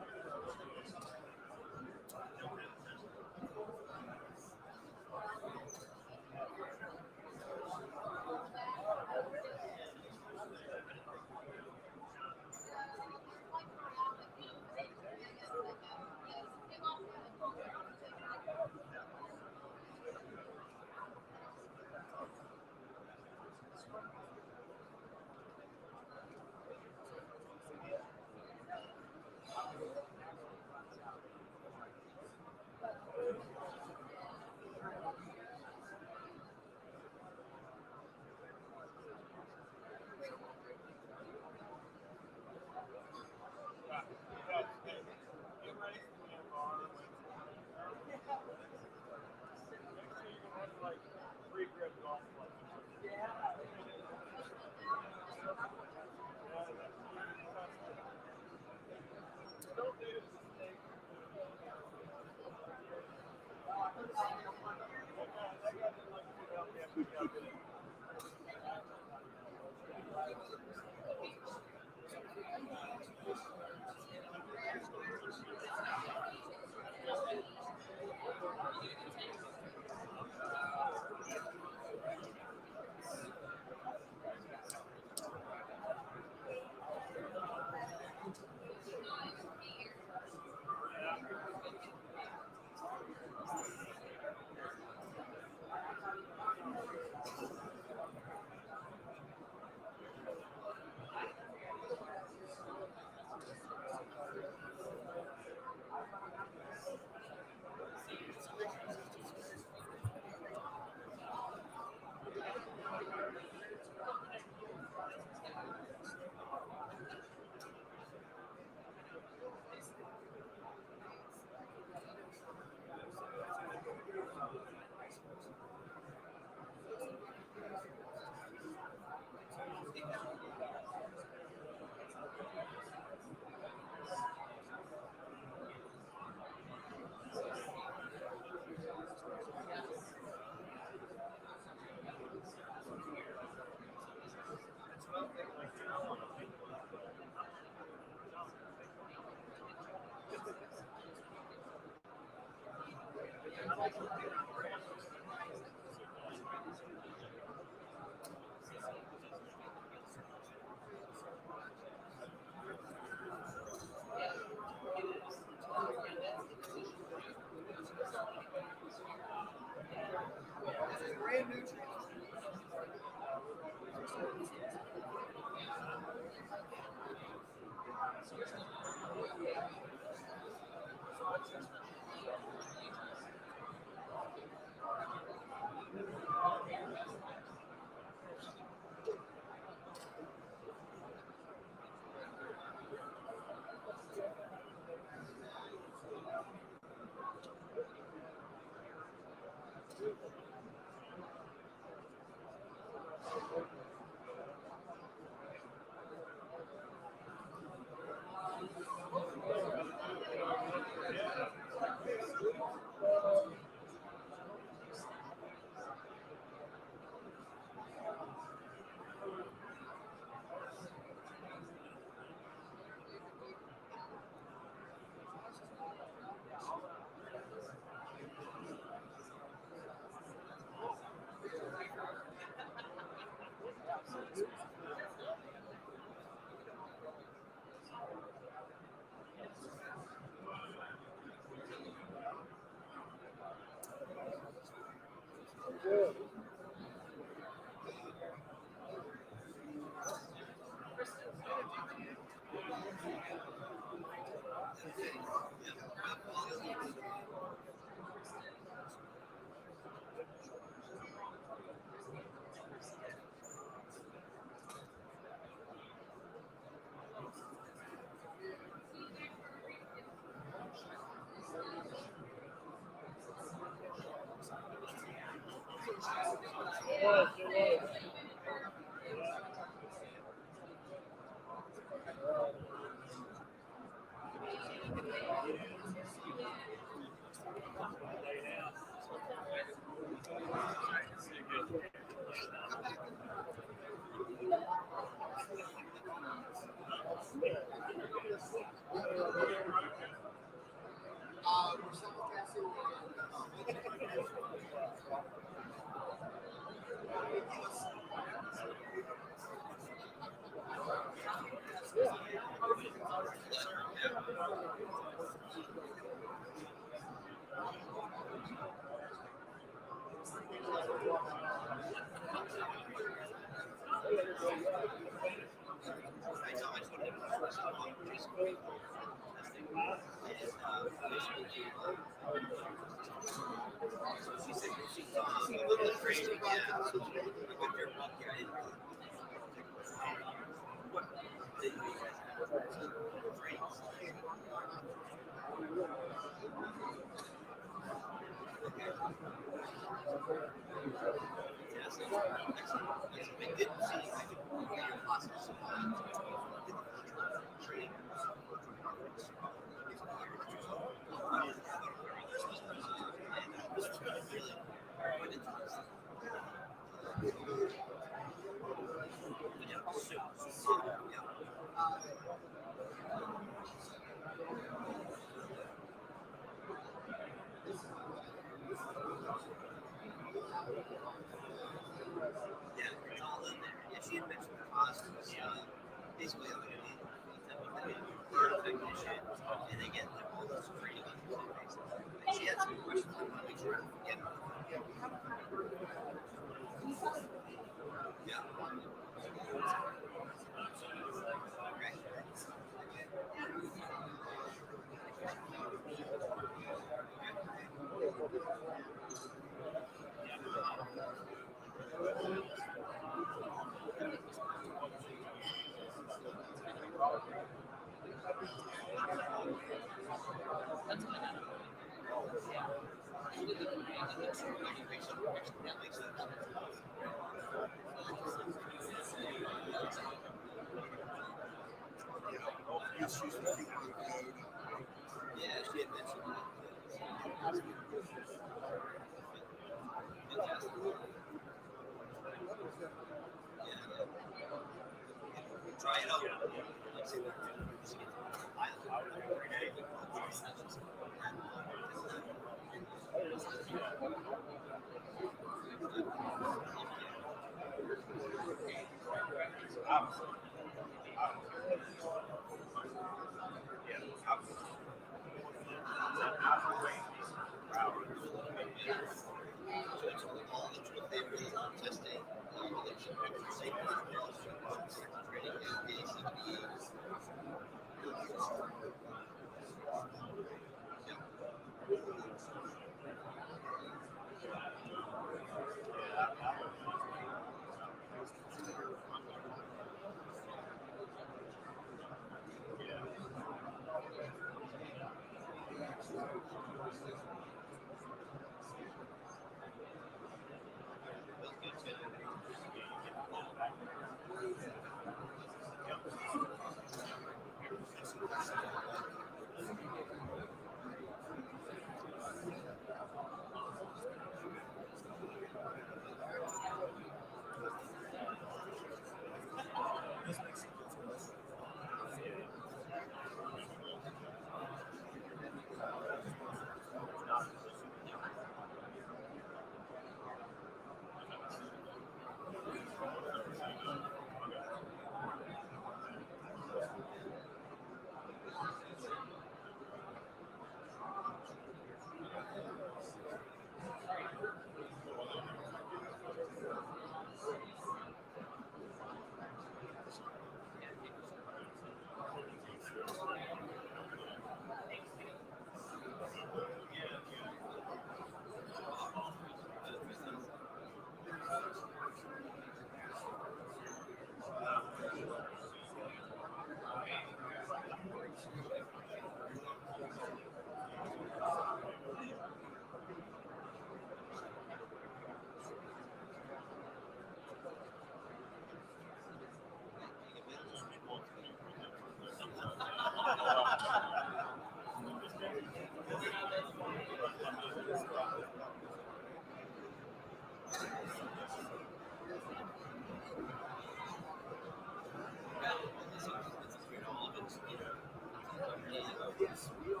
Yes, we are.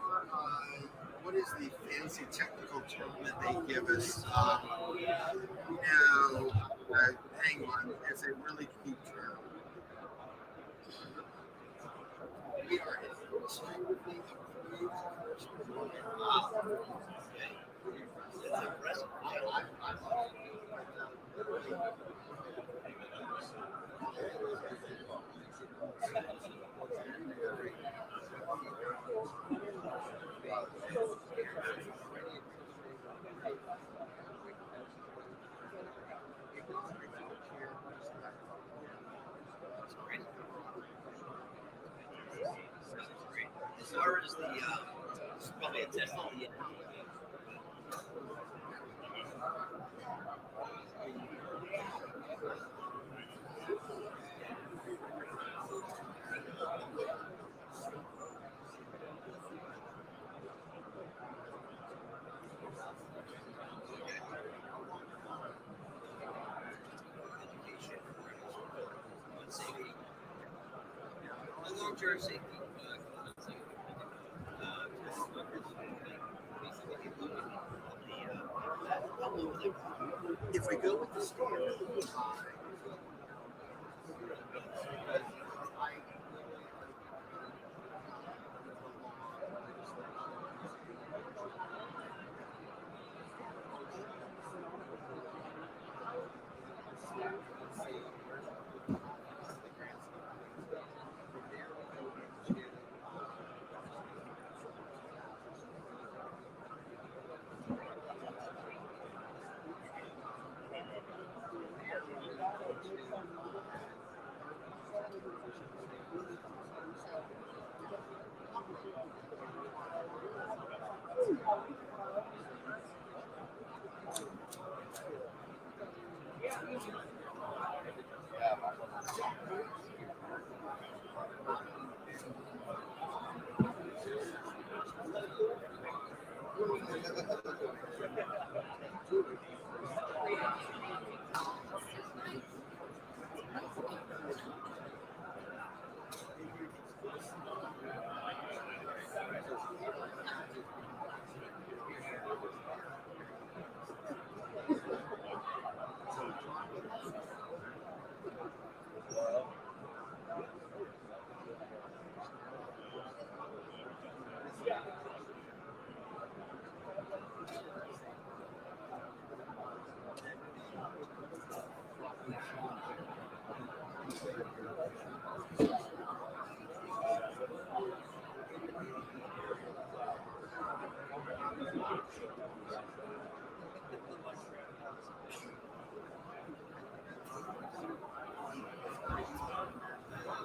What is the fancy technical term that they give us? Hang on. It's a really key term. We are extremely approved. As far as the, this is probably a test of the long-term safety. If we go with the standard,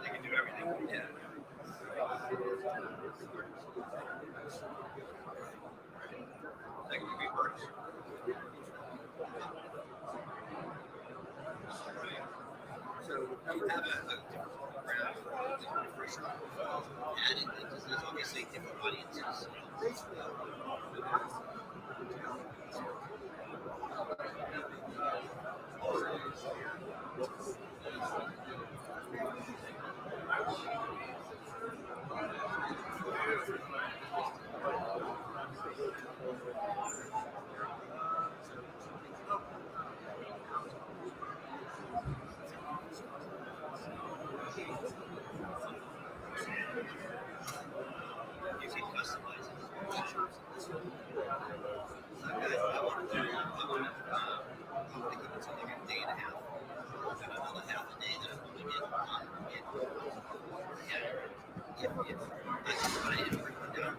they can do everything. Yeah. That can be worse. So you have a different brand, different refresher, and there's obviously different audiences. You can customize it. I want to keep it to like a day and a half, and another half a day that I'm going to get I didn't break it down.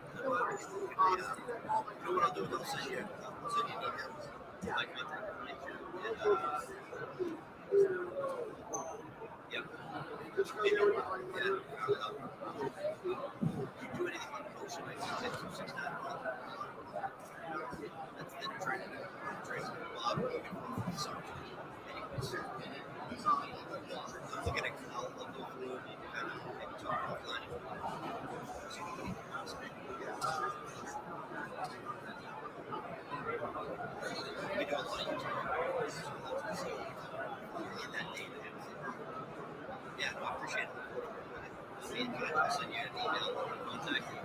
What I'll do is I'll send you details, my contact information, and do anything on promotion, I see 669. That's the training. Well, I'm looking for the summer. Anyways, I'm looking at I'll go through and kind of maybe talk offline. See what we can we do a lot of YouTube. In that data. Yeah, no, I appreciate it. I'll be in touch. I'll send you an email or contact you.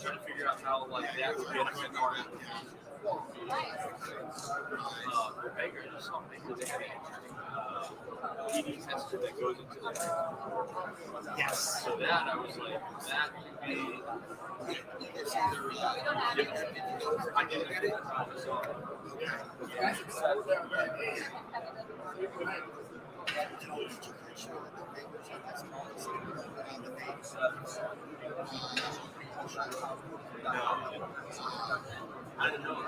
Trying to figure out how like that would benefit our Baker or something because they have ED tester that goes into the yes. So that I was like that would be. I did it. I didn't know.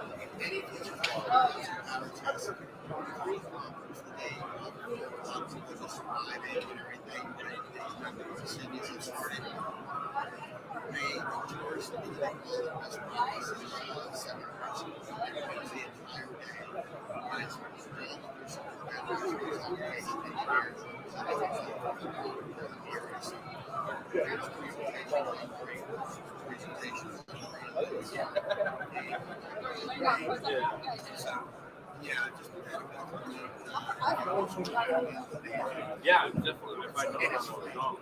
Yeah, definitely. If I know what's going on,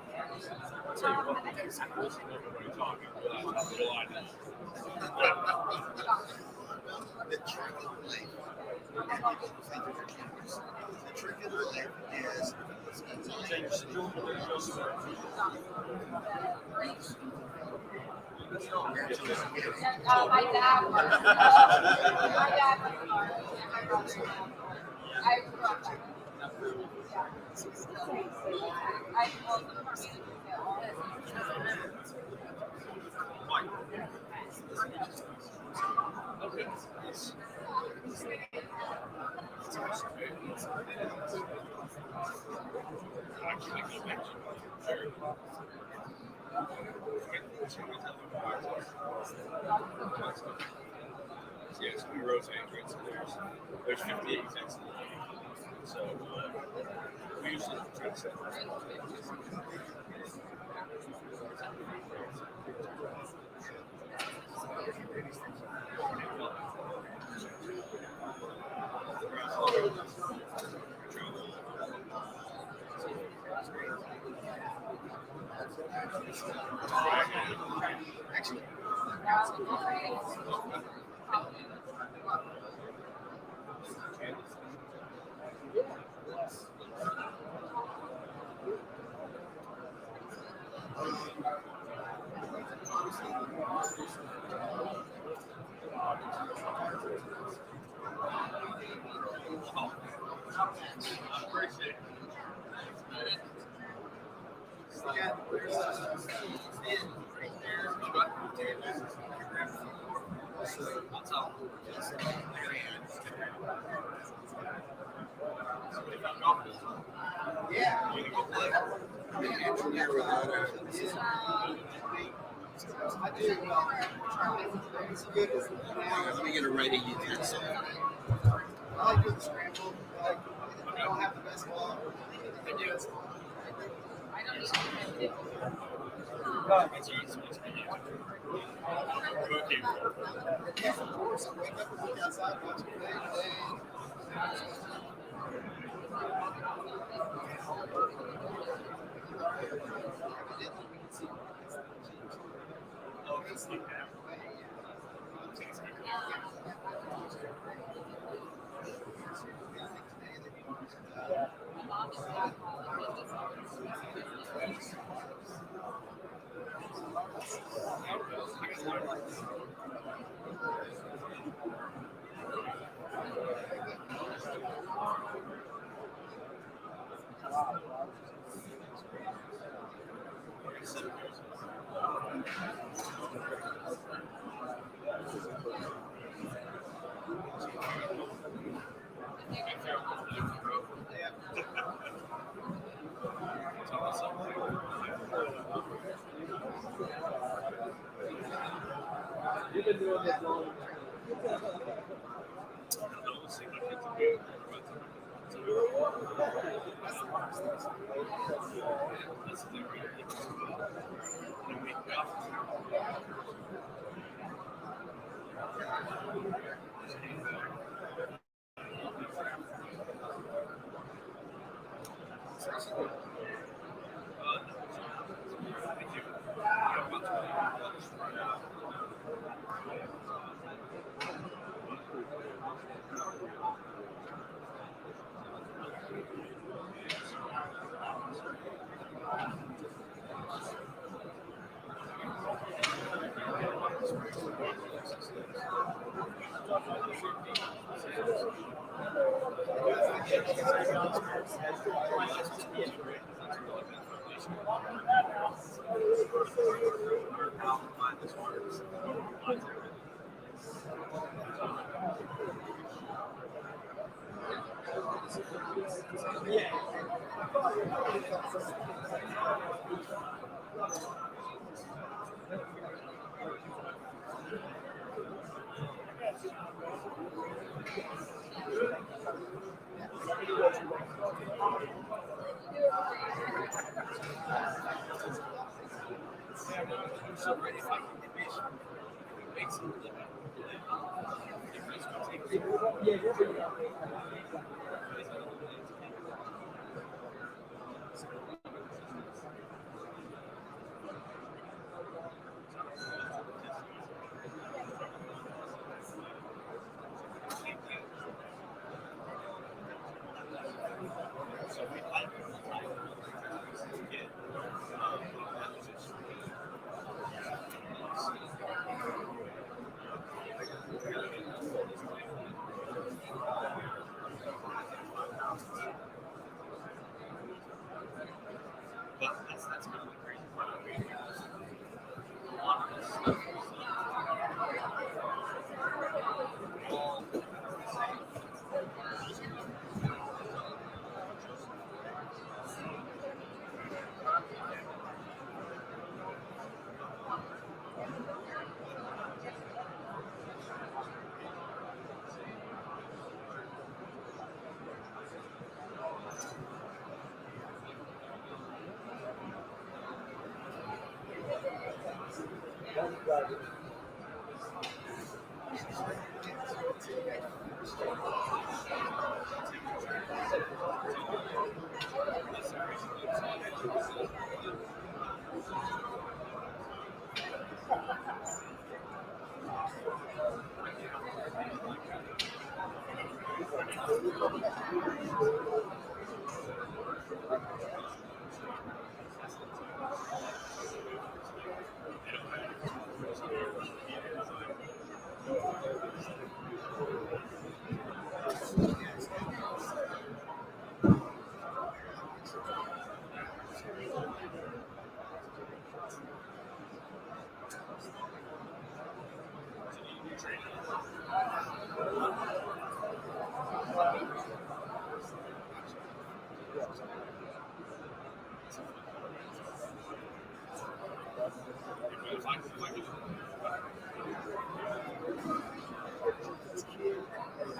I'll tell you what, I listen to everybody talking. The trick of life, and people think that they're campers. The trick of life is Yes, we rotate, right? So there's 58 exits. So we usually try to set actually. Yeah. I do. It's good. Let me get it ready to use this. I like doing the scramble. I don't have the best ball. I do. I don't need to. Yeah, of course. I wake up and look outside, watch the play. You've been doing this long. That's kind of the crazy part of it. A lot of this stuff is all the same.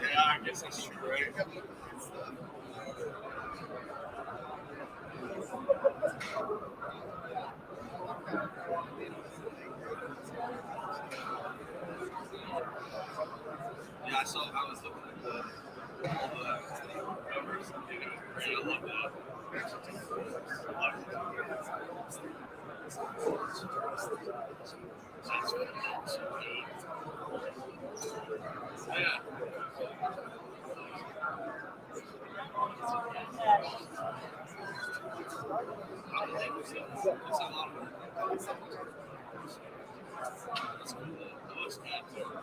Yeah, I guess that's true, right? Yeah, I saw. I was looking at all the covers. And I love that. Yeah. It's a lot of work. It's cool. Those cats are.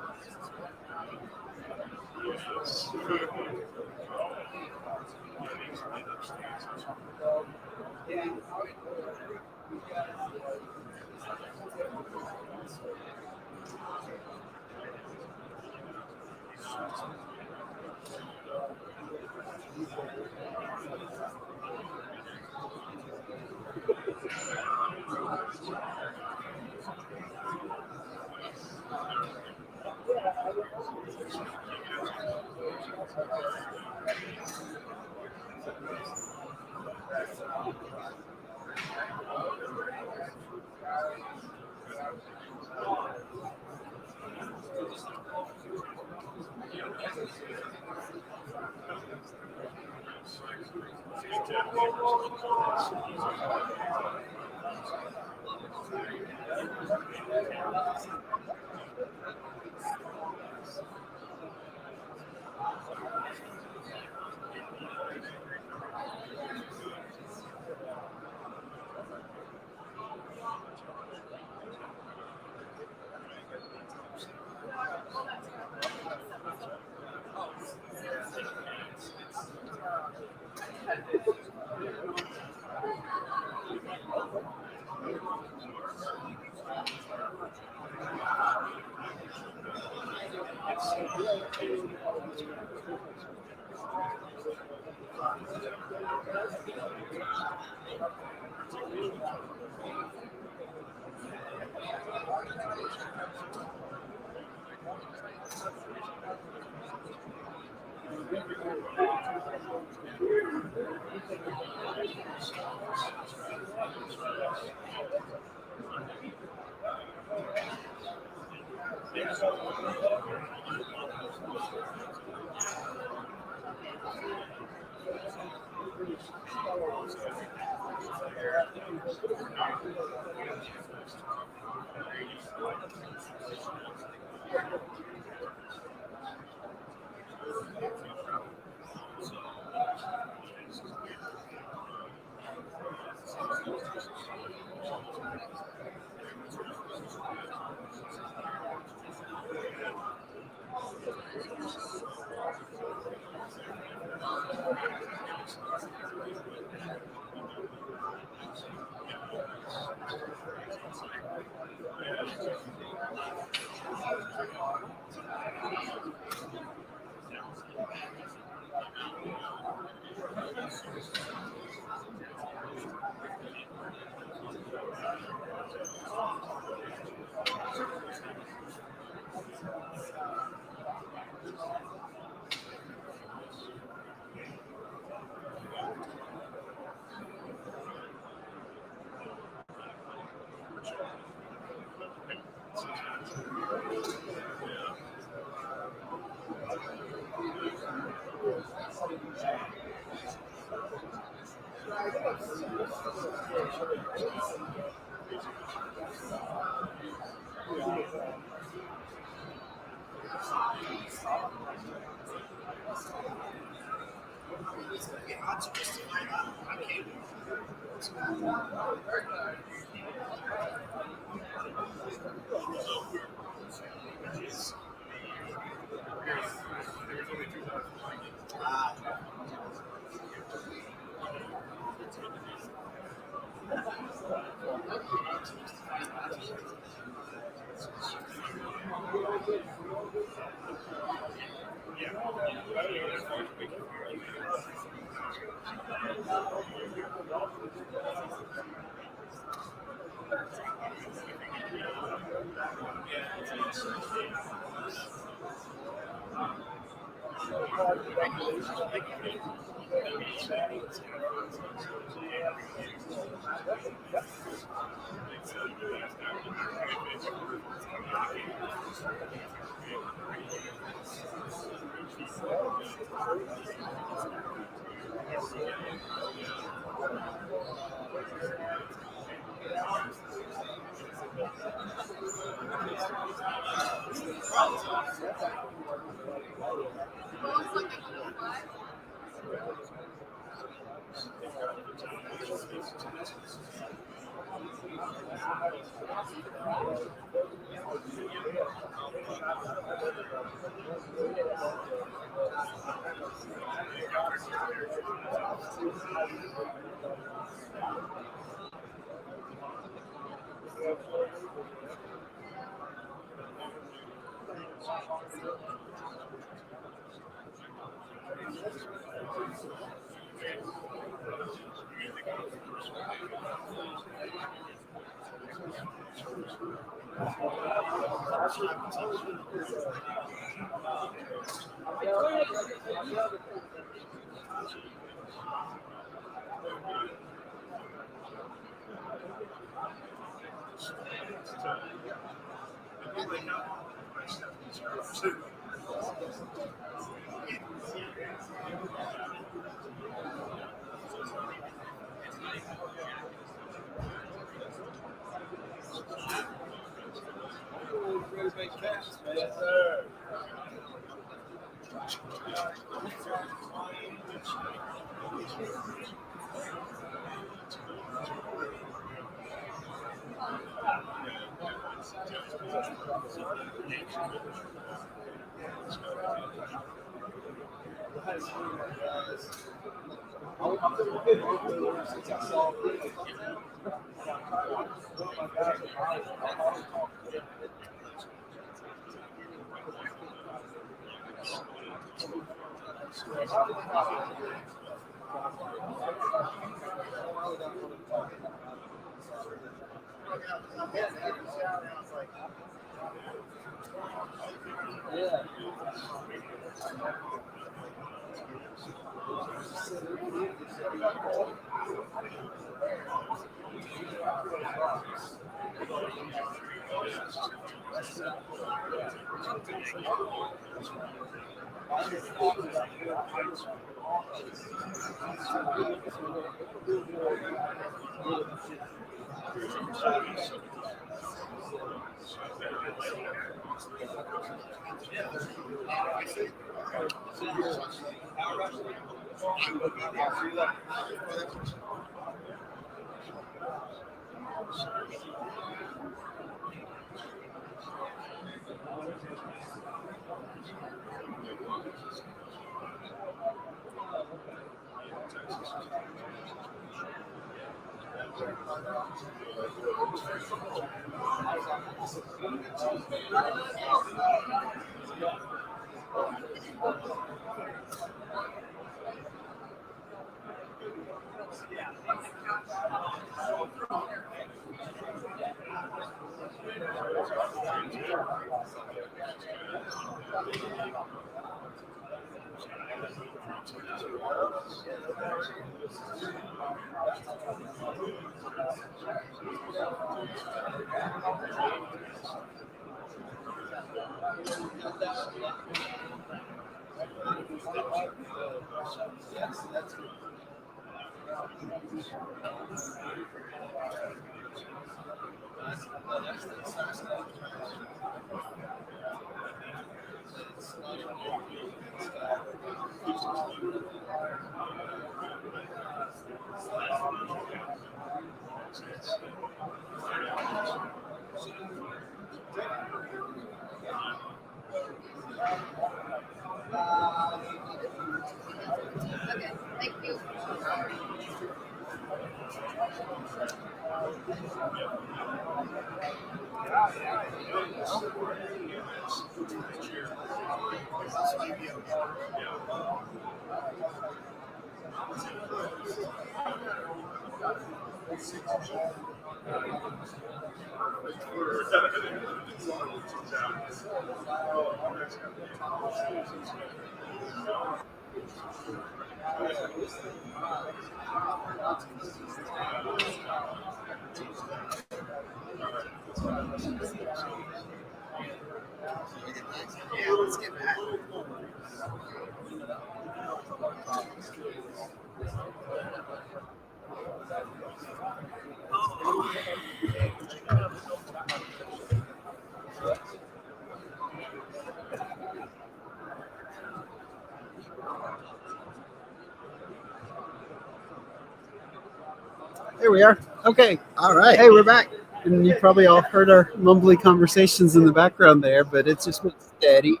There we are. Okay. All right. Hey, we're back. And you probably all heard our mumbly conversations in the background there, but it's just been steady. It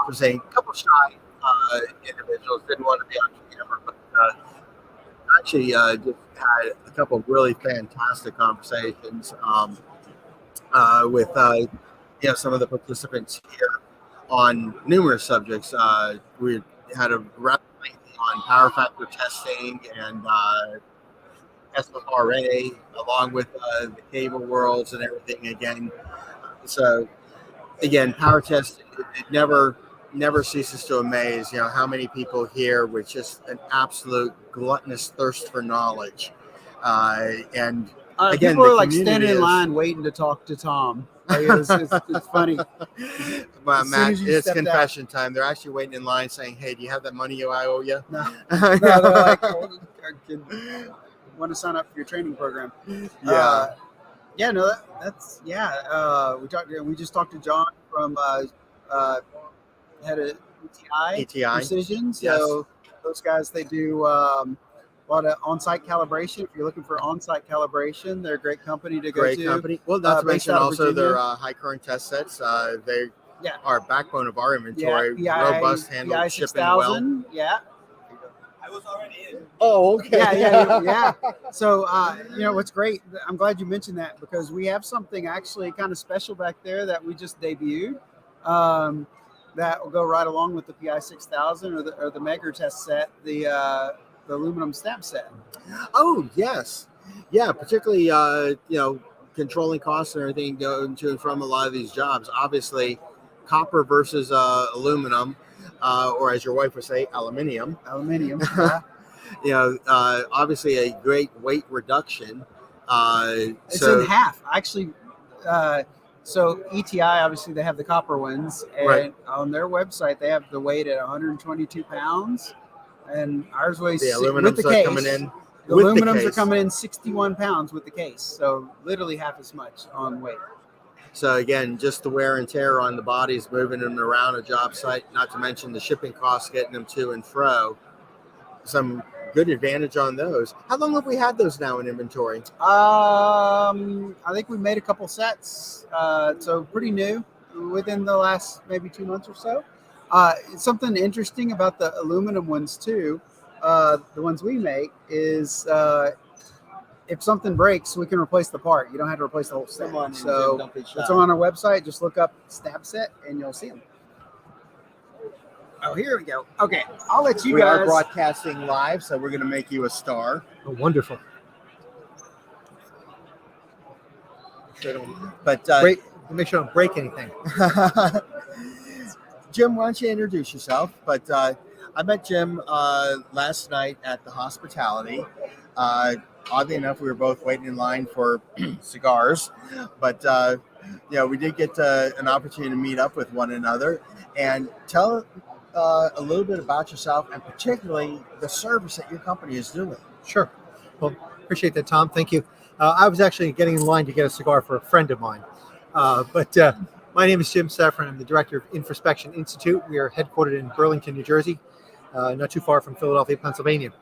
was a couple shy individuals didn't want to be on camera, but actually just had a couple of really fantastic conversations with some of the participants here on numerous subjects. We had a rapid on power factor testing and SFRA, along with the cable worlds and everything again. So again, PowerTest, it never ceases to amaze, how many people here with just an absolute gluttonous thirst for knowledge. And again, people are like standing in line waiting to talk to Tom. Like, it's funny. Well, Matt, it's confession time. They're actually waiting in line saying, "Hey, do you have that money I owe you?" No, they're like, want to sign up for your training program. Yeah. We just talked to John from head of ETI Precision. So those guys, they do a lot of on-site calibration. If you're looking for on-site calibration, they're a great company to go to. Great company. Well, not to mention also Virginia. their high current test sets. They are a backbone of our inventory. Yeah, robust, handled, shipping well. Yeah. I was already in. Oh, okay. Yeah. So, what's great, I'm glad you mentioned that, because we have something actually kind of special back there that we just debuted that will go right along with the PI 6000 or the Megger test set, the aluminum stamp set. Oh, yes. Yeah, particularly, controlling costs and everything going to and from a lot of these jobs. Obviously, copper versus aluminum. Or as your wife would say, aluminium. Yeah. Obviously a great weight reduction. It's in half, actually. So ETI, obviously, they have the copper ones, and on their website they have the weight at 122 pounds, and ours weighs the aluminums with the case. Coming in. The aluminums are coming in 61 pounds with the case, so literally half as much on weight. So again, just the wear and tear on the bodies, moving them around a job site, not to mention the shipping costs, getting them to and fro. Some good advantage on those. How long have we had those now in inventory? I think we made a couple sets, so pretty new, within the last maybe 2 months or so. Something interesting about the aluminum ones too, the ones we make, is if something breaks, we can replace the part. You don't have to replace the whole set. So it's on our website. Just look up Stab Set and you'll see them. Oh, here we go. Okay, I'll let you guys. We are broadcasting live, so we're going to make you a star. Oh, wonderful. But make sure I don't break anything. Jim, why don't you introduce yourself? But I met Jim last night at the hospitality. Oddly enough, we were both waiting in line for cigars, but we did get an opportunity to meet up with one another and tell a little bit about yourself and particularly the service that your company is doing. Sure. Well, appreciate that, Tom. Thank you. I was actually getting in line to get a cigar for a friend of mine, but my name is Jim Safran. I'm the director of Infraspection Institute. We are headquartered in Burlington, New Jersey, not too far from Philadelphia, Pennsylvania.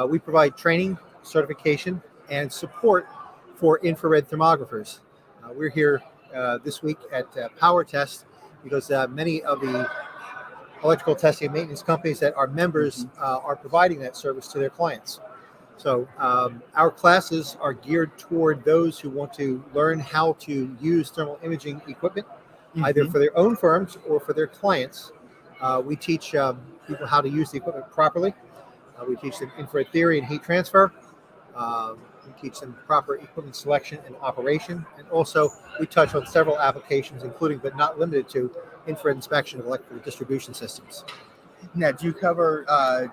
We provide training, certification, and support for infrared thermographers. We're here this week at PowerTest because many of the electrical testing and maintenance companies that are members are providing that service to their clients. So our classes are geared toward those who want to learn how to use thermal imaging equipment, either for their own firms or for their clients. We teach people how to use the equipment properly. We teach them infrared theory and heat transfer. We teach them proper equipment selection and operation. And also, we touch on several applications, including but not limited to infrared inspection of electrical distribution systems. Now, do you cover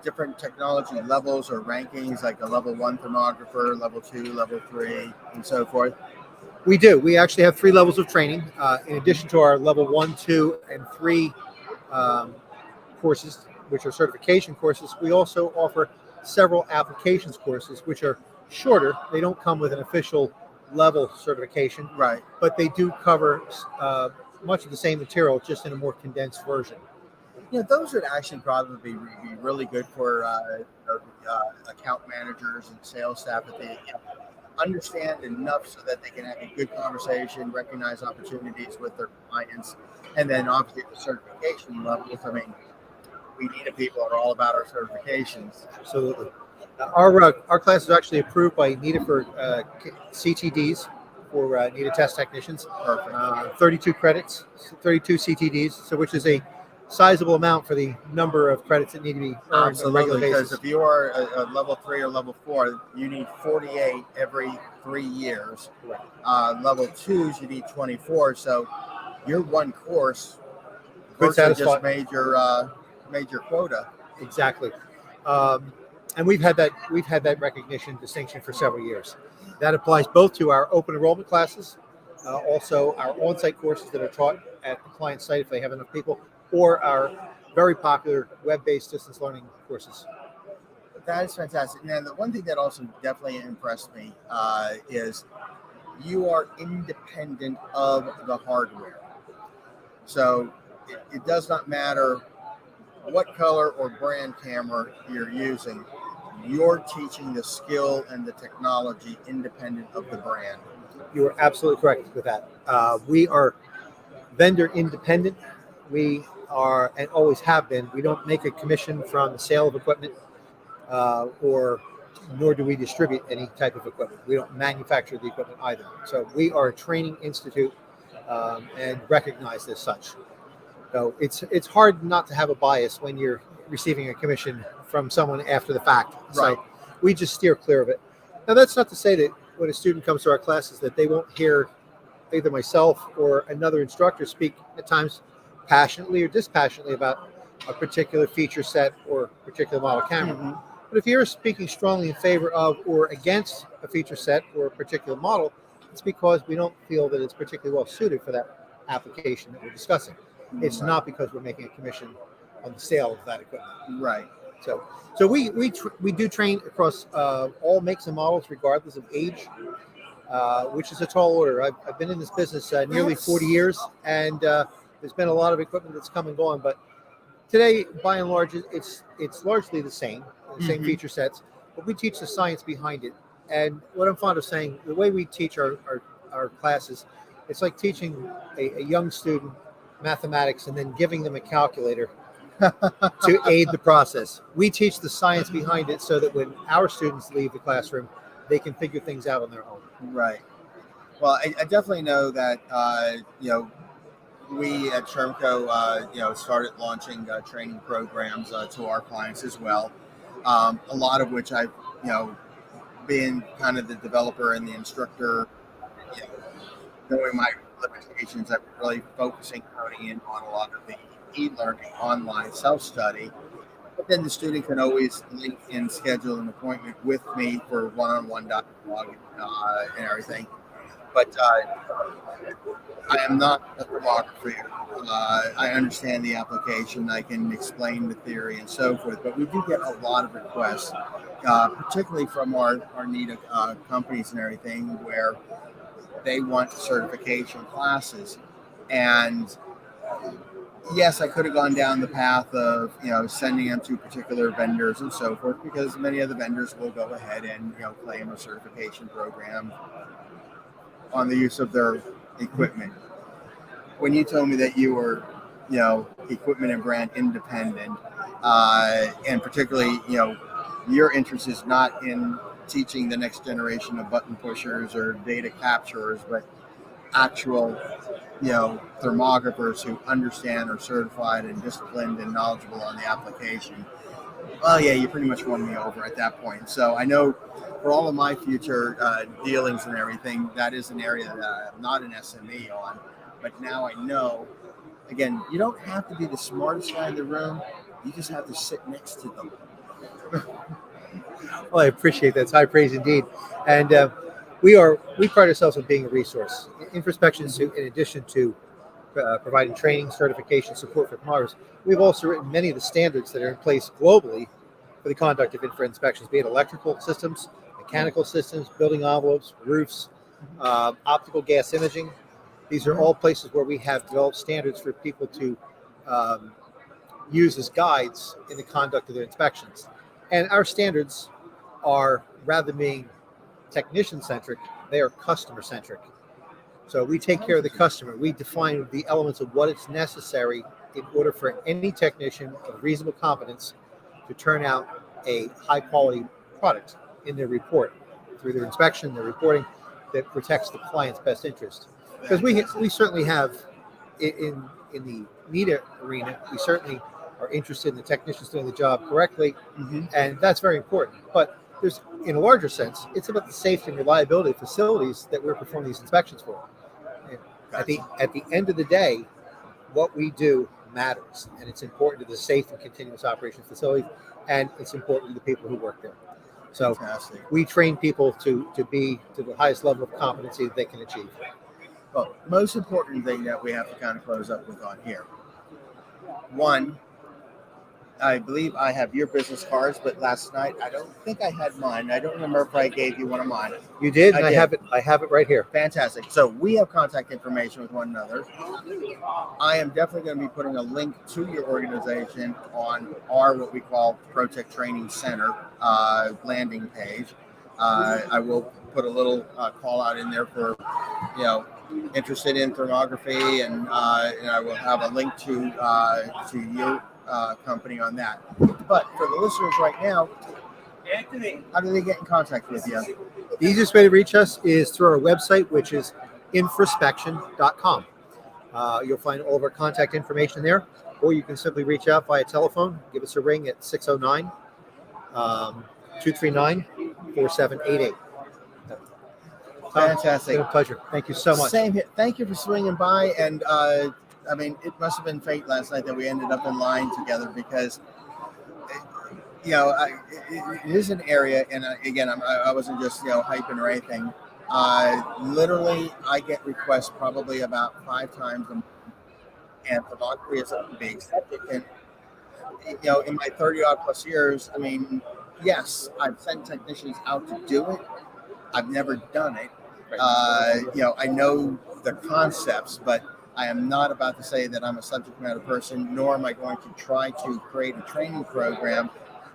different technology levels or rankings, like a level 1 thermographer, level 2, level 3, and so forth? We do. We actually have 3 levels of training. In addition to our level 1, 2, and 3 courses, which are certification courses, we also offer several applications courses, which are shorter. They don't come with an official level certification, right? But they do cover much of the same material, just in a more condensed version. You know, those would actually probably be really good for account managers and sales staff, that they understand enough so that they can have a good conversation, recognize opportunities with their clients, and then obviously the certification levels. I mean, we need people are all about our certifications. Absolutely. Our class is actually approved by NETA for CTDs, for NETA test technicians. 32 credits, 32 CTDs, so which is a sizable amount for the number of credits that need to be earned on a regular basis. Because if you are a level 3 or level 4, you need 48 every 3 years. Level 2s, you need 24. So your one course just made your quota. Exactly. And we've had that recognition distinction for several years. That applies both to our open enrollment classes, also our on-site courses that are taught at the client site if they have enough people, or our very popular web-based distance learning courses. That is fantastic. And the one thing that also definitely impressed me is you are independent of the hardware. So it does not matter what color or brand camera you're using. You're teaching the skill and the technology independent of the brand. You are absolutely correct with that. We are vendor independent. We are, and always have been. We don't make a commission from the sale of equipment, nor do we distribute any type of equipment. We don't manufacture the equipment either. So we are a training institute and recognized as such. So it's hard not to have a bias when you're receiving a commission from someone after the fact. Right. So we just steer clear of it. Now, that's not to say that when a student comes to our classes that they won't hear either myself or another instructor speak at times passionately or dispassionately about a particular feature set or particular model camera. Mm-hmm. But if you're speaking strongly in favor of or against a feature set or a particular model, it's because we don't feel that it's particularly well suited for that application that we're discussing. It's not because we're making a commission on the sale of that equipment. Right. So we do train across all makes and models, regardless of age, which is a tall order. I've been in this business nearly 40 years, and there's been a lot of equipment that's come and gone. But today, by and large, it's largely the same feature sets, but we teach the science behind it. And what I'm fond of saying, the way we teach our classes, it's like teaching a young student mathematics and then giving them a calculator to aid the process. We teach the science behind it so that when our students leave the classroom, they can figure things out on their own. Right. Well, I definitely know that, we at Shermco, started launching training programs to our clients as well. A lot of which I've, been kind of the developer and the instructor, knowing my limitations, I'm really focusing, honing in on a lot of the e-learning online self-study. But then the student can always link and schedule an appointment with me for one-on-one dialogue and everything. But I am not a thermographer. I understand the application. I can explain the theory and so forth. But we do get a lot of requests, particularly from our NETA companies and everything, where they want certification classes. And yes, I could have gone down the path of, sending them to particular vendors and so forth, because many of the vendors will go ahead and, claim a certification program on the use of their equipment. When you told me that you were, equipment and brand independent, and particularly, your interest is not in teaching the next generation of button pushers or data capturers, but actual, thermographers who understand, are certified and disciplined and knowledgeable on the application. Well, yeah, you pretty much won me over at that point. So I know for all of my future dealings and everything, that is an area that I'm not an SME on. But now I know, again, you don't have to be the smartest guy in the room. You just have to sit next to them. Well, I appreciate that. It's high praise indeed. And we pride ourselves on being a resource. Introspections, in addition to providing training, certification, support for thermographers, we've also written many of the standards that are in place globally for the conduct of infrared inspections, be it electrical systems, mechanical systems, building envelopes, roofs, optical gas imaging. These are all places where we have developed standards for people to use as guides in the conduct of their inspections. And our standards are, rather than being technician-centric, they are customer-centric. So we take care of the customer. We define the elements of what is necessary in order for any technician of reasonable competence to turn out a high-quality product in their report through their inspection, their reporting, that protects the client's best interest. Because we certainly have, in the media arena, we certainly are interested in the technicians doing the job correctly, and that's very important. But there's, in a larger sense, it's about the safety and reliability of facilities that we're performing these inspections for. Gotcha. At the end of the day, what we do matters, and it's important to the safe and continuous operation of facilities, and it's important to the people who work there. So fantastic. We train people to be to the highest level of competency that they can achieve. Well, most important thing that we have to kind of close up with on here. One, I believe I have your business cards, but last night I don't think I had mine. I don't remember if I gave you one of mine. You did, and I have it. I have it right here. Fantastic. So we have contact information with one another. I am definitely going to be putting a link to your organization on our what we call Protec Training Center landing page. I will put a little call out in there for interested in thermography, and I will have a link to your company on that. But for the listeners right now, Anthony, how do they get in contact with you? The easiest way to reach us is through our website, which is infraspection.com. You'll find all of our contact information there, or you can simply reach out via telephone. Give us a ring at 609 239 4788. Fantastic. It's been a pleasure. Thank you so much. Same here. Thank you for swinging by. And it must have been fate last night that we ended up in line together, because it is an area. And again, I wasn't just hyping or anything. Literally, I get requests probably about 5 times a month, and thermography is a big subject. And in my 30-odd plus years, yes, I've sent technicians out to do it. I've never done it. I know the concepts, but I am not about to say that I'm a subject matter person, nor am I going to try to create a training program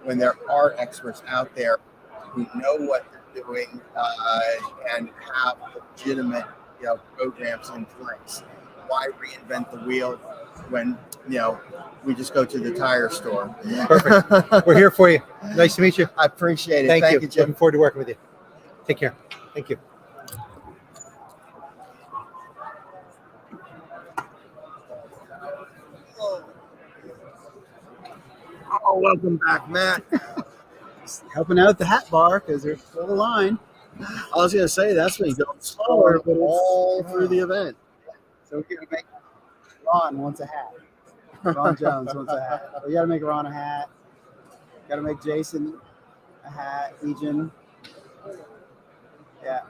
when there are experts out there who know what they're doing and have legitimate programs in place. Why reinvent the wheel when we just go to the tire store? Perfect. We're here for you. Nice to meet you. I appreciate it. Thank you, Jim. Looking forward to working with you. Take care. Thank you. Oh, welcome back, Matt. Helping out at the hat bar because there's still a line. I was going to say, that's when you go slower, but all through the event. So we're going to make Ron wants a hat. Ron Jones wants a hat. We got to make Ron a hat. Got to make Jason a hat. Legion. Yeah.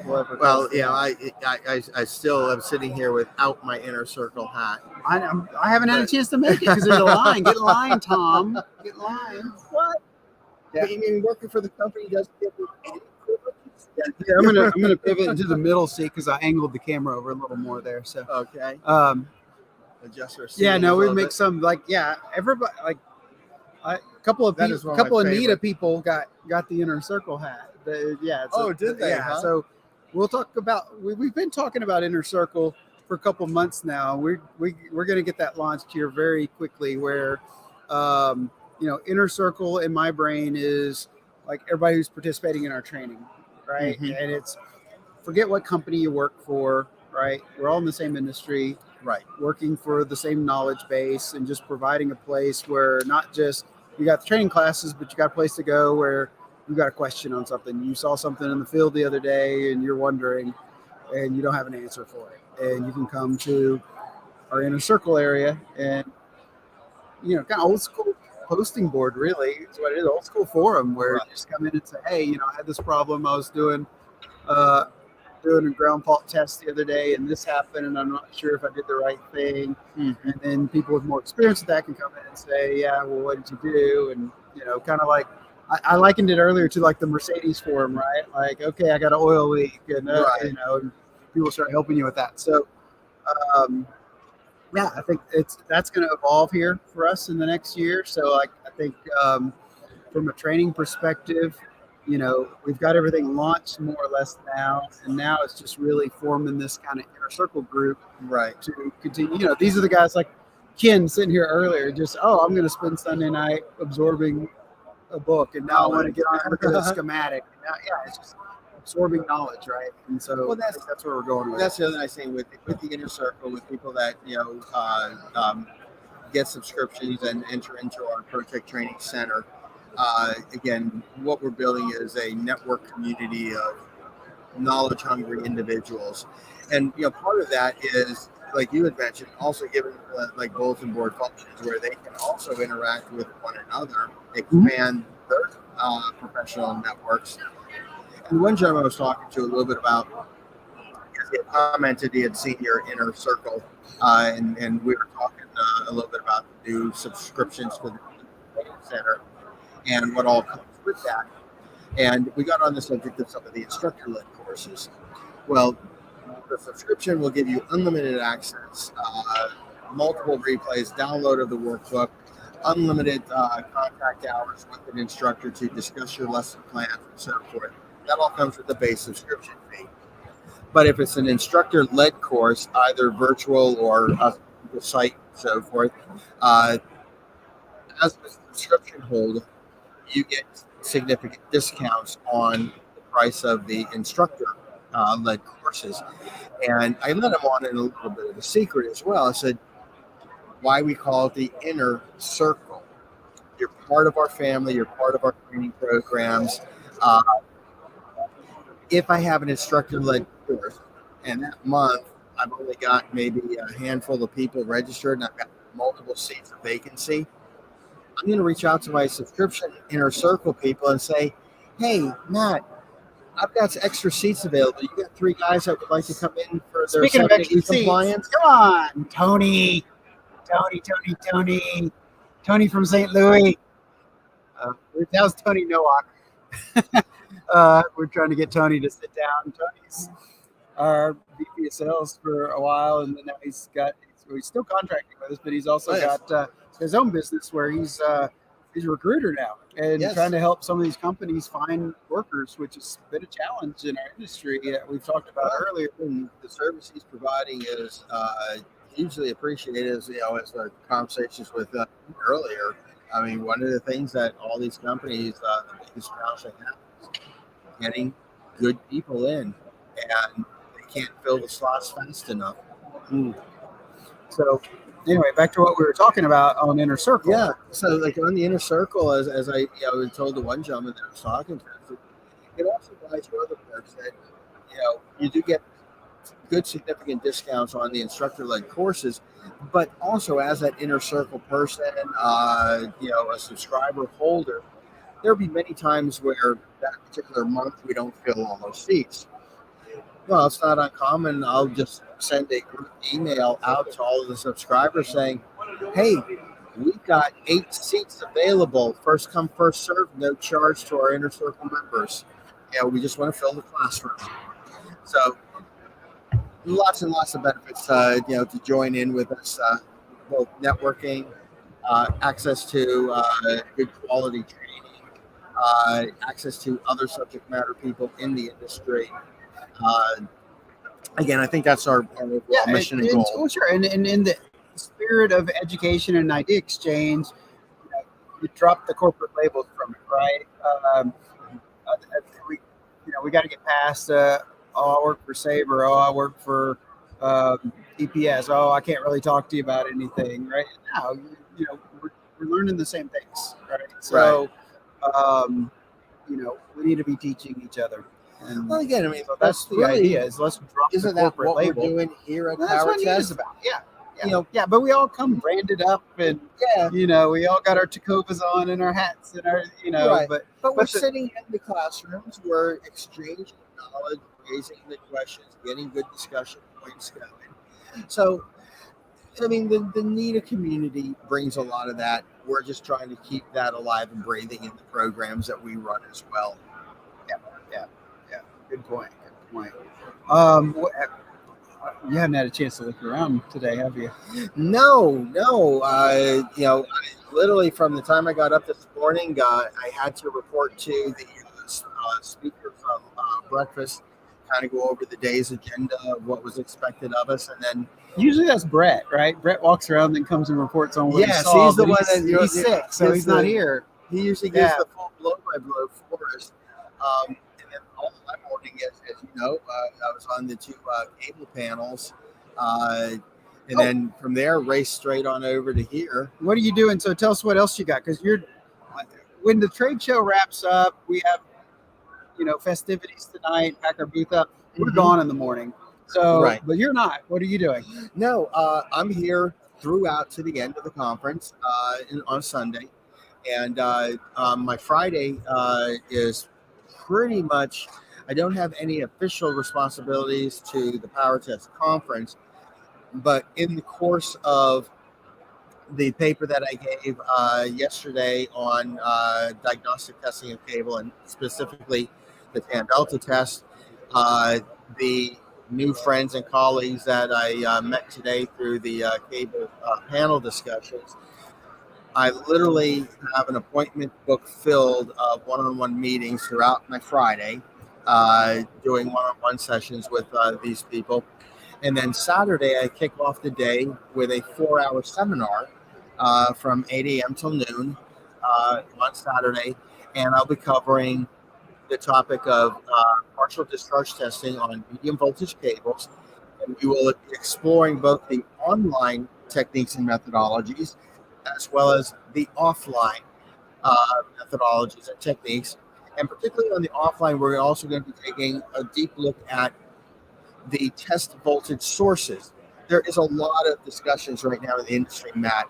Well, I still am sitting here without my inner circle hat. I haven't had a chance to make it because there's a line. Get in line, Tom. Get in line. What? Yeah. You mean working for the company doesn't give you any privileges? Yeah, I'm gonna pivot into the middle seat because I angled the camera over a little more there. So okay. Adjust our yeah, no, we make bit. some everybody a couple of NETA people got the inner circle hat. Did they? Yeah. Huh? So we'll talk about. We've been talking about inner circle for a couple months now. We're going to get that launched here very quickly. Where inner circle in my brain is like everybody who's participating in our training, right? Mhm. And it's forget what company you work for, right? We're all in the same industry, Right. working for the same knowledge base, and just providing a place where not just you got the training classes, but you got a place to go where you got a question on something. You saw something in the field the other day and you're wondering, and you don't have an answer for it. And you can come to our inner circle area and, kind of old school posting board, really. It's what it is, old school forum where Right. you just come in and say, hey, I had this problem. I was uh, doing a ground fault test the other day and this happened and I'm not sure if I did the right thing. Mhm. And then people with more experience with that can come in and say, yeah, well, what did you do? And, kind of like, I likened it earlier to like the Mercedes forum, right? Like, okay, I got an oil leak and, Right. and people start helping you with that. So, yeah, I think that's going to evolve here for us in the next year. So, like, I think from a training perspective, we've got everything launched more or less now, and now it's just really forming this kind of inner circle group Right. to continue. These are the guys like Ken sitting here earlier. Just I'm going to spend Sunday night absorbing a book, and now I want to get on and look at a schematic. Now, yeah, it's just absorbing knowledge, right? And so Well, I think that's where we're going with That's it. the other nice thing with the inner circle, with people that get subscriptions and enter into our Protec Training Center. Again, what we're building is a network community of knowledge-hungry individuals, and part of that is, like you had mentioned, also giving like bulletin board functions where they can also interact with one another, expand their professional networks. And one gentleman I was talking to a little bit about, he had commented he had seen your inner circle, and we were talking a little bit about the new subscriptions for the training center and what all comes with that. And we got on the subject of some of the instructor-led courses. Well, the subscription will give you unlimited access, multiple replays, download of the workbook, unlimited contact hours with an instructor to discuss your lesson plan and so forth. That all comes with the base subscription fee. But if it's an instructor-led course, either virtual or the site and so forth, as a subscription holder, you get significant discounts on the price of the instructor-led courses. And I let them on in a little bit of a secret as well. I said, why we call it the inner circle. You're part of our family. You're part of our training programs. If I have an instructor-led course, and that month I've only got maybe a handful of people registered, and I've got multiple seats of vacancy, I'm going to reach out to my subscription inner circle people and say, "Hey, Matt, I've got some extra seats available. You got 3 guys that would like to come in for their Speaking of septic extra seats, compliance." come on, Tony from St. Louis. That was Tony Nowak. We're trying to get Tony to sit down. Tony's our VP of sales for a while, and then now he's still contracting with us, but he's also got his own business where he's a recruiter now and trying to help some of these companies find workers, which has been a challenge in our industry. We've talked about earlier. And the service he's providing is hugely appreciated, as our conversations with earlier. I mean, one of the things that all these companies, the biggest challenge they have is getting good people in, and they can't fill the slots fast enough. So anyway, back to what we were talking about on Inner Circle. Yeah. So like on the Inner Circle, as I told the one gentleman that I was talking to, it also provides you other perks that you do get good significant discounts on the instructor-led courses, but also as that Inner Circle person, a subscriber holder, there'll be many times where that particular month we don't fill all those seats. Well, it's not uncommon. I'll just send a group email out to all of the subscribers saying, "Hey, we've got 8 seats available. First come, first served. No charge to our Inner Circle members. We just want to fill the classroom." So, lots and lots of benefits, to join in with us, both networking, access to good quality training, access to other subject matter people in the industry. Again, I think that's our overall mission and goal. Oh, sure. And in the spirit of education and idea exchange, you drop the corporate labels from it, right? we, we got to get past. Oh, I work for Sabre. Oh, I work for EPS. Oh, I can't really talk to you about anything, right? No, we're learning the same things, right? So, we need to be teaching each other. And Well, again, I mean, so that's the really, idea: is let's drop the isn't that corporate what label. we're doing here at That's what it is PowerTest? about. Yeah. But we all come branded up, and we all got our Tacovas on and our hats and our, Right. but we're the- sitting in the classrooms, we're exchanging knowledge, raising the questions, getting good discussion points going. So, I mean, the NETA community brings a lot of that. We're just trying to keep that alive and breathing in the programs that we run as well. Yeah. Good point. You haven't had a chance to look around today, have you? No. Literally from the time I got up this morning, I had to report to the speaker from breakfast, kind of go over the day's agenda of what was expected of us, and then Usually that's Brett, right? Brett walks around and comes and reports on what he yes, saw. he's the but one that he's sick, so he's not here. He usually gives the full blow by blow for us. And then all that morning, as you know, I was on the two cable panels. And then from there, race straight on over to here. What are you doing? So tell us what else you got, because when the trade show wraps up, we have festivities tonight. Pack our booth up. We're gone in the morning. So, Right. But you're not. What are you doing? No, I'm here throughout to the end of the conference on Sunday, and my Friday is pretty much. I don't have any official responsibilities to the PowerTest conference, but in the course of the paper that I gave yesterday on diagnostic testing of cable, and specifically the tan delta test, the new friends and colleagues that I met today through the cable panel discussions, I literally have an appointment book filled of one-on-one meetings throughout my Friday, doing one-on-one sessions with these people. And then Saturday, I kick off the day with a 4-hour seminar from 8 a.m. till noon on Saturday. And I'll be covering the topic of partial discharge testing on medium voltage cables. And we will be exploring both the online techniques and methodologies as well as the offline methodologies and techniques. And particularly on the offline, we're also going to be taking a deep look at the test voltage sources. There is a lot of discussions right now in the industry, Matt.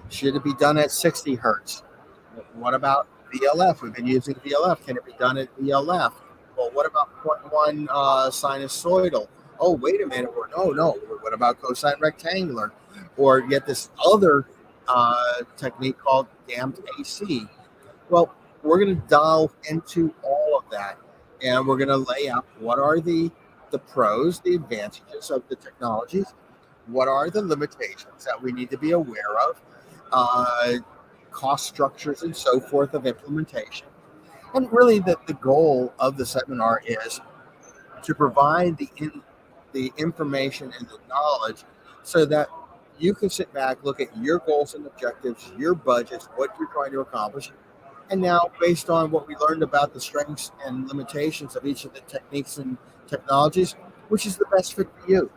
Should it be done at 60 hertz? What about VLF? We've been using VLF. Can it be done at VLF? Well, what about 0.1 sinusoidal? Oh, wait a minute. No. What about cosine rectangular? Or get this other technique called damped AC. Well, we're going to delve into all of that, and we're going to lay out what are the pros, the advantages of the technologies, what are the limitations that we need to be aware of, cost structures and so forth of implementation. And really the goal of the seminar is to provide the information and the knowledge so that you can sit back, look at your goals and objectives, your budgets, what you're trying to accomplish. And now, based on what we learned about the strengths and limitations of each of the techniques and technologies, which is the best fit for you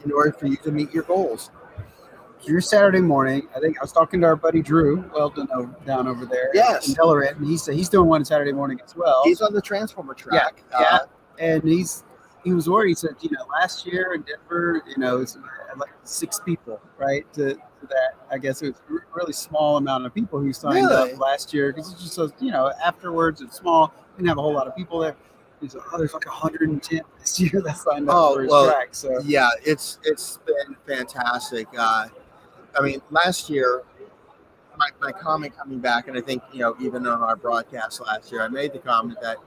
in order for you to meet your goals. So your Saturday morning, I think I was talking to our buddy Drew Weldon down over there Yes. in Delaware, and he said he's doing one Saturday morning as well. He's on the transformer track. Yeah. And he was worried. He said, last year in Denver, it's like 6 people, right? To that, I guess it was a really small amount of people who signed up last year, because it's just so, afterwards it's small. Didn't have a whole lot of people there. There's like 110 this year that signed up for his track. So yeah, it's been fantastic. I mean, last year, my comment coming back, and I think, even on our broadcast last year, I made the comment that,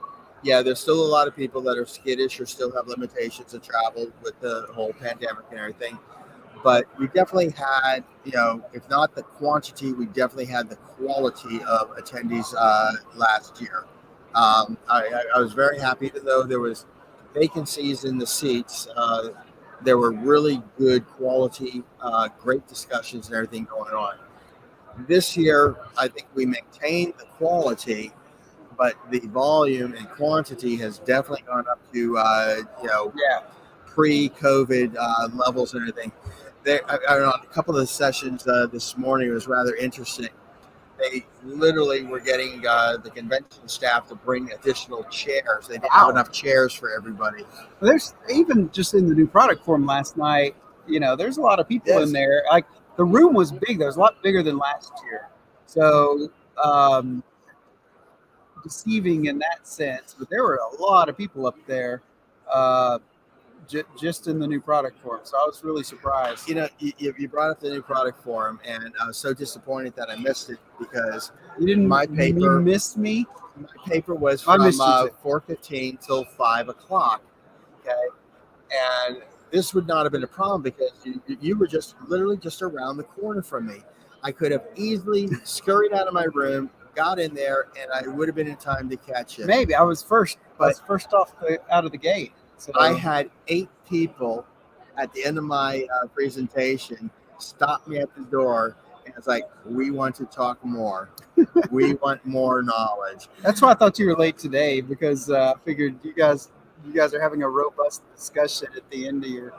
there's still a lot of people that are skittish or still have limitations of travel with the whole pandemic and everything. But we definitely had, if not the quantity, we definitely had the quality of attendees last year. I was very happy, even though there was vacancies in the seats. There were really good quality, great discussions and everything going on. This year, I think we maintained the quality, but the volume and quantity has definitely gone up to pre-COVID levels and everything. On a couple of the sessions this morning, it was rather interesting. They literally were getting the convention staff to bring additional chairs. They didn't have enough chairs for everybody. There's even just in the new product forum last night, there's a lot of people in there. Like the room was big. There was a lot bigger than last year. So deceiving in that sense, but there were a lot of people up there just in the new product forum. So I was really surprised. You brought up the new product forum, and I was so disappointed that I missed it because you didn't. You missed me. My paper was from 4:15 till 5 o'clock. Okay, and this would not have been a problem because you were just literally just around the corner from me. I could have easily scurried out of my room, got in there, and I would have been in time to catch it. Maybe I was first. I was first off out of the gate. So I had 8 people at the end of my presentation stop me at the door, and it's like, we want to talk more. We want more knowledge. That's why I thought you were late today, because I figured you guys are having a robust discussion at the end of your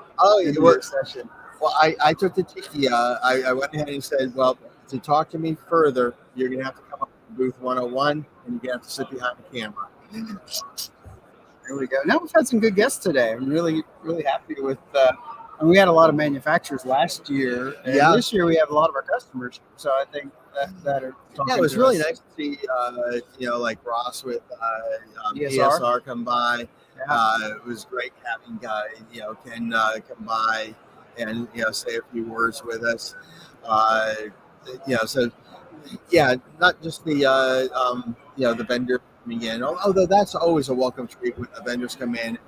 session. Well, I took the tiki. I went ahead and said, well, to talk to me further, you're going to have to come up to booth 101, and you're going to have to sit behind the camera. There we go. Now we've had some good guests today. I'm really, really happy with. And we had a lot of manufacturers last year, and this year we have a lot of our customers. So I think that are talking. Yeah, it was to really us. nice to see, like Ross with ESR come by. It was great having Ken come by and say a few words with us. So not just the vendor coming in, although that's always a welcome treat when the vendors come in.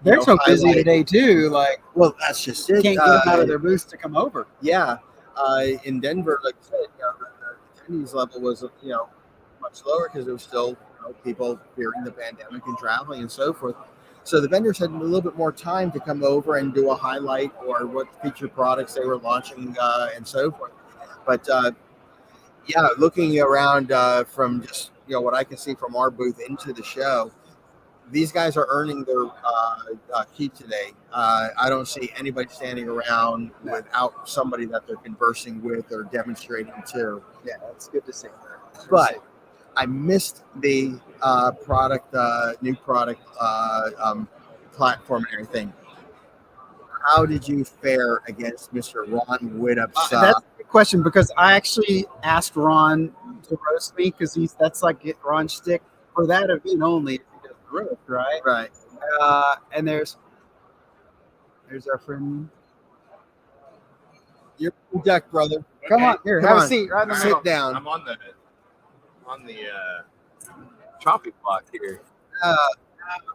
They're so busy today too. Like, well, that's just it. Can't get them out of their booths to come over. Yeah, in Denver, like I said, the attendees level was much lower because there was still people fearing the pandemic and traveling and so forth. So the vendors had a little bit more time to come over and do a highlight or what feature products they were launching and so forth. But looking around from just what I can see from our booth into the show, these guys are earning their keep today. I don't see anybody standing around without somebody that they're conversing with or demonstrating to. Yeah, that's good to see. But I missed the new product platform and everything. How did you fare against Mr. Ron Widdup's? That's a good question, because I actually asked Ron to roast me because that's like Ron's shtick for that event only. If he does the roast, right? Right. And there's our friend. You're deck, brother. Come on, here, have a seat. Right in the middle. Sit down. I'm on the chopping block here.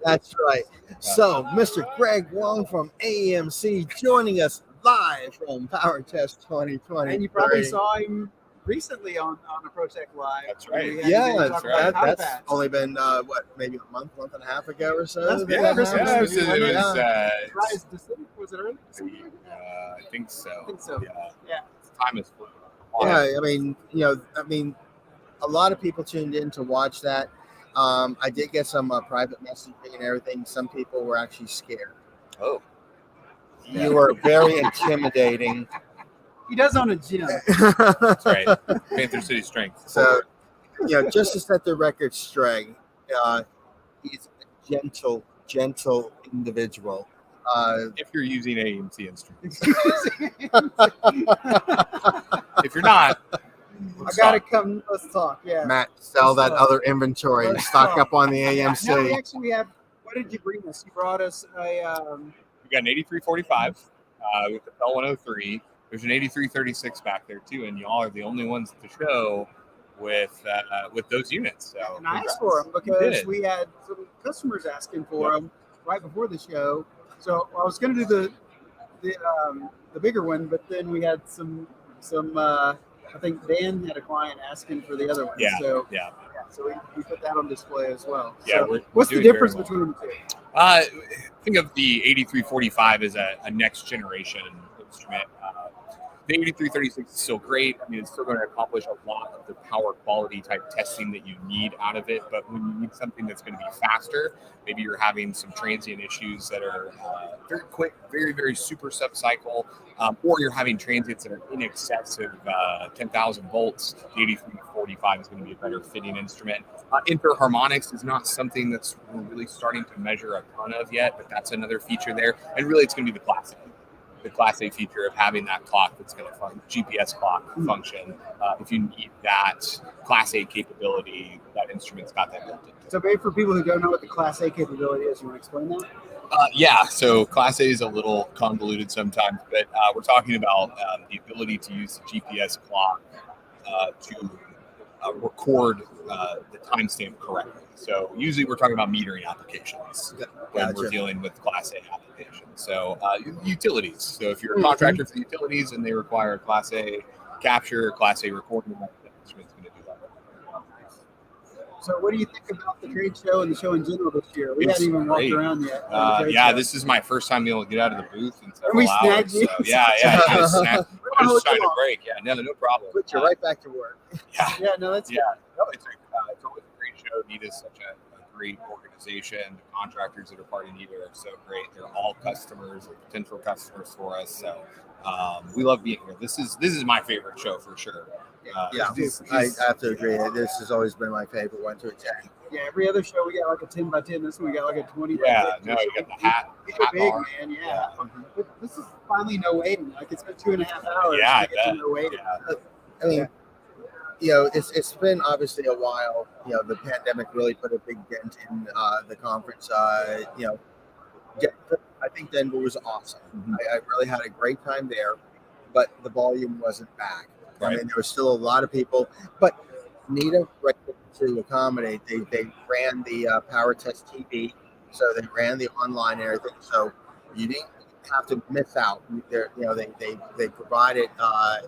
That's right. So, Mr. Greg Wong from AMC joining us live from PowerTest 2020. And you probably saw him recently on a Protec Live. That's right. Yeah, that's right. That's only been maybe a month and a half ago or so. That's it was was it early? I think so. Yeah. Time is flew. Yeah, I mean, a lot of people tuned in to watch that. I did get some private messaging and everything. Some people were actually scared. Oh. You were very intimidating. He does own a gym. That's right. Panther City Strength. So, just to set the record straight, he's a gentle individual. If you're using AMC instruments. If you're not, I gotta come. Let's talk. Yeah, Matt, sell that other inventory. Stock up on the AMC. Now we actually have. What did you bring us? You brought us a. We got an 8345 with the Bell 103. There's an 8336 back there too, and y'all are the only ones at the show with those units. So and I asked for them because we had some customers asking for them right before the show. So I was going to do the bigger one, but then we had some. I think Dan had a client asking for the other one. So we put that on display as well. Yeah. So what's the difference between the two? Think of the 8345 as a next generation instrument. The 8336 is still great. I mean, it's still going to accomplish a lot of the power quality type testing that you need out of it. But when you need something that's going to be faster, maybe you're having some transient issues that are very quick, very, very super sub-cycle, or you're having transients that are in excess of 10,000 volts, the 8345 is going to be a better fitting instrument. Interharmonics is not something that's we're really starting to measure a ton of yet, but that's another feature there. And really, it's going to be the Class A. The Class A feature of having that clock that's going to GPS clock function. If you need that Class A capability, that instrument's got that built in. So maybe for people who don't know what the Class A capability is, you want to explain that? Yeah, so Class A is a little convoluted sometimes, but we're talking about the ability to use the GPS clock to record the timestamp correctly. So usually we're talking about metering applications when we're dealing with Class A applications. So utilities. So if you're a contractor for utilities and they require Class A capture, Class A recording, that instrument's going to do that. So what do you think about the trade show and the show in general this year? We haven't even walked around yet. Yeah, this is my first time being able to get out of the booth in several we hours. snagged you. So, yeah. Just trying to break. Yeah, no problem. Put you right back to work. Yeah, no, that's yeah. No, it's always a great show. NETA is such a great organization. The contractors that are part of NETA are so great. They're all customers or potential customers for us. So we love being here. This is my favorite show for sure. I have to agree. This has always been my favorite one to attend. Yeah, every other show we got like a 10 by 10. This one we got like a 20 by 10. Yeah, no, you got the hat. These are big, man. Yeah. But this is finally no waiting. Like it's been 2.5 hours. Yeah, to get to no waiting. I mean, it's been obviously a while. The pandemic really put a big dent in the conference. I think Denver was awesome. I really had a great time there, but the volume wasn't back. Right. I mean, there was still a lot of people, but NETA, right, to accommodate, they ran the PowerTest TV, so they ran the online and everything, so you didn't have to miss out. They provided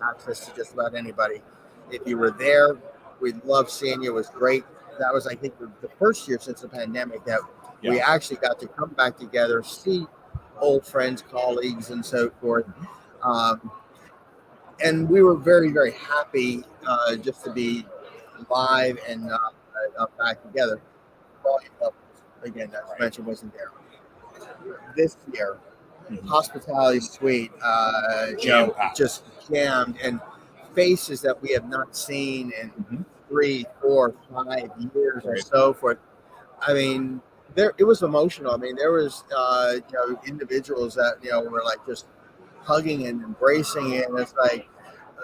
access to just about anybody. If you were there, we loved seeing you. It was great. That was, I think, the first year since the pandemic that we actually got to come back together, see old friends, colleagues, and so forth. And we were very, very happy just to be live and back together. Volume levels, again, as mentioned, wasn't there. This year, Hospitality Suite, just jammed, and faces that we have not seen in 3, 4, 5 years or so forth. I mean, it was emotional. I mean, there was individuals that were like just hugging and embracing it, and it's like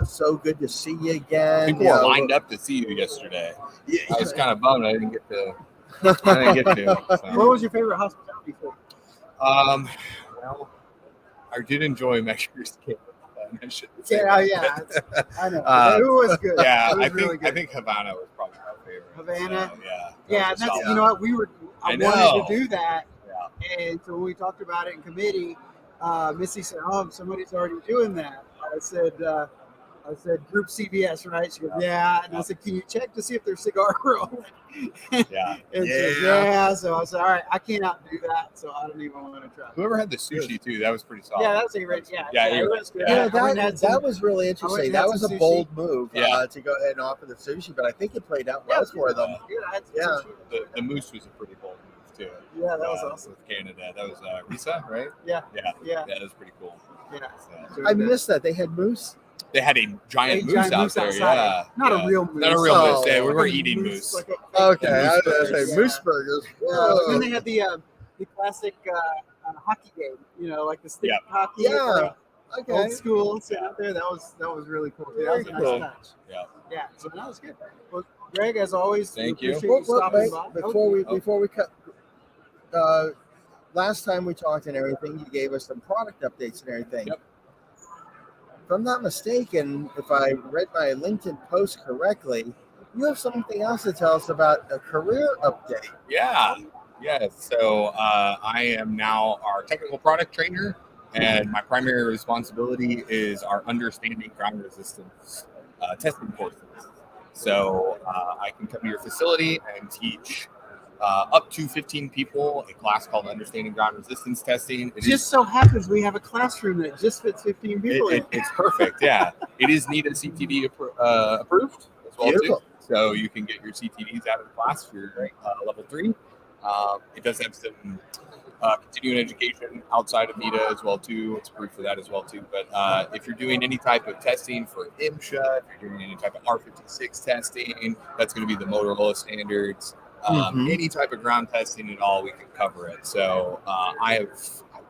so good to see you again. People were lined up to see you yesterday. Yeah. I was kind of bummed I didn't get to. So. What was your favorite hospitality food? Well, I did enjoy Measure's Cake. Yeah, I know. It was good. Yeah, it was really good. I think Havana was probably my favorite. Havana. So, yeah, that's you know what I wanted to do that, and so when we talked about it in committee, Missy said, "Oh, somebody's already doing that." I said, Group CBS, right? She goes, yeah. And I said, can you check to see if there's cigar rolling? Yeah. And she goes, yeah. So I said, all right, I cannot do that. So I don't even want to try. Whoever had the sushi too, that was pretty solid. Yeah, that was a great. Yeah, it was good. That was really interesting. That was a bold move to go ahead and offer the sushi, but I think it played out well for them. Yeah. The moose was a pretty bold move too. Yeah, that was awesome. With Canada, that was Risa, right? Yeah. That was pretty cool. Yeah. So. I missed that they had moose. They had a giant moose out there. Outside. Yeah, not a real moose. Not a real moose. Yeah, we were eating moose. Like okay, I was going to say moose burgers. And then they had the classic hockey game. Like the stick hockey. Yeah. Okay. Old school set out there. That was really cool. That was a nice touch. Yeah. So that was good. Well, Greg, as always, thank you. Before we cut. Last time we talked and everything, you gave us some product updates and everything. Yep. If I'm not mistaken, if I read my LinkedIn post correctly, you have something else to tell us about a career update. Yeah. So I am now our technical product trainer, and my primary responsibility is our understanding ground resistance testing courses. So I can come to your facility and teach up to 15 people, a class called Understanding Ground Resistance Testing. It Just so happens we have a classroom that just fits 15 people in. it's perfect, yeah. It is NETA CTD approved as well, too. Beautiful. So you can get your CTDs out of the class for your level 3. It does have some continuing education outside of NETA as well, too. It's approved for that as well, too. But if you're doing any type of testing for MSHA, if you're doing any type of R56 testing, that's going to be the Motorola standards. Any type of ground testing at all, we can cover it. So I've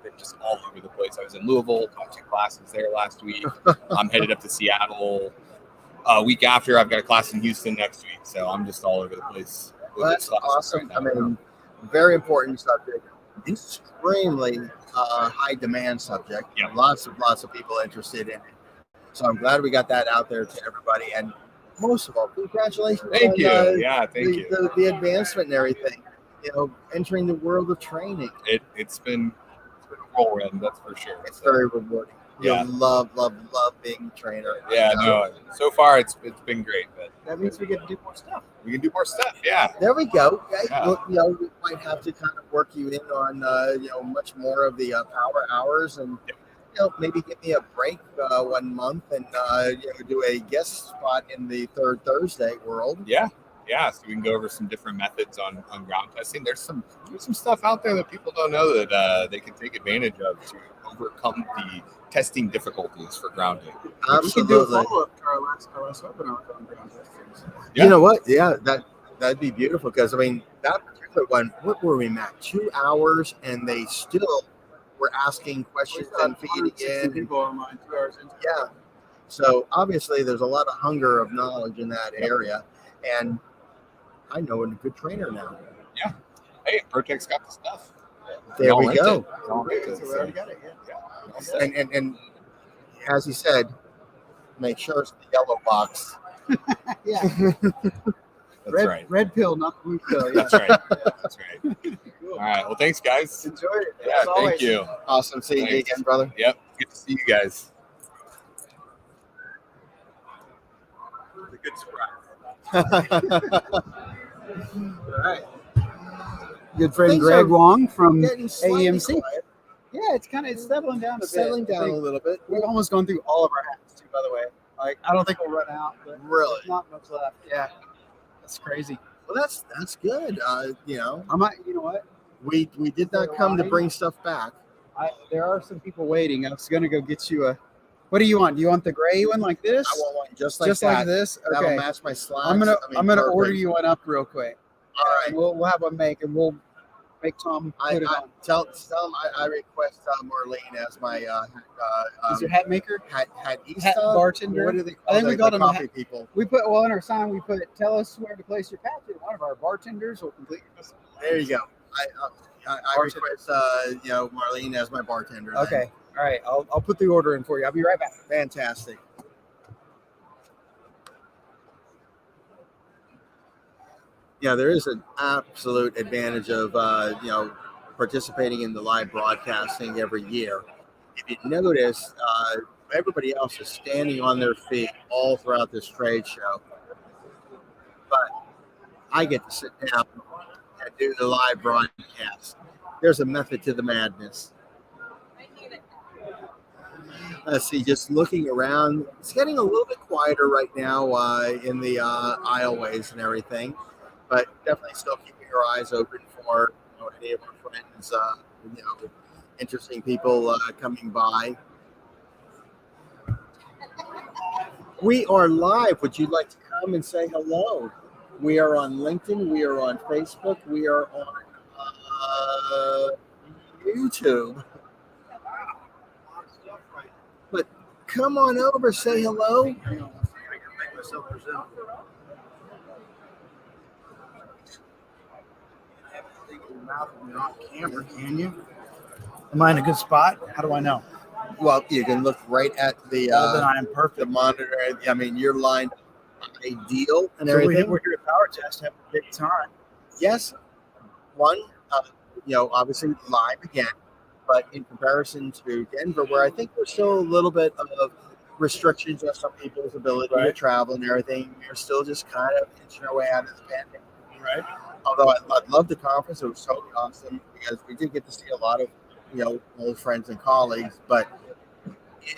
been just all over the place. I was in Louisville, taught 2 classes there last week. I'm headed up to Seattle week after. I've got a class in Houston next week. So I'm just all over the place. Well, that's awesome. I mean, very important subject. Extremely high demand subject. Yeah. Lots of people interested in it. So I'm glad we got that out there to everybody. And most of all, congratulations. Thank on, you. Yeah, thank you. The advancement and everything. You know, entering the world of training. It's been a whirlwind, that's for sure. It's very rewarding. Yeah. You love being a trainer. Yeah, no. So far it's been great, but That means we get to do more stuff. we can do more stuff. Yeah. There we go. Yeah. Well, you know, we might have to kind of work you in on much more of the power hours, and maybe give me a break 1 month and do a guest spot in the Third Thursday world. Yeah. So we can go over some different methods on ground testing. There's some stuff out there that people don't know that they can take advantage of to overcome the testing difficulties for grounding. We can do a follow-up to our last webinar on ground testing. Yeah. You know what? Yeah, that'd be beautiful, because I mean that particular one, what were we, Matt? 2 hours, and they still were asking questions and feeding in. People online 2 hours into Yeah. So obviously there's a lot of hunger of knowledge in that area, and I know a good trainer now. Yeah. Hey, Protec's got the stuff. There Y'all we rent go. it. Y'all rent it, So we so- already got it. Yeah. And as he said, make sure it's the yellow box. Yeah. That's right. Red pill, not blue pill. Yeah. That's right. That's right. All right. Well, thanks, guys. Enjoy it. Yeah, As thank always. you. Awesome. See you Thanks. again, brother. Yep. Good to see you guys. It's a good surprise. All right. Good friend Things Greg are Wong from getting slightly AEMC. quiet. Yeah, it's settling down a bit. Settling I down a think little bit. We've almost gone through all of our hats too, by the way. Like, I don't think we'll run out, but Really? there's not much left. Yeah, that's crazy. Well, that's good. I might, you know what? We did not come to bring stuff back. There are some people waiting. I was gonna go get you a. What do you want? Do you want the gray one like this? I want one just like that. this. That'll Okay. match my slacks. I'm gonna perfect. order you one up real quick. All right. We'll have one make, and we'll make Tom put it on. Tell him I request Marlene as my Is your hat maker? hat bartender? What do they call I think we the got him a coffee hat. people? We put in our sign. We put tell us where to place your patch, and one of our bartenders will complete your visit. There you go. I request Marlene as my bartender. then. Okay. All right. I'll put the order in for you. I'll be right back. Fantastic. Yeah, there is an absolute advantage of participating in the live broadcasting every year. If you notice, everybody else is standing on their feet all throughout this trade show, but I get to sit down and do the live broadcast. There's a method to the madness. Let's see, just looking around, it's getting a little bit quieter right now in the aisleways and everything, but definitely still keeping your eyes open for any of our friends, interesting people coming by. We are live. Would you like to come and say hello? We are on LinkedIn. We are on Facebook. We are on YouTube. But come on over, say hello. Camera, can you? Am I in a good spot? How do I know? Well, you can look right at the Then I am perfect. the monitor. I mean, you're lined up ideal and So everything. we're here at PowerTest, have a big time. Yes, one, obviously live again, but in comparison to Denver, where I think there's still a little bit of restrictions on some people's ability to travel and everything, we're still just kind of inching our way out of the pandemic. Right. although I loved the conference, it was totally awesome because we did get to see a lot of, old friends and colleagues. But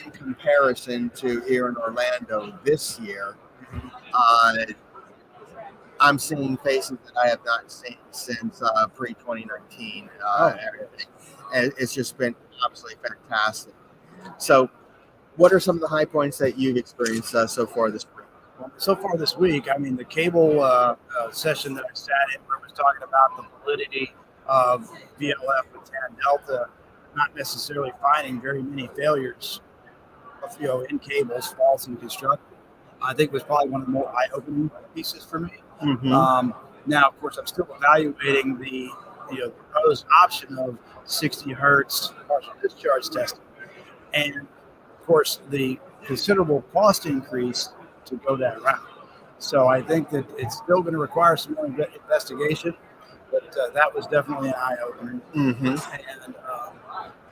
in comparison to here in Orlando this year, uh, I'm seeing faces that I have not seen since pre 2019. Everything, and it's just been absolutely fantastic. So, what are some of the high points that you've experienced so far this week? So far this week, I mean, the cable session that I sat in, where it was talking about the validity of VLF with Tan Delta, not necessarily finding very many failures, in cables, faults in construction, I think was probably one of the more eye-opening pieces for me. Mhm. Now, of course, I'm still evaluating the proposed option of 60 hertz partial discharge testing, and of course, the considerable cost increase to go that route. So I think that it's still going to require some more investigation, but that was definitely an eye opener. Mhm. And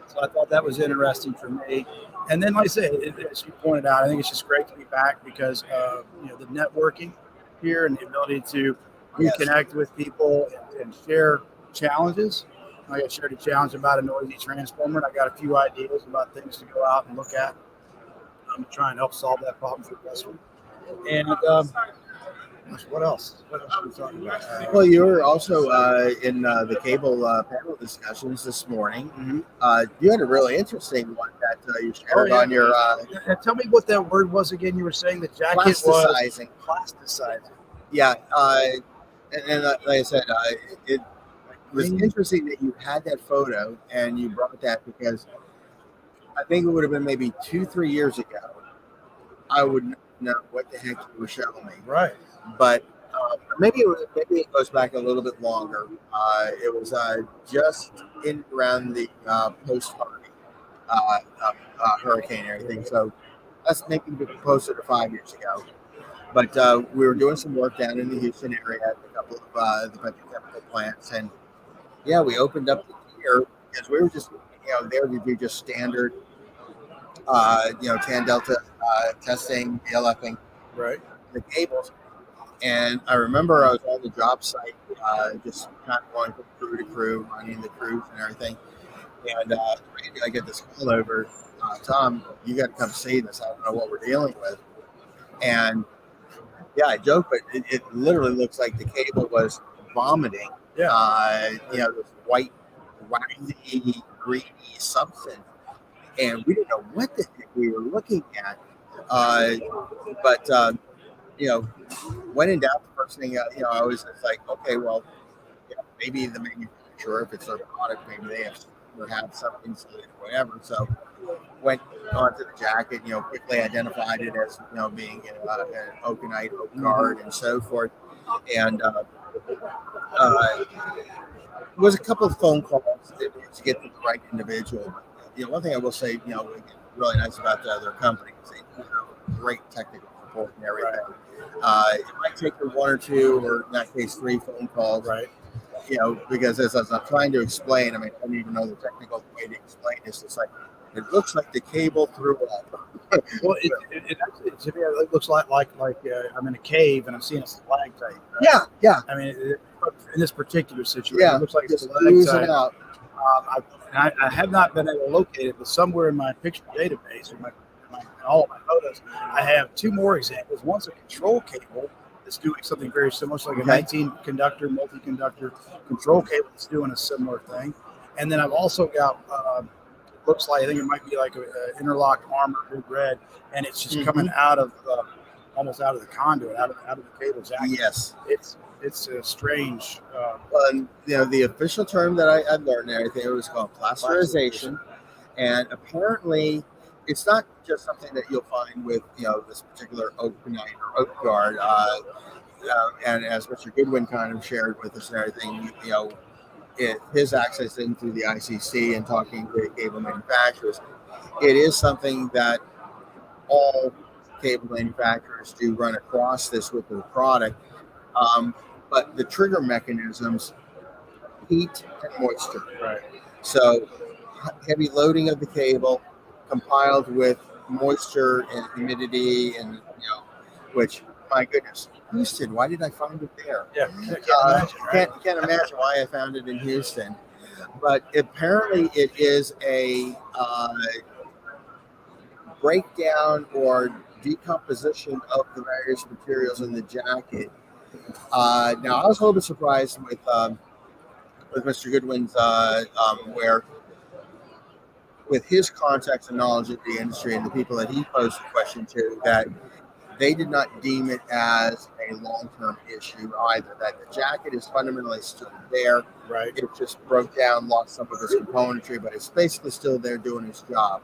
so I thought that was interesting for me. And then, like I say, as you pointed out, I think it's just great to be back because the networking here and the ability to reconnect with people and share challenges. I got shared a challenge about a noisy transformer, and I got a few ideas about things to go out and look at to try and help solve that problem for the customer. And what else? What else are we talking about? Well, you were also in the cable panel discussions this morning. You had a really interesting one that you shared on your Tell me what that word was again. You were saying the jacket plasticizing. was plasticizing. Yeah, and like I said, it was interesting that you had that photo and you brought that because I think it would have been maybe 2-3 years ago. I would not know what the heck you were showing me. Right. But maybe it goes back a little bit longer. It was just in around the post hurricane and everything. So that's maybe closer to 5 years ago. But we were doing some work down in the Houston area at a couple of the petrochemical plants, and yeah, we opened up the gear because we were just there to do just standard Tan Delta testing, VLFing, right, the cables. And I remember I was on the job site, just kind of going from crew to crew, running the crews and everything. And I get this call over, Tom, you got to come see this. I don't know what we're dealing with. And yeah, I joke, but it literally looks like the cable was vomiting. This white, waxy, greeny substance. And we didn't know what the heck we were looking at. But when in doubt, the first thing, I was just like, okay, well, maybe the manufacturer, if it's their product, maybe they have something insulated or whatever. So went onto the jacket, quickly identified it as, being an oakenite, oak guard, and so forth. And it was a couple of phone calls to get to the right individual. But, one thing I will say, really nice about their company is they great technical support and everything. It might take you 1 or 2, or in that case, 3 phone calls. Right. Because as I'm trying to explain, I don't even know the technical way to explain this. It's like, it looks like the cable threw up. Well, it actually, to me, it looks like I'm in a cave and I'm seeing a stalactite. Yeah. I mean, in this particular situation, it looks like just a stalactite. oozing out. I have not been able to locate it, but somewhere in my picture database, or all of my photos, I have 2 more examples. One's a control cable that's doing something very similar. It's like a 19-conductor, multi-conductor control cable that's doing a similar thing. And then I've also got, looks like, I think it might be like an interlocked armor, big red, and it's just coming out of, almost out of the conduit, out of the cable jacket. Yes. It's a strange. The official term that I learned and everything, it was called plasterization. And apparently, it's not just something that you'll find with, this particular oakenite or oak guard. And as Mr. Goodwin kind of shared with us and everything, his access into the ICC and talking to cable manufacturers, it is something that all cable manufacturers do run across this with their product. But the trigger mechanisms, heat and moisture. Right. So heavy loading of the cable compiled with moisture and humidity, and which my goodness, Houston. Why did I find it there? Yeah, Can't imagine why I found it in Houston. But apparently, it is a breakdown or decomposition of the various materials in the jacket. Now, I was a little bit surprised with Mr. Goodwin's where with his context and knowledge of the industry and the people that he posed the question to, that they did not deem it as a long-term issue either. That the jacket is fundamentally still there. Right. It just broke down, lost some of its componentry, but it's basically still there doing its job.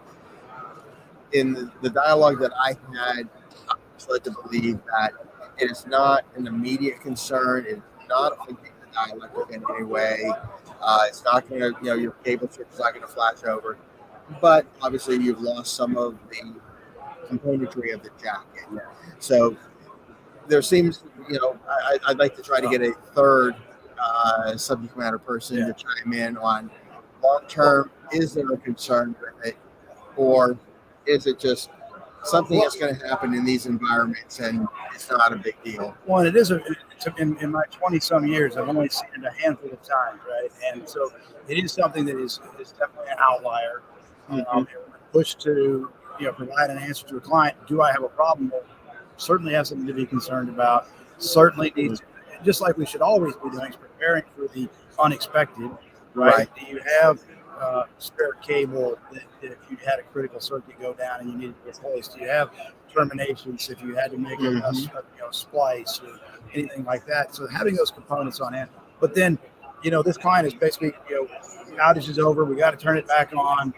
In the dialogue that I had, I was led to believe that it is not an immediate concern. It's not affecting the dielectric in any way. It's not going to, your cable strip is not going to flash over. But obviously, you've lost some of the componentry of the jacket. So there seems, I'd like to try to get a third subject matter person to chime in on long term. Is there a concern with it, or is it just something that's going to happen in these environments and it's not a big deal? Well, it is in my 20-some years, I've only seen it a handful of times, right? And so it is something that is definitely an outlier. Push to provide an answer to a client. Do I have a problem? Well, certainly have something to be concerned about. Certainly needs, just like we should always be doing, is preparing for the unexpected. Right? Do you have spare cable that if you had a critical circuit go down and you needed to replace? Do you have terminations if you had to make a splice or anything like that? So having those components on hand. But then, this client is basically, outage is over. We got to turn it back on.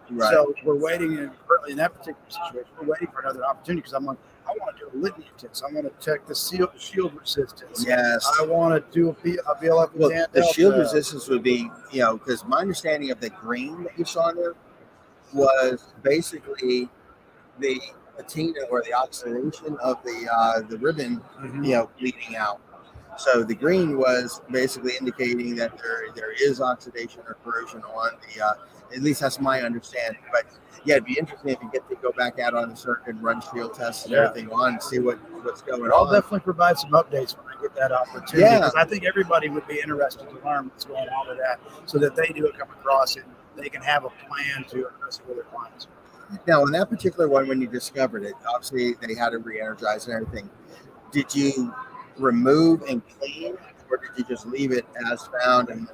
Right. So we're waiting, and currently in that particular situation, we're waiting for another opportunity because I'm like, I want to do a litany test. I want to check the shield resistance. Yes. I want to do a BLF. Well, the shield resistance would be, because my understanding of the green that you saw there was basically the patina or the oxidation of the ribbon, bleeding out. So the green was basically indicating that there is oxidation or corrosion on the. At least that's my understanding. But yeah, it'd be interesting if you get to go back out on the circuit and run shield tests and everything on, and see what's going on. I'll definitely provide some updates when I get that opportunity. Yeah, because I think everybody would be interested to learn what's going on with that, so that they do come across it, they can have a plan to address it with their clients. Now, on that particular one, when you discovered it, obviously they had to re-energize and everything. Did you remove and clean, or did you just leave it as found? And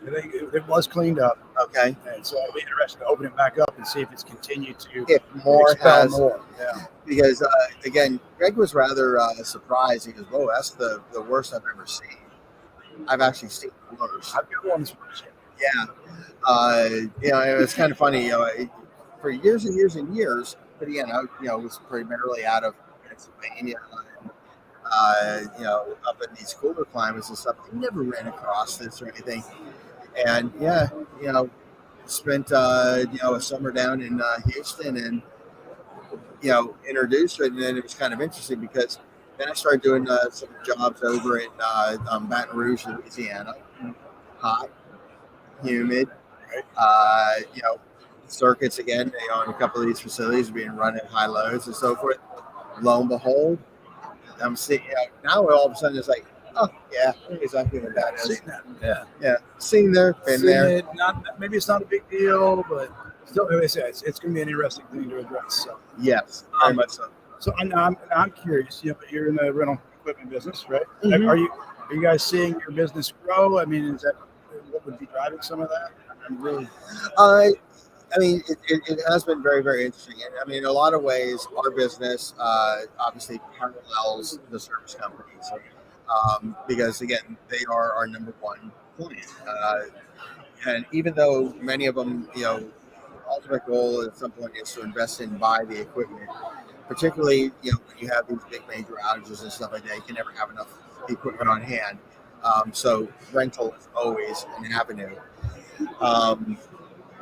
it was cleaned up. Okay. And so I'll be interested to open it back up and see if it's continued to if more expel has more. Yeah. Because again, Greg was rather surprised. He goes, "Whoa, that's the worst I've ever seen. I've actually seen worse." I've got one worse. Yeah. It's kind of funny. For years and years and years, but again, I was primarily out of Pennsylvania. Up in these cooler climates and stuff, I never ran across this or anything. And spent a summer down in Houston and introduced it, and then it was kind of interesting because then I started doing some jobs over in Baton Rouge, Louisiana. Hot, humid, circuits again. On a couple of these facilities being run at high loads and so forth. Lo and behold, I'm seeing now all of a sudden it's like, oh yeah, I know exactly what that is. Yeah, seen there, been there. Maybe it's not a big deal, but still, it's going to be an interesting thing to address. So yes, very much so. So I'm curious. You're in the rental equipment business, right? Mm-hmm. Are you guys seeing your business grow? I mean, is that what would be driving some of that? I'm really. It has been very, very interesting. And I mean, in a lot of ways, our business obviously parallels the service companies because, again, they are our number one client. And even though many of them, ultimate goal at some point is to invest in, buy the equipment, particularly, when you have these big major outages and stuff like that, you can never have enough equipment on hand. So rental is always an avenue.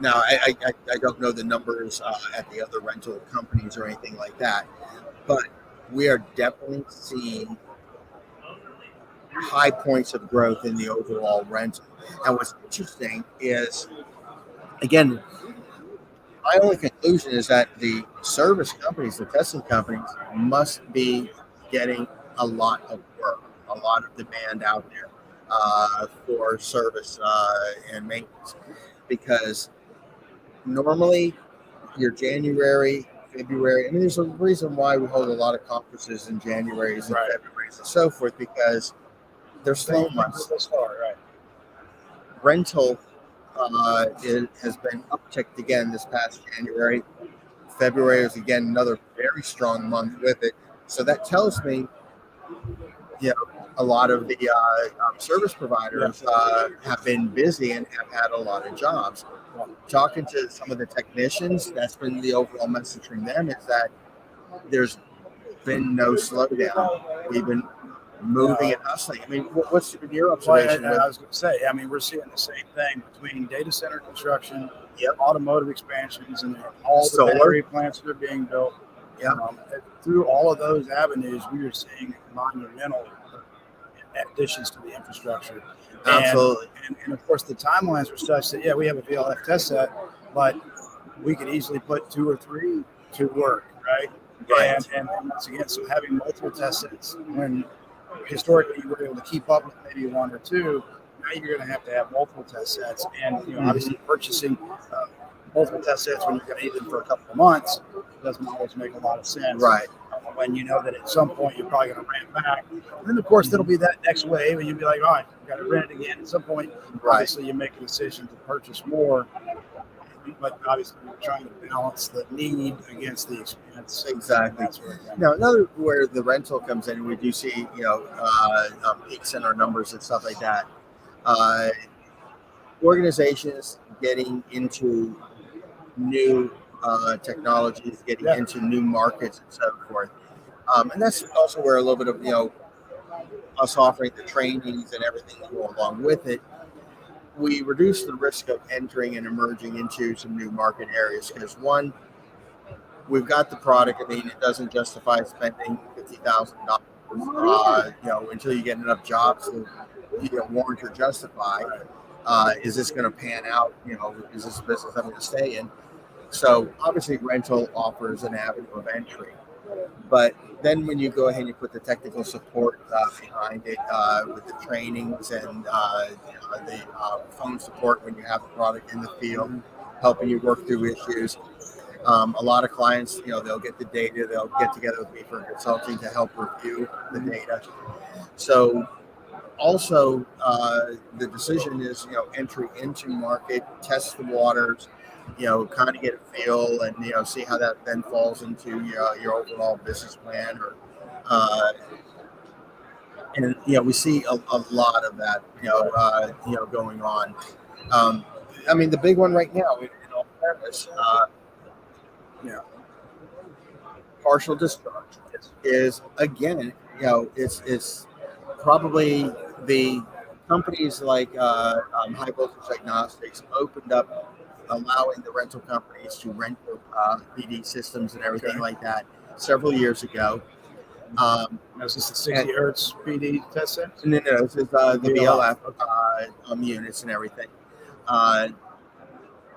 Now, I don't know the numbers at the other rental companies or anything like that, but we are definitely seeing high points of growth in the overall rental. And what's interesting is, again, my only conclusion is that the service companies, the testing companies, must be getting a lot of work, a lot of demand out there for service and maintenance, because normally your January, February. I mean, there's a reason why we hold a lot of conferences in Januaries and Februaries and so forth, because they're slow months. Right. Rental has been upticked again this past January. February is again another very strong month with it. So that tells me, a lot of the service providers have been busy and have had a lot of jobs. Talking to some of the technicians, that's been the overall message from them, is that there's been no slowdown. We've been moving and hustling. I mean, what's been your observation? I was going to say, I mean, we're seeing the same thing between data center construction, automotive expansions, and all the Solar battery plants that are being built. Through all of those avenues, we are seeing monumental additions to the infrastructure. Absolutely. And of course, the timelines are such that, we have a VLF test set, but we could easily put 2 or 3 to work, right? Right. And once again, so having multiple test sets, when historically you were able to keep up with maybe 1 or 2, now you're going to have multiple test sets. And obviously purchasing multiple test sets when you're going to need them for a couple of months doesn't always make a lot of sense. Right. When you know that at some point you're probably going to ramp back. And then, of course, there'll be that next wave, and you'll be like, all right, you've got to rent it again. At some point, obviously, you make a decision to purchase more. But obviously, you're trying to balance the need against the expense. Exactly. Another where the rental comes in, we do see, peaks in our numbers and stuff like that. Organizations getting into new technologies, getting into new markets and so forth. And that's also where a little bit of, us offering the trainings and everything that go along with it, we reduce the risk of entering and emerging into some new market areas. Because one, we've got the product. I mean, it doesn't justify spending $50,000, until you get enough jobs to warrant or justify. Is this going to pan out? Is this a business I'm going to stay in? So obviously, rental offers an avenue of entry. But then when you go ahead and you put the technical support behind it with the trainings and the phone support when you have the product in the field, helping you work through issues. A lot of clients, they'll get the data, they'll get together with me for consulting to help review the data. So also the decision is, entry into market, test the waters, kind of get a feel and, see how that then falls into your overall business plan. And, we see a lot of that, going on. I mean, the big one right now, in all fairness, partial discharge is, again, it's probably the companies like High Voltage Diagnostics opened up allowing the rental companies to rent their PD systems and everything like that several years ago. Is this the 60 hertz PD test set? No, this is the VLF units and everything.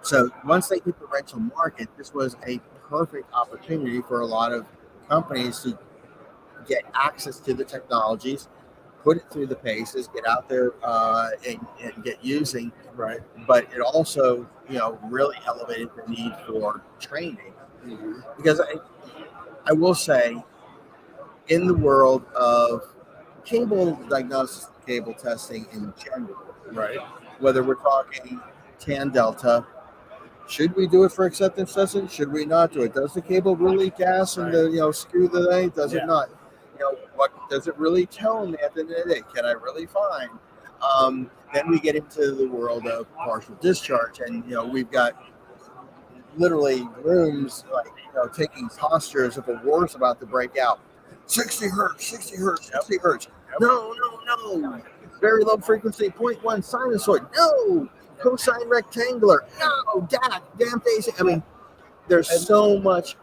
So once they hit the rental market, this was a perfect opportunity for a lot of companies to get access to the technologies, put it through the paces, get out there and get using. Right. But it also, really elevated the need for training. Because I will say, in the world of cable diagnosis, cable testing in general, right? Whether we're talking tan delta, should we do it for acceptance testing? Should we not do it? Does the cable really leak gas and screw the thing? Does it not? What does it really tell me at the end of the day? Can I really find? Then we get into the world of partial discharge, and we've got literally rooms like taking postures if a war's about to break out. 60 hertz, 60 hertz, 60 hertz. No. Very low frequency, 0.1 sinusoid. No. Cosine rectangular. No. Damn daisy. I mean, there's so much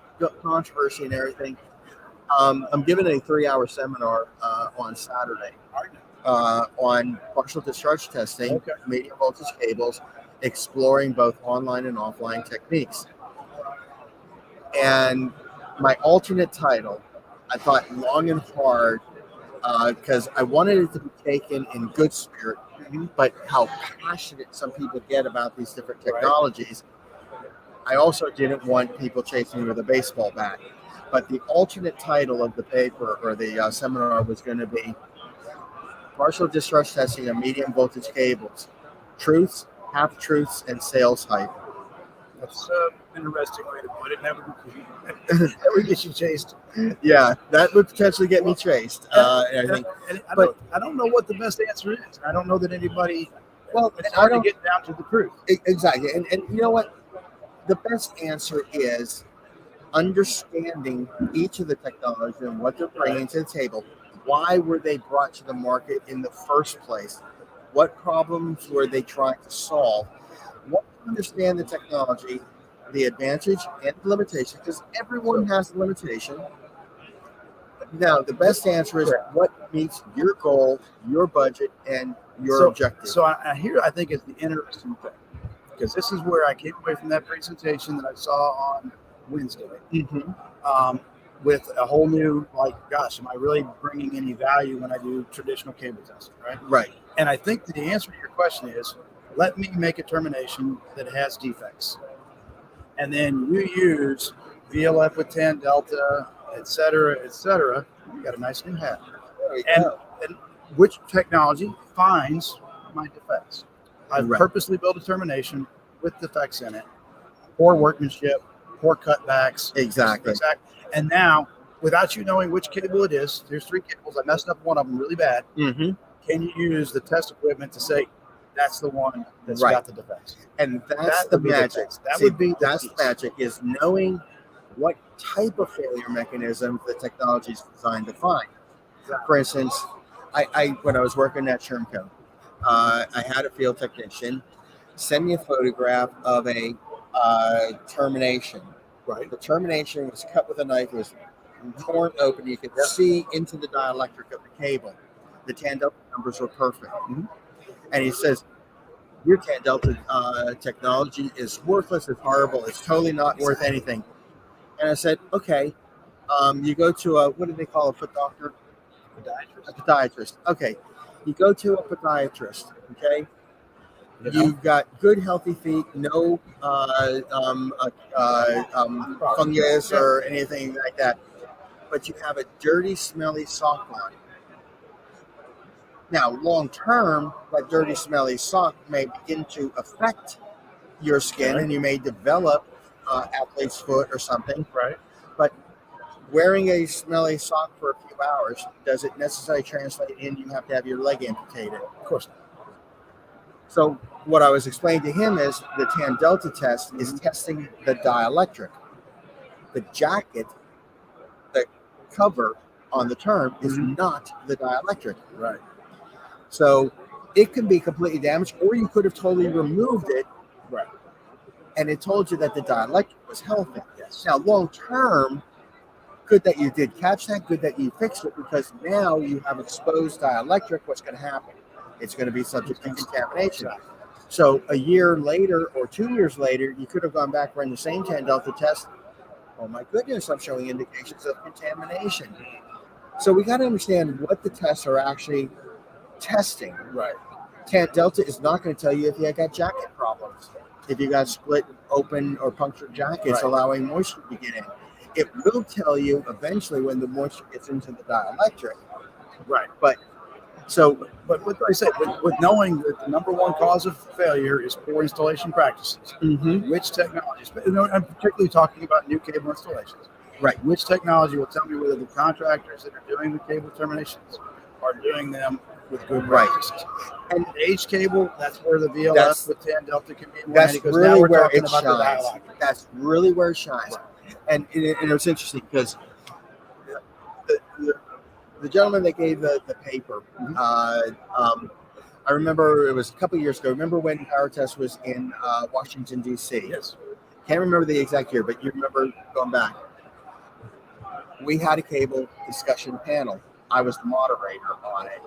controversy and everything. I'm giving a 3-hour seminar on Saturday on partial discharge testing, medium voltage cables, exploring both online and offline techniques. And my alternate title, I thought long and hard because I wanted it to be taken in good spirit, but how passionate some people get about these different technologies. I also didn't want people chasing me with a baseball bat. But the alternate title of the paper or the seminar was going to be Partial Discharge Testing of Medium Voltage Cables, Truths, Half-Truths, and Sales Hype. That's an interesting way to put it. That would get you chased. Yeah, that would potentially get me chased. I think, I don't know what the best answer is. I don't know that anybody. Well, it's hard to get down to the truth. Exactly, and you know what? The best answer is understanding each of the technologies and what they're bringing to the table. Why were they brought to the market in the first place? What problems were they trying to solve? Once you understand the technology, the advantage and the limitation, because everyone has a limitation. Now, the best answer is what meets your goal, your budget, and your objective. So here I think is the interesting thing, because this is where I came away from that presentation that I saw on Wednesday, with a whole new, like, gosh, am I really bringing any value when I do traditional cable testing, right? Right. And I think that the answer to your question is, let me make a termination that has defects. And then you use VLF with tan delta, et cetera, et cetera. You got a nice new hat. And which technology finds my defects? I've purposely built a termination with defects in it, poor workmanship, poor cutbacks. Exactly. And now, without you knowing which cable it is, there's 3 cables. I messed up one of them really bad. Can you use the test equipment to say that's the one that's got the defects? And that's the magic. That's the magic, is knowing what type of failure mechanism the technology is designed to find. For instance, I when I was working at Shermco, I had a field technician send me a photograph of a termination. Right. The termination was cut with a knife. It was torn open. You could see into the dielectric of the cable. The tan delta numbers were perfect. And he says, your tan delta technology is worthless. It's horrible. It's totally not worth anything. And I said, okay. You go to a, what do they call a foot doctor? A podiatrist. Okay. You go to a podiatrist. Okay. You've got good, healthy feet, no fungus or anything like that, but you have a dirty, smelly sock on. Now, long term, that dirty, smelly sock may begin to affect your skin, and you may develop athlete's foot or something. Right. But wearing a smelly sock for a few hours doesn't necessarily translate in. You have to have your leg amputated. Of course not. So what I was explaining to him is the tan delta test is testing the dielectric. The jacket, the cover on the term is not the dielectric. Right. So it could be completely damaged, or you could have totally removed it. Right. And it told you that the dielectric was healthy. Yes. Now, long term, good that you did catch that, good that you fixed it, because now you have exposed dielectric. What's going to happen? It's going to be subject to contamination. So a year later or 2 years later, you could have gone back, run the same tan delta test. Oh my goodness, I'm showing indications of contamination. So we got to understand what the tests are actually testing. Right. Tan delta is not going to tell you if you got jacket problems, if you got split open or punctured jackets allowing moisture to get in. It will tell you eventually when the moisture gets into the dielectric. Right. But what I said, with knowing that the number one cause of failure is poor installation practices, which technologies, I'm particularly talking about new cable installations, right? Which technology will tell me whether the contractors that are doing the cable terminations are doing them with good practices? And age cable, that's where the VLS with tan delta can be. That's really where it shines. That's really where it shines. And it was interesting because the gentleman that gave the paper, I remember it was a couple of years ago. Remember when PowerTest was in Washington, D.C.? Yes. Can't remember the exact year, but you remember going back. We had a cable discussion panel. I was the moderator on it.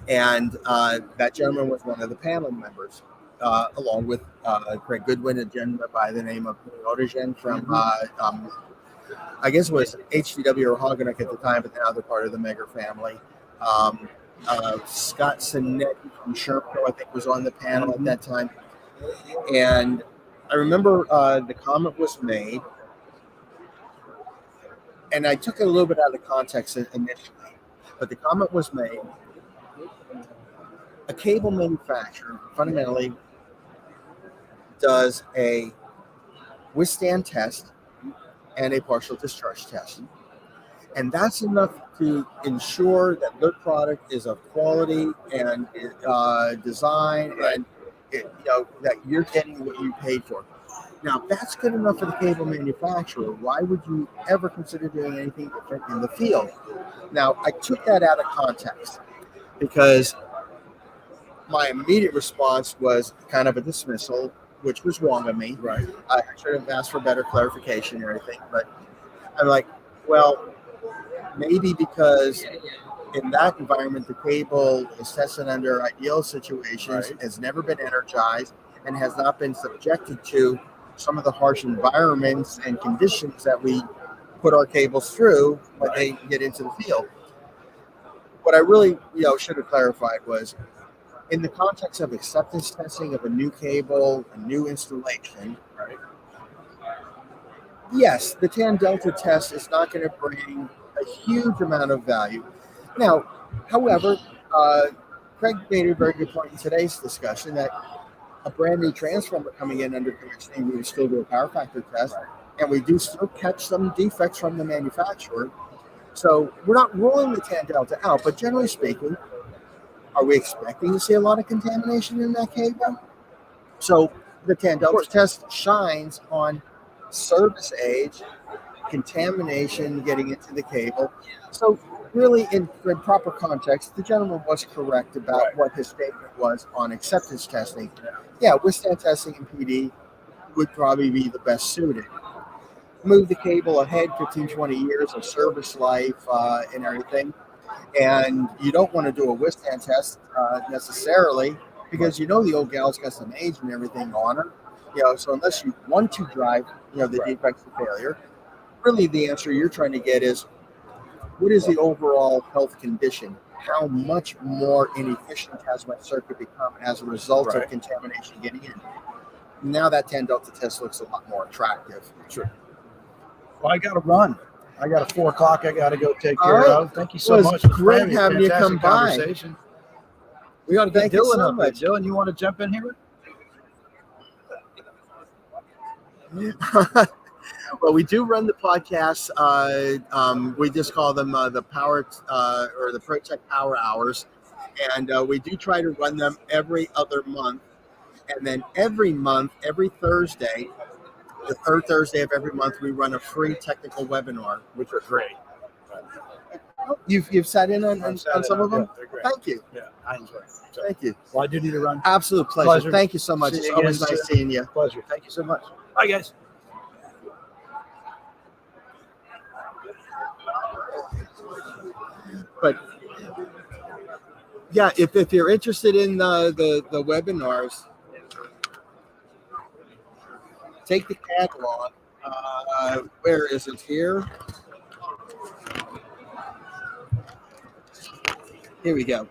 And that gentleman was one of the panel members, along with Craig Goodwin, a gentleman by the name of Odejen from I guess it was HDW or Hoganock at the time, but now they're part of the Megger family. Scott Sinetti from Sherco, I think, was on the panel at that time. And I remember the comment was made, and I took it a little bit out of context initially, but the comment was made. A cable manufacturer fundamentally does a withstand test and a partial discharge test. And that's enough to ensure that their product is of quality and design, and that you're getting what you paid for. Now, if that's good enough for the cable manufacturer, why would you ever consider doing anything different in the field? Now, I took that out of context because my immediate response was kind of a dismissal, which was wrong of me. Right. I should have asked for better clarification and everything, but I'm like, well, maybe because in that environment, the cable is tested under ideal situations, has never been energized, and has not been subjected to some of the harsh environments and conditions that we put our cables through when they get into the field. What I really, should have clarified was, in the context of acceptance testing of a new cable, a new installation, yes, the tan delta test is not going to bring a huge amount of value. Now, however, Craig made a very good point in today's discussion that a brand new transformer coming in under commissioning, we would still do a power factor test, and we do still catch some defects from the manufacturer. So we're not ruling the tan delta out, but generally speaking, are we expecting to see a lot of contamination in that cable? So the tan delta test shines on service age, contamination getting into the cable. So really, in proper context, the gentleman was correct about what his statement was on acceptance testing. Yeah, withstand testing and PD would probably be the best suited. Move the cable ahead 15, 20 years of service life and everything. And you don't want to do a withstand test necessarily, because the old gal's got some age and everything on her. So unless you want to drive, the defects to failure, really the answer you're trying to get is, what is the overall health condition? How much more inefficient has my circuit become as a result of contamination getting in? Now that tan delta test looks a lot more attractive. Sure. Well, I got to run. I got a 4 o'clock I got to go take care of. Thank you so much. Great having you come by. We got to get Dylan so up much. here. Dylan, you want to jump in here? Well, we do run the podcasts. We just call them the Power or the Protec Power Hours, and we do try to run them every other month. And then every month, every Thursday, the third Thursday of every month, we run a free technical webinar, which are great. You've sat in on some of them? Yeah, they're great. Thank you. Yeah, I enjoy it. So, Thank you. well, I do need to run. Absolute pleasure. Thank you so much. See It's you always again nice soon. seeing you. Pleasure. Thank you so much. Bye, guys. But yeah, if you're interested in the webinars, take the catalog. Where is it? Here we go.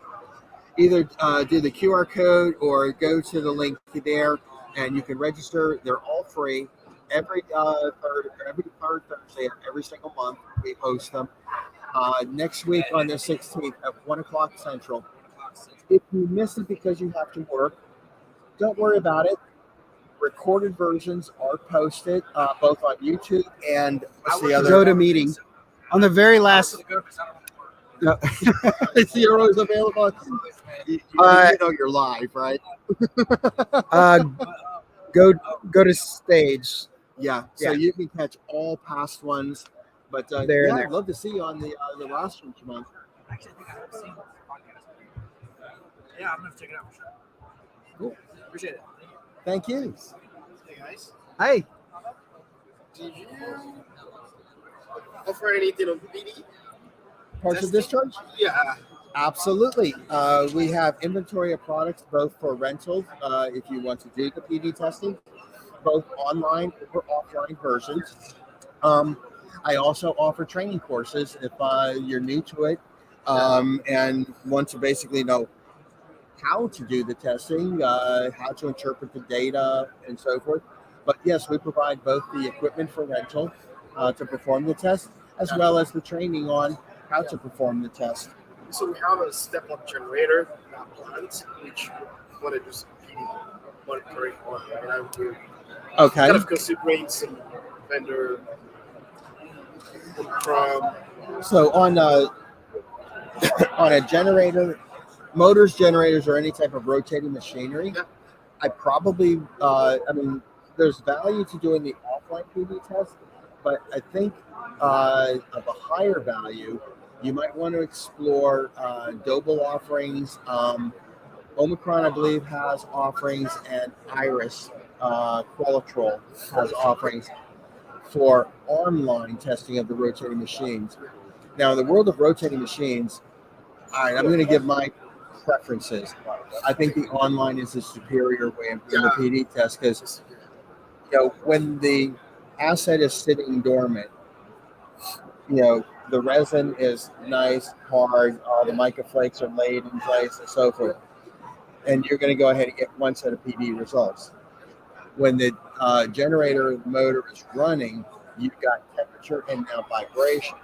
Either do the QR code or go to the link there, and you can register. They're all free. Every third Thursday of every single month, we host them. Next week on the 16th at 1 o'clock Central. If you miss it because you have to work, don't worry about it. Recorded versions are posted both on YouTube and what's the other? Go to meeting. On the very last. No. You're always available. You know you're live, right? Go to stage. Yeah, so you can catch all past ones. But There and there. I'd love to see you on the roster each month. Actually, I think I haven't seen the podcast. Yeah, I'm going to check it out for sure. Cool. Appreciate it. Thank you. Hey, guys. Hey. Did you offer anything on PD? Partial discharge? Yeah. Absolutely. We have inventory of products both for rental, if you want to do the PD testing, both online or offline versions. I also offer training courses if you're new to it and want to basically know how to do the testing, how to interpret the data, and so forth. But yes, we provide both the equipment for rental to perform the test, as well as the training on how to perform the test. So we have a step-up generator plant, which what it is monitoring on. And we're Okay. kind of considering some vendor from. So on on a generator, motors, generators, or any type of rotating machinery, I probably, I mean, there's value to doing the offline PD test, but I think of a higher value, you might want to explore Doble offerings. Omicron, I believe, has offerings, and Iris Qualitrol has offerings for online testing of the rotating machines. Now, in the world of rotating machines, all right, I'm going to give my preferences. I think the online is a superior way of doing the PD test because, you know, when the asset is sitting dormant, you know, the resin is nice, hard, all the mica flakes are laid in place and so forth. And you're going to go ahead and get one set of PD results. When the generator motor is running, you've got temperature and now vibration.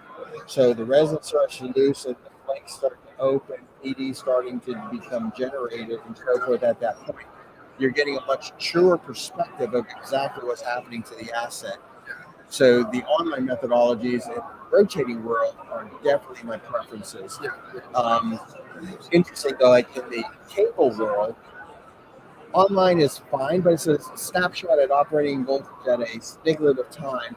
So the resin starts to loosen, the flakes start to open, PD starting to become generated and so forth at that point. You're getting a much truer perspective of exactly what's happening to the asset. So the online methodologies in the rotating world are definitely my preferences. Interesting though, like in the cable world, online is fine, but it's a snapshot at operating voltage at a sniglet of time.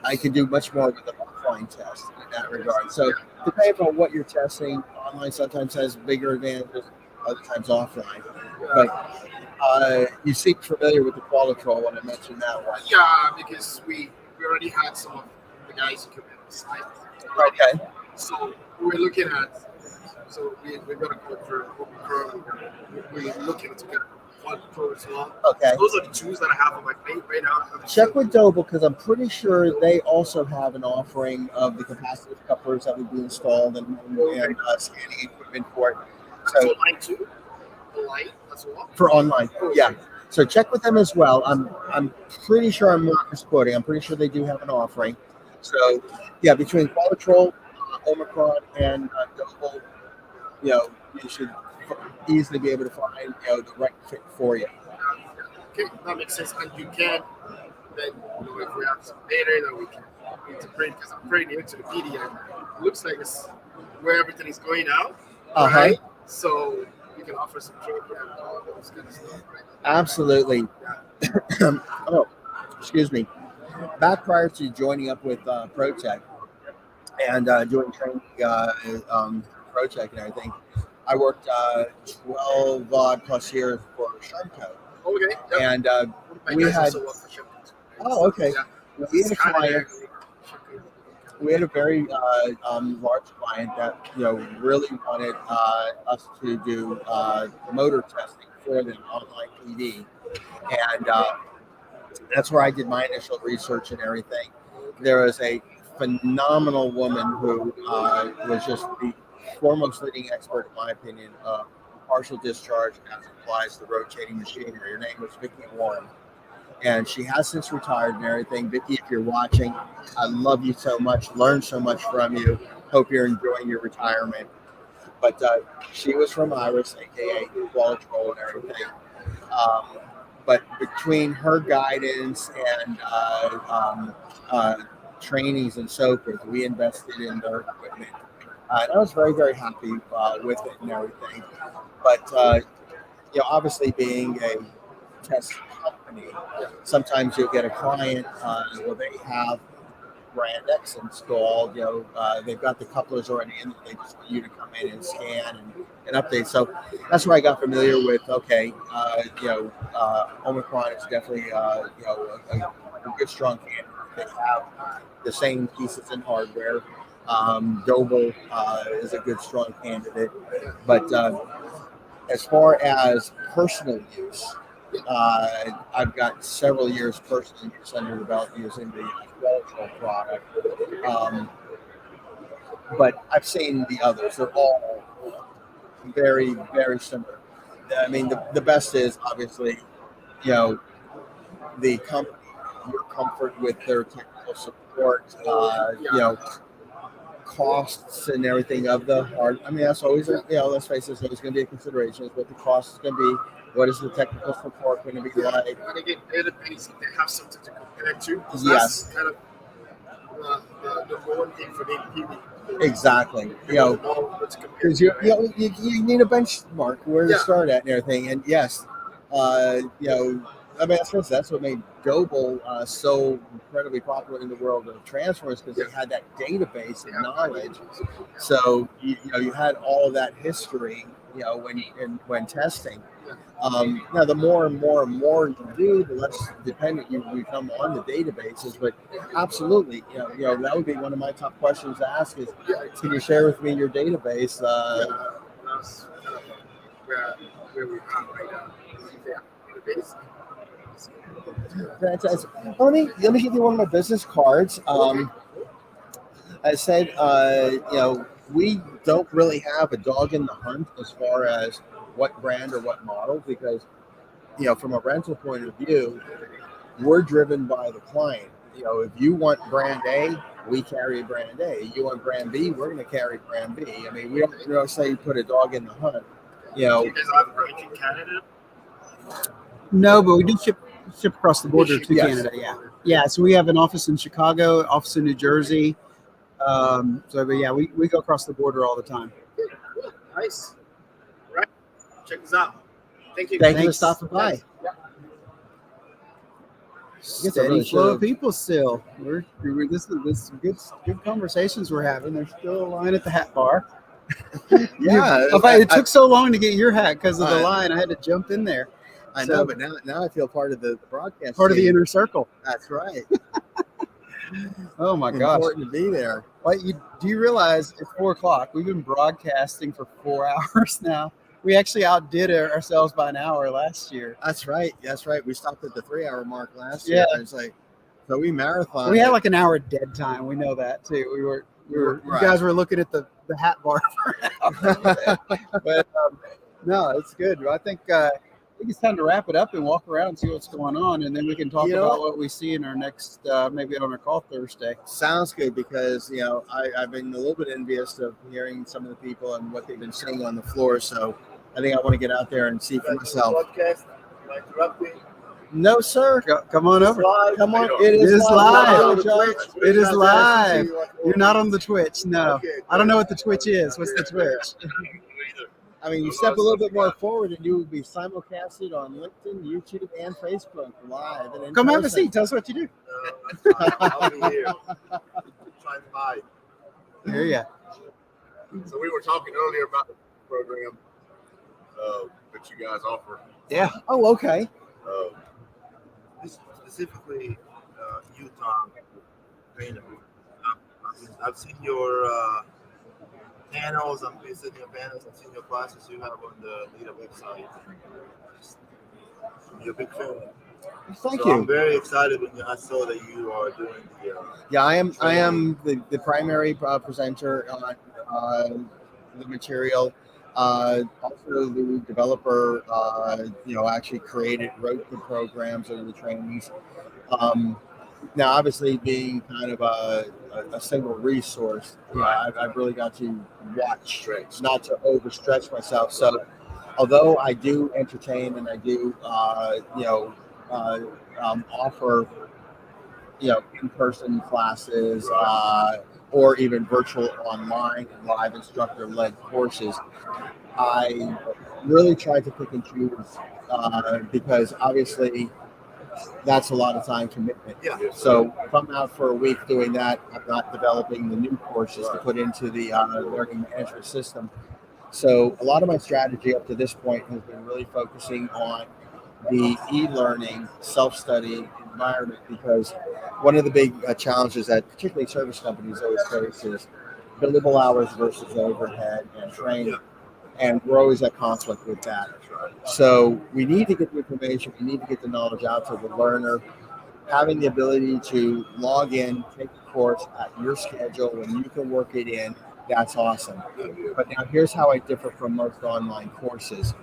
I can do much more with an offline test in that regard. So depending on what you're testing, online sometimes has bigger advantages, other times offline. But you seem familiar with the Qualitrol when I mentioned that one. Yeah, because we already had some of the guys who come in on the site. Okay. So we're looking at. So we're going to go for Omicron. We're looking to get one Pro as well. Okay. So those are the tools that I have on my plate right now. Check with Doble because I'm pretty sure they also have an offering of the capacitive couplers that would be installed and scanning equipment for it. So online too? Online as well? For online, yeah. So check with them as well. I'm pretty sure I'm not misquoting. I'm pretty sure they do have an offering. So yeah, between Qualitrol, Omicron, and Doble, you know, you should easily be able to find, you know, the right fit for you. Okay, that makes sense. And you can then, you know, if we have some data that we can integrate, because I'm pretty new to the PD, it looks like it's where everything is going now, right? So you can offer some training and all those kind of stuff, right? Absolutely. Oh, excuse me. Back prior to joining up with Protec and doing training Protec and everything, I worked 12 odd plus years for Shermco. Okay. Yep. And we had. Oh, okay. Yeah. We had a client. We had a very large client that, you know, really wanted us to do motor testing for them, online PD, and that's where I did my initial research and everything. There was a phenomenal woman who was just the foremost leading expert, in my opinion, of partial discharge as it applies to rotating machinery. Her name was Vicki Warren, and she has since retired and everything. Vicki, if you're watching, I love you so much, learned so much from you. Hope you're enjoying your retirement. But she was from Iris, aka Qualitrol and everything. But between her guidance and trainings and so forth, we invested in their equipment. And I was very, very happy with it and everything. But, you know, obviously being a test company, sometimes you'll get a client where they have brand X installed, you know, they've got the couplers already in, they just want you to come in and scan and update. So that's where I got familiar with, okay, you know, Omicron is definitely, you know, a good, strong candidate. They have the same pieces in hardware. Doble is a good, strong candidate. But as far as personal use, I've got several years personally under the belt using the Qualitrol product. But I've seen the others. They're all very, very similar. I mean, the best is obviously, the company, your comfort with their technical support, costs and everything of the hard. I mean, that's always, let's face it, it's always going to be a consideration. Is what the cost is going to be. What is the technical support going to be like? And again, database, they have something to compare to. Yes. That's kind of the one thing for the people. Exactly. Because you need a benchmark where to start at and everything. And yes, I mean, that's what made Doble so incredibly popular in the world of transfers, because they had that database of knowledge. So you had all of that history, when testing. Now, the more and more you do, the less dependent you become on the databases. But absolutely, that would be one of my top questions to ask is, can you share with me your database? That's kind of where we are right now. Database. Fantastic. Let me give you one of my business cards. I said, we don't really have a dog in the hunt as far as what brand or what model, because, from a rental point of view, we're driven by the client. If you want brand A, we carry brand A. You want brand B, we're going to carry brand B. I mean, we don't say put a dog in the hunt. Do you guys have a branch in Canada? No, but we do ship across the border to Yes. Canada. Yeah. So we have an office in Chicago, office in New Jersey. But yeah, we go across the border all the time. Nice. Right. Check this out. Thank you. Thank you for stopping by. Steady flow of people still. This is good conversations we're having. There's still a line at the hat bar. Yeah. It took so long to get your hat because of the line. I had to jump in there. I know, but now I feel part of the broadcast. Part of the inner circle. That's right. Oh my gosh. Important to be there. Do you realize it's 4:00? We've been broadcasting for 4 hours now. We actually outdid ourselves by an hour last year. That's right. We stopped at the 3-hour mark last year. It's like, so we marathon. We had like an hour dead time. We know that too. You guys were looking at the hat bar for an hour. But no, it's good. I think it's time to wrap it up and walk around and see what's going on, and then we can talk about what we see in our next, maybe on our call Thursday. Sounds good, because I've been a little bit envious of hearing some of the people and what they've been saying on the floor. So I think I want to get out there and see for myself. Podcast. Am I interrupting? No, sir. Come on over. Come on. It is live. It is Guys, live. You're not on the Twitch. No. Okay, I don't know what the Twitch is. What's the Twitch? I mean, you step a little bit more forward and you will be simulcasted on LinkedIn, YouTube, and Facebook live. And Come have a seat. Tell us what you do. I'll be here. Trying to buy. Here you. So we were talking earlier about the program that you guys offer. Yeah. Oh, okay. Specifically, you, Tom, I've seen your panels. I've been sitting your panels. I've seen your classes you have on the LEADER website. You're a big fan. Thank So you. I'm very excited when I saw that you are doing the. Yeah, I am the primary presenter on the material. Also, the developer, actually wrote the programs or the trainings. Now, obviously, being kind of a single resource, I've really got to watch not to overstretch myself. So, although I do entertain and I do, offer, in-person classes or even virtual online and live instructor-led courses, I really try to pick and choose because obviously that's a lot of time commitment. Yeah. So if I'm out for a week doing that, I'm not developing the new courses to put into the learning management system. So a lot of my strategy up to this point has been really focusing on the e-learning self-study environment, because one of the big challenges that particularly service companies always face is billable hours versus overhead and training. and we're always at conflict with that. So we need to get the information, we need to get the knowledge out to the learner. Having the ability to log in, take the course at your schedule when you can work it in, that's awesome. But now here's how I differ from most online courses.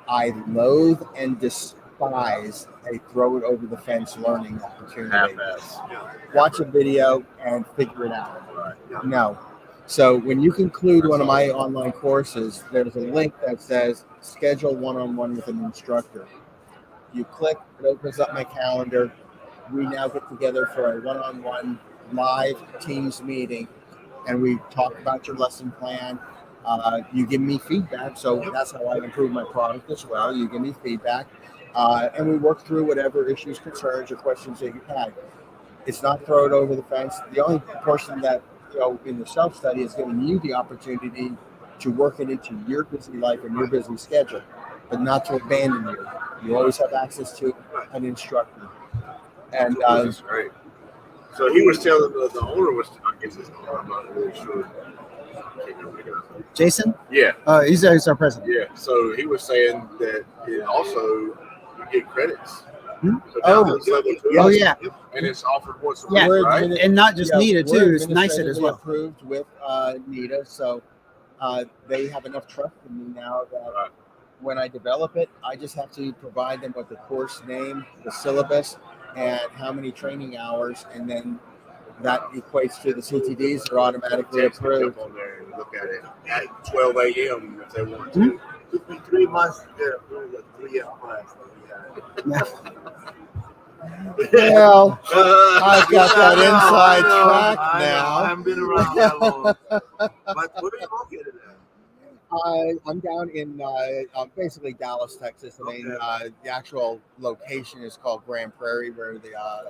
I loathe and despise a throw it over the fence learning opportunity. Watch a video and figure it out. No. So when you conclude one of my online courses, there's a link that says schedule one-on-one with an instructor. You click, it opens up my calendar. We now get together for a one-on-one live Teams meeting, and we talk about your lesson plan. You give me feedback, so that's how I improve my product as well. You give me feedback, and we work through whatever issues, concerns, or questions that you had. It's not throw it over the fence. The only portion that, in the self-study is giving you the opportunity to work it into your busy life and your busy schedule, but not to abandon you. You always have access to an instructor. And that's great. So he was telling the owner was, I guess his owner, I'm not really sure. Jason? Yeah. He's our president. Yeah. So he was saying that it also you get credits. Hmm? So now it's level 2. Oh, yeah. And it's offered once a Yeah, week, right? and not just NITA too. It's NICET as administratively well. Approved with NITA, so they have enough trust in me now that when I develop it, I just have to provide them with the course name, the syllabus, and how many training hours, and then that equates to the CTDs are automatically approved. On there and look at it at 12 a.m. if they want to. Took me 3 months to get approved at 3M class that we had. Well, I've got that inside track I now. haven't been around that long. But where are you located at? I'm down in basically Dallas, Texas. I mean, the actual location is called Grand Prairie, where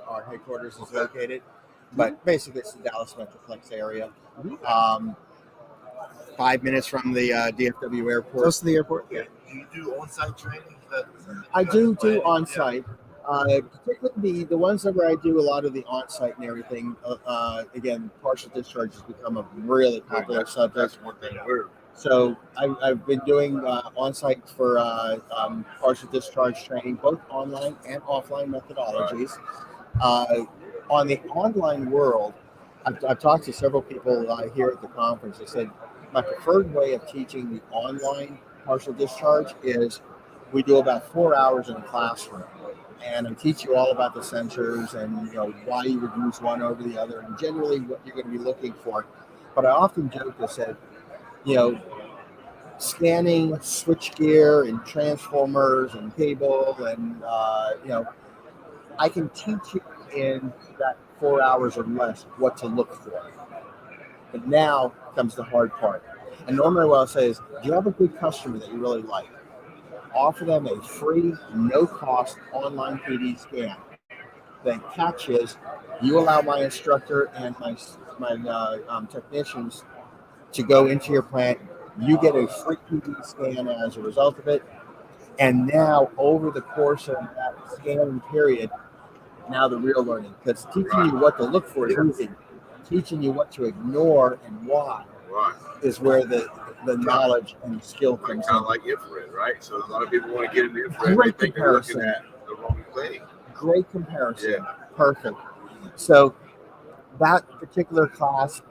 our headquarters is located. But basically, it's the Dallas Metroplex area. 5 minutes from the DFW airport. Close to the airport. Yeah. Do you do on-site training? I do on-site. Particularly the ones that where I do a lot of the on-site and everything. Again, partial discharge has become a really popular subject. So I've been doing on-site for partial discharge training, both online and offline methodologies. On the online world, I've talked to several people here at the conference. They said my preferred way of teaching the online partial discharge is we do about 4 hours in a classroom. And I teach you all about the sensors and why you would use one over the other and generally what you're going to be looking for. But I often joke that said, scanning switchgear and transformers and cable and I can teach you in that 4 hours or less what to look for. But now comes the hard part. And normally what I'll say is, do you have a good customer that you really like? Offer them a free, no-cost online PD scan. The catch is, you allow my instructor and my technicians to go into your plant. You get a free PD scan as a result of it. And now, over the course of that scanning period, now the real learning. Because teaching you what to look for is easy. Teaching you what to ignore and why is where the knowledge and skill comes Kind in. of like infrared, right? So a lot of people want to get into infrared. Great They think they're looking comparison. at the wrong thing. Great comparison. Perfect. So that particular class,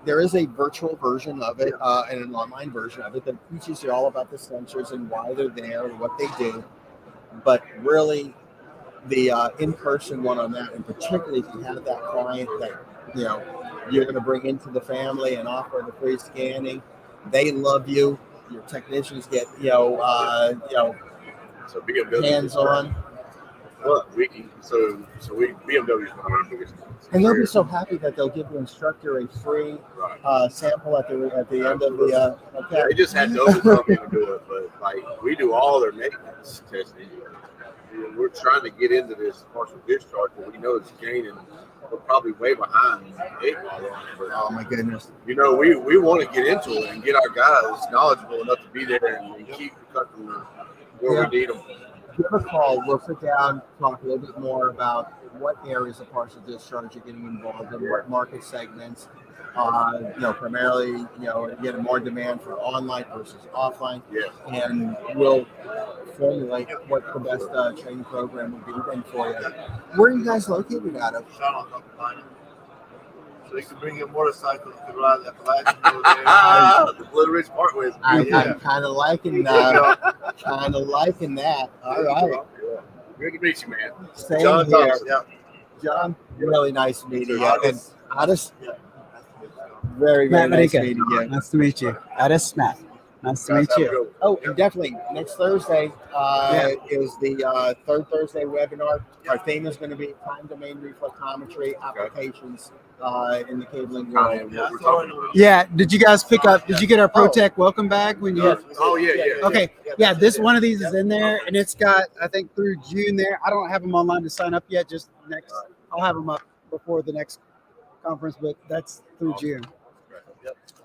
there is a virtual version of it and an online version of it that teaches you all about the sensors and why they're there and what they do. But really, the in-person one on that, and particularly if you have that client that you're going to bring into the family and offer the free scanning, they love you. Your technicians get So BMW hands-on. Well, BMW is one of our biggest ones. And they'll be so happy that they'll give the instructor a free sample at the end of the. Yeah, they just had Nova come in and do it, but we do all their maintenance testing. And we're trying to get into this partial discharge, but we know it's gaining. We're probably way behind 8 Ball on it. But, oh my goodness! We want to get into it and get our guys knowledgeable enough to be there and keep the customer where we need them. Give a call. We'll sit down, talk a little bit more about what areas of partial discharge you're getting involved in, what market segments, Primarily, get more demand for online versus offline. Yes. And we'll formulate what the best training program would be then for you. Where are you guys located out of? Charlotte, North Carolina. So you can bring your motorcycle to ride the Appalachian. The Blue Ridge Parkway. I'm kind of liking that. All right. Good to meet you, man. Same John here. Thompson. Yeah. John, really nice meeting you. And Otis. Otis, very Matt nice Marinka. meeting you. Nice to meet you. Addis Matt. Nice to Guys, meet have a you. good one. Oh, and definitely next Thursday is the third Thursday webinar. Our theme is going to be time domain reflectometry applications in the cabling world. Yeah. Did you guys pick up? Did you get our Protec welcome bag when you? Oh, yeah. Okay. Yeah. This one of these is in there, and it's got I think through June there. I don't have them online to sign up yet. Just next. I'll have them up before the next conference, but that's through June.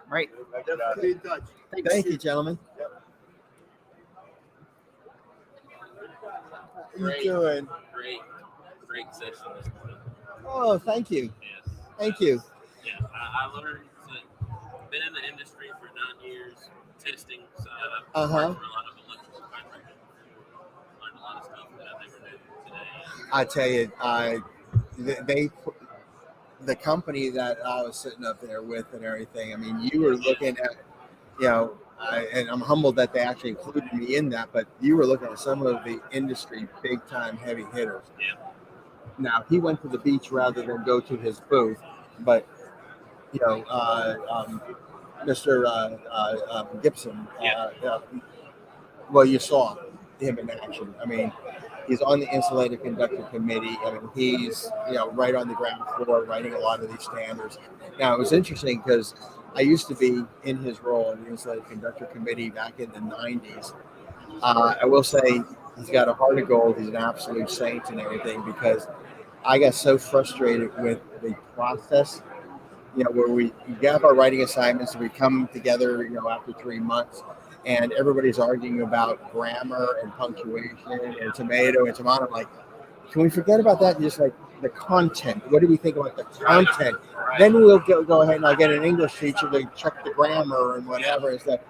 Right. Definitely in touch. Thank you, gentlemen. How you doing? Great session this morning. Oh, thank you. Yes. Thank you. Yeah, I learned that been in the industry for 9 years, testing, so I've worked for a lot of electrical contractors. Learned a lot of stuff that I never knew today. I tell you, the company that I was sitting up there with and everything. I mean, you were looking at, and I'm humbled that they actually included me in that, but you were looking at some of the industry big time heavy hitters. Yeah. Now he went to the beach rather than go to his booth, but Mr. Gibson, well, you saw him in action. I mean, he's on the insulated conductor committee. I mean, he's right on the ground floor writing a lot of these standards. Now it was interesting because I used to be in his role in the insulated conductor committee back in the 90s. I will say he's got a heart of gold. He's an absolute saint and everything, because I got so frustrated with the process, where we have our writing assignments and we come together, after 3 months, and everybody's arguing about grammar and punctuation and tomato and tomato. I'm like, can we forget about that and just like the content? What do we think about the content? Then we'll go ahead and I'll get an English teacher to check the grammar and whatever and stuff.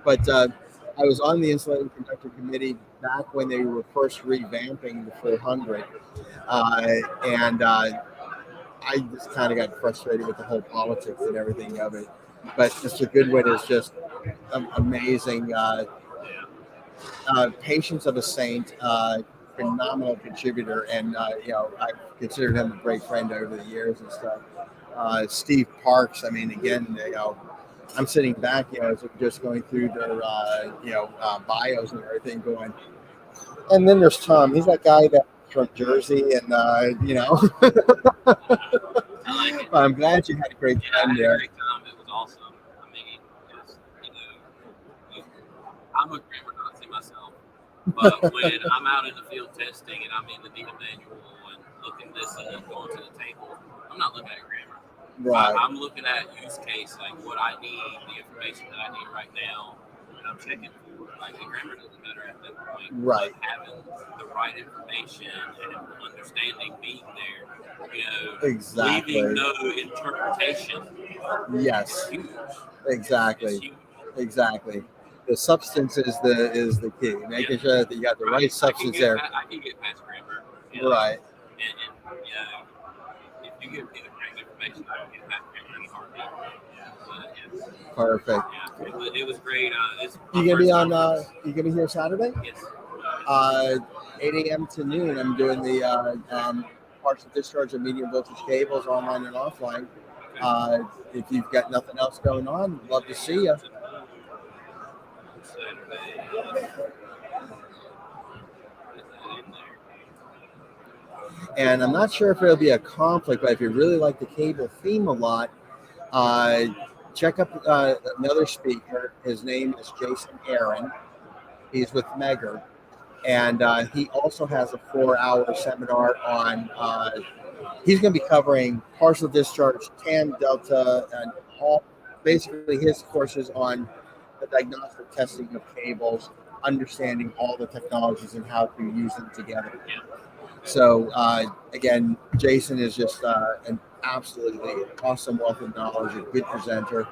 But I was on the insulated conductor committee back when they were first revamping the 400, and I just kind of got frustrated with the whole politics and everything of it. But Mr. Goodwin is just amazing. Patience of a saint, phenomenal contributor, and I've considered him a great friend over the years and stuff. Steve Parks, I mean, again, I'm sitting back, just going through their, bios and everything, going. And then there's Tom. He's that guy that's from Jersey, and I'm glad you had a great time there. It was awesome. I mean, I'm a grammar Nazi myself, but when I'm out in the field testing and I'm in the data manual and looking this and going to the table, I'm not looking at grammar. Right. I'm looking at use case, like what I need, the information that I need right now, and I'm checking for. Like the grammar doesn't matter at that point. Right. But having the right information and understanding being there, Exactly. leaving no interpretation. Yes. Huge. Exactly. The substance is the key. Making sure that you got the right substance there. I can get past grammar. Right. And if you give me the correct information, I can get past grammar in a heartbeat. Perfect. Yeah, it was great. You gonna be on? You gonna be here Saturday? Yes. 8 a.m. to noon. I'm doing the partial discharge of medium voltage cables online and offline. If you've got nothing else going on, love to see you. And I'm not sure if it'll be a conflict, but if you really like the cable theme a lot, check up another speaker. His name is Jason Aaron. He's with Megger. And he also has a 4-hour seminar on, he's going to be covering partial discharge, TAM, Delta, and all, basically his courses on the diagnostic testing of cables, understanding all the technologies and how to use them together. So again, Jason is just an absolutely an awesome wealth of knowledge, a good presenter.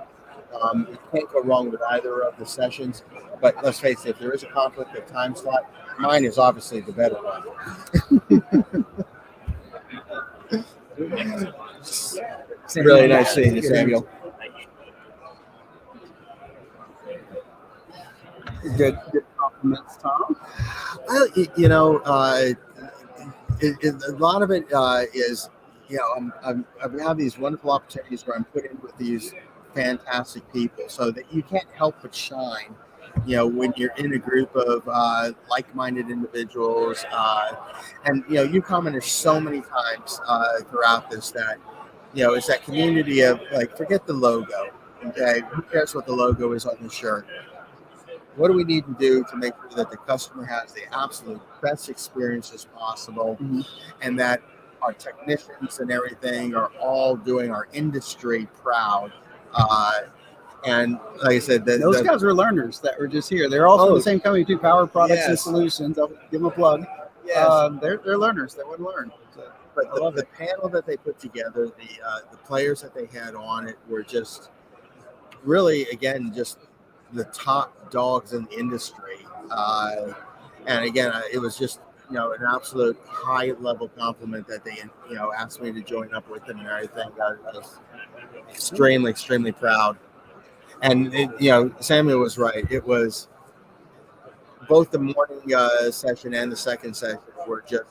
You can't go wrong with either of the sessions. But let's face it, if there is a conflict of time slot, mine is obviously the better one. Really nice seeing you, Samuel. Good compliments, Tom. Well, a lot of it is, I have these wonderful opportunities where I'm put in with these fantastic people, so that you can't help but shine. When you're in a group of like-minded individuals, and you commented so many times throughout this that it's that community of like, forget the logo. Okay, who cares what the logo is on the shirt? What do we need to do to make sure that the customer has the absolute best experiences possible, and that our technicians and everything are all doing our industry proud? And like I said, those guys were learners that were just here. They're all from the same company too, Power Products and Solutions. I'll give them a plug. Yes. They're learners that would learn. So, but the panel that they put together, the players that they had on it were just really, again, just the top dogs in the industry. And again, it was just an absolute high level compliment that they asked me to join up with them and everything. I was extremely proud. And Samuel was right. It was both the morning session and the second session were just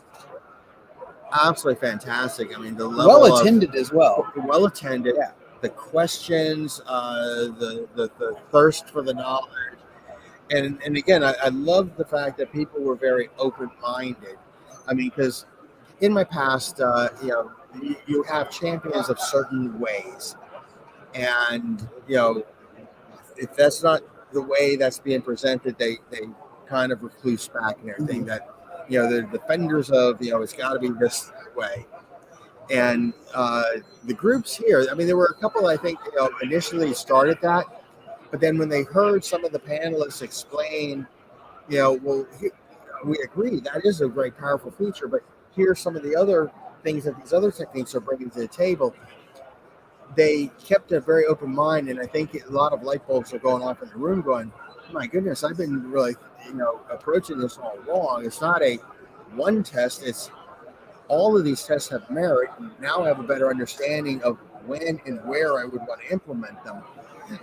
absolutely fantastic. I mean, the level well attended as well. Well attended. Yeah. The questions, the thirst for the knowledge, and again, I love the fact that people were very open-minded. I mean, because in my past, you have champions of certain ways, and if that's not the way that's being presented, they kind of recluse back and everything. That they're defenders of it's got to be this way. And the groups here, I mean, there were a couple, I think, initially started that, but then when they heard some of the panelists explain, we agree that is a very powerful feature, but here's some of the other things that these other techniques are bringing to the table. They kept a very open mind, and I think a lot of light bulbs are going off in the room going, my goodness, I've been really, approaching this all wrong. It's not a one test, it's all of these tests have merit, and now I have a better understanding of when and where I would want to implement them.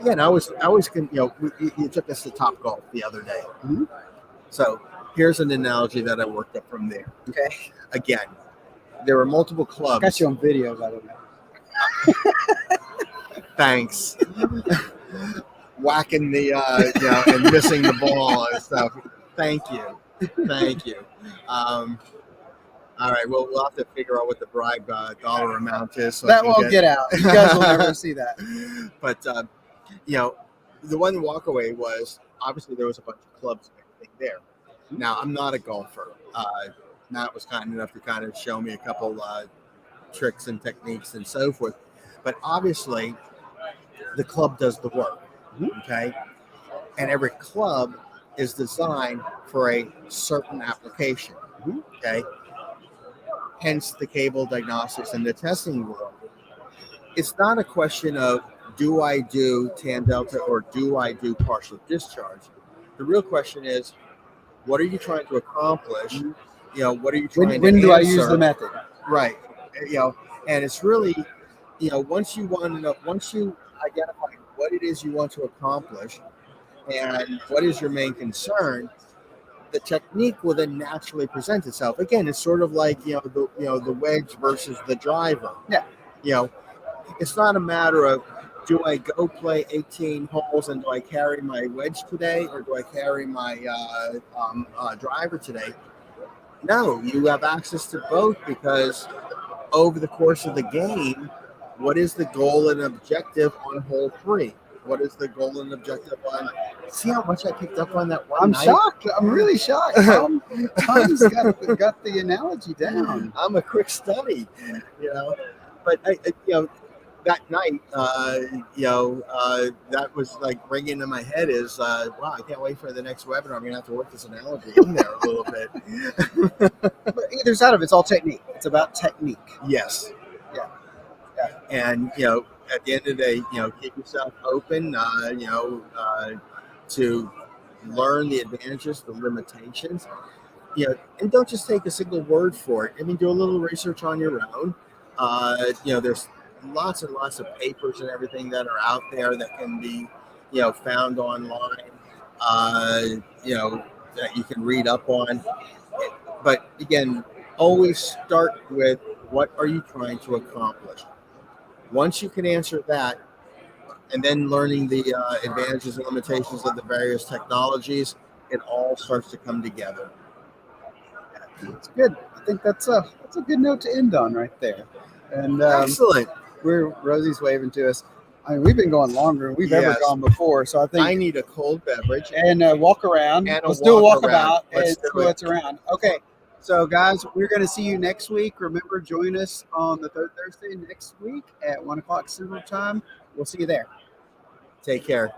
Again, you took us to Top Golf the other day. So here's an analogy that I worked up from there. Okay. Again, there were multiple clubs. Got you on video, by the way. Thanks. Whacking the, and missing the ball and stuff. Thank you. All right, well, we'll have to figure out what the bribe dollar amount is. So that won't get out. You guys will never see that. But, the one walkaway was, obviously there was a bunch of clubs and everything there. Now, I'm not a golfer. Matt was kind enough to kind of show me a couple tricks and techniques and so forth. But obviously, the club does the work, okay? And every club is designed for a certain application, okay? Hence the cable diagnostics and the testing world. It's not a question of, do I do tan delta or do I do partial discharge? The real question is, what are you trying to accomplish? What are you trying to answer? When do I use the method? Right. And it's really, once you identify what it is you want to accomplish and what is your main concern, the technique will then naturally present itself. Again, it's sort of like the wedge versus the driver. Yeah. It's not a matter of, do I go play 18 holes and do I carry my wedge today or do I carry my driver today? No, you have access to both, because over the course of the game, what is the goal and objective on hole 3? What is the goal and objective on? See how much I picked up on that one night? Shocked. I'm really shocked. Tom's got the analogy down. I'm a quick study, But that night, that was like ringing in my head is, wow, I can't wait for the next webinar. I'm gonna have to work this analogy in there a little bit. But either side of it's all technique. It's about technique. Yes. Yeah. And at the end of the day, keep yourself open. To learn the advantages, the limitations. And don't just take a single word for it. I mean, do a little research on your own. There's lots and lots of papers and everything that are out there that can be, found online. That you can read up on. But again, always start with what are you trying to accomplish. Once you can answer that, and then learning the advantages and limitations of the various technologies, it all starts to come together. That's good. I think that's a good note to end on right there. And excellent. Rosie's waving to us. I mean, we've been going longer than we've ever Yes. gone before. So I think I need a cold beverage and walk around. and Let's do a walkabout around. and Let's see do it. what's around. Okay. So guys, we're going to see you next week. Remember, join us on the third Thursday next week at 1 o'clock Central Time. We'll see you there. Take care.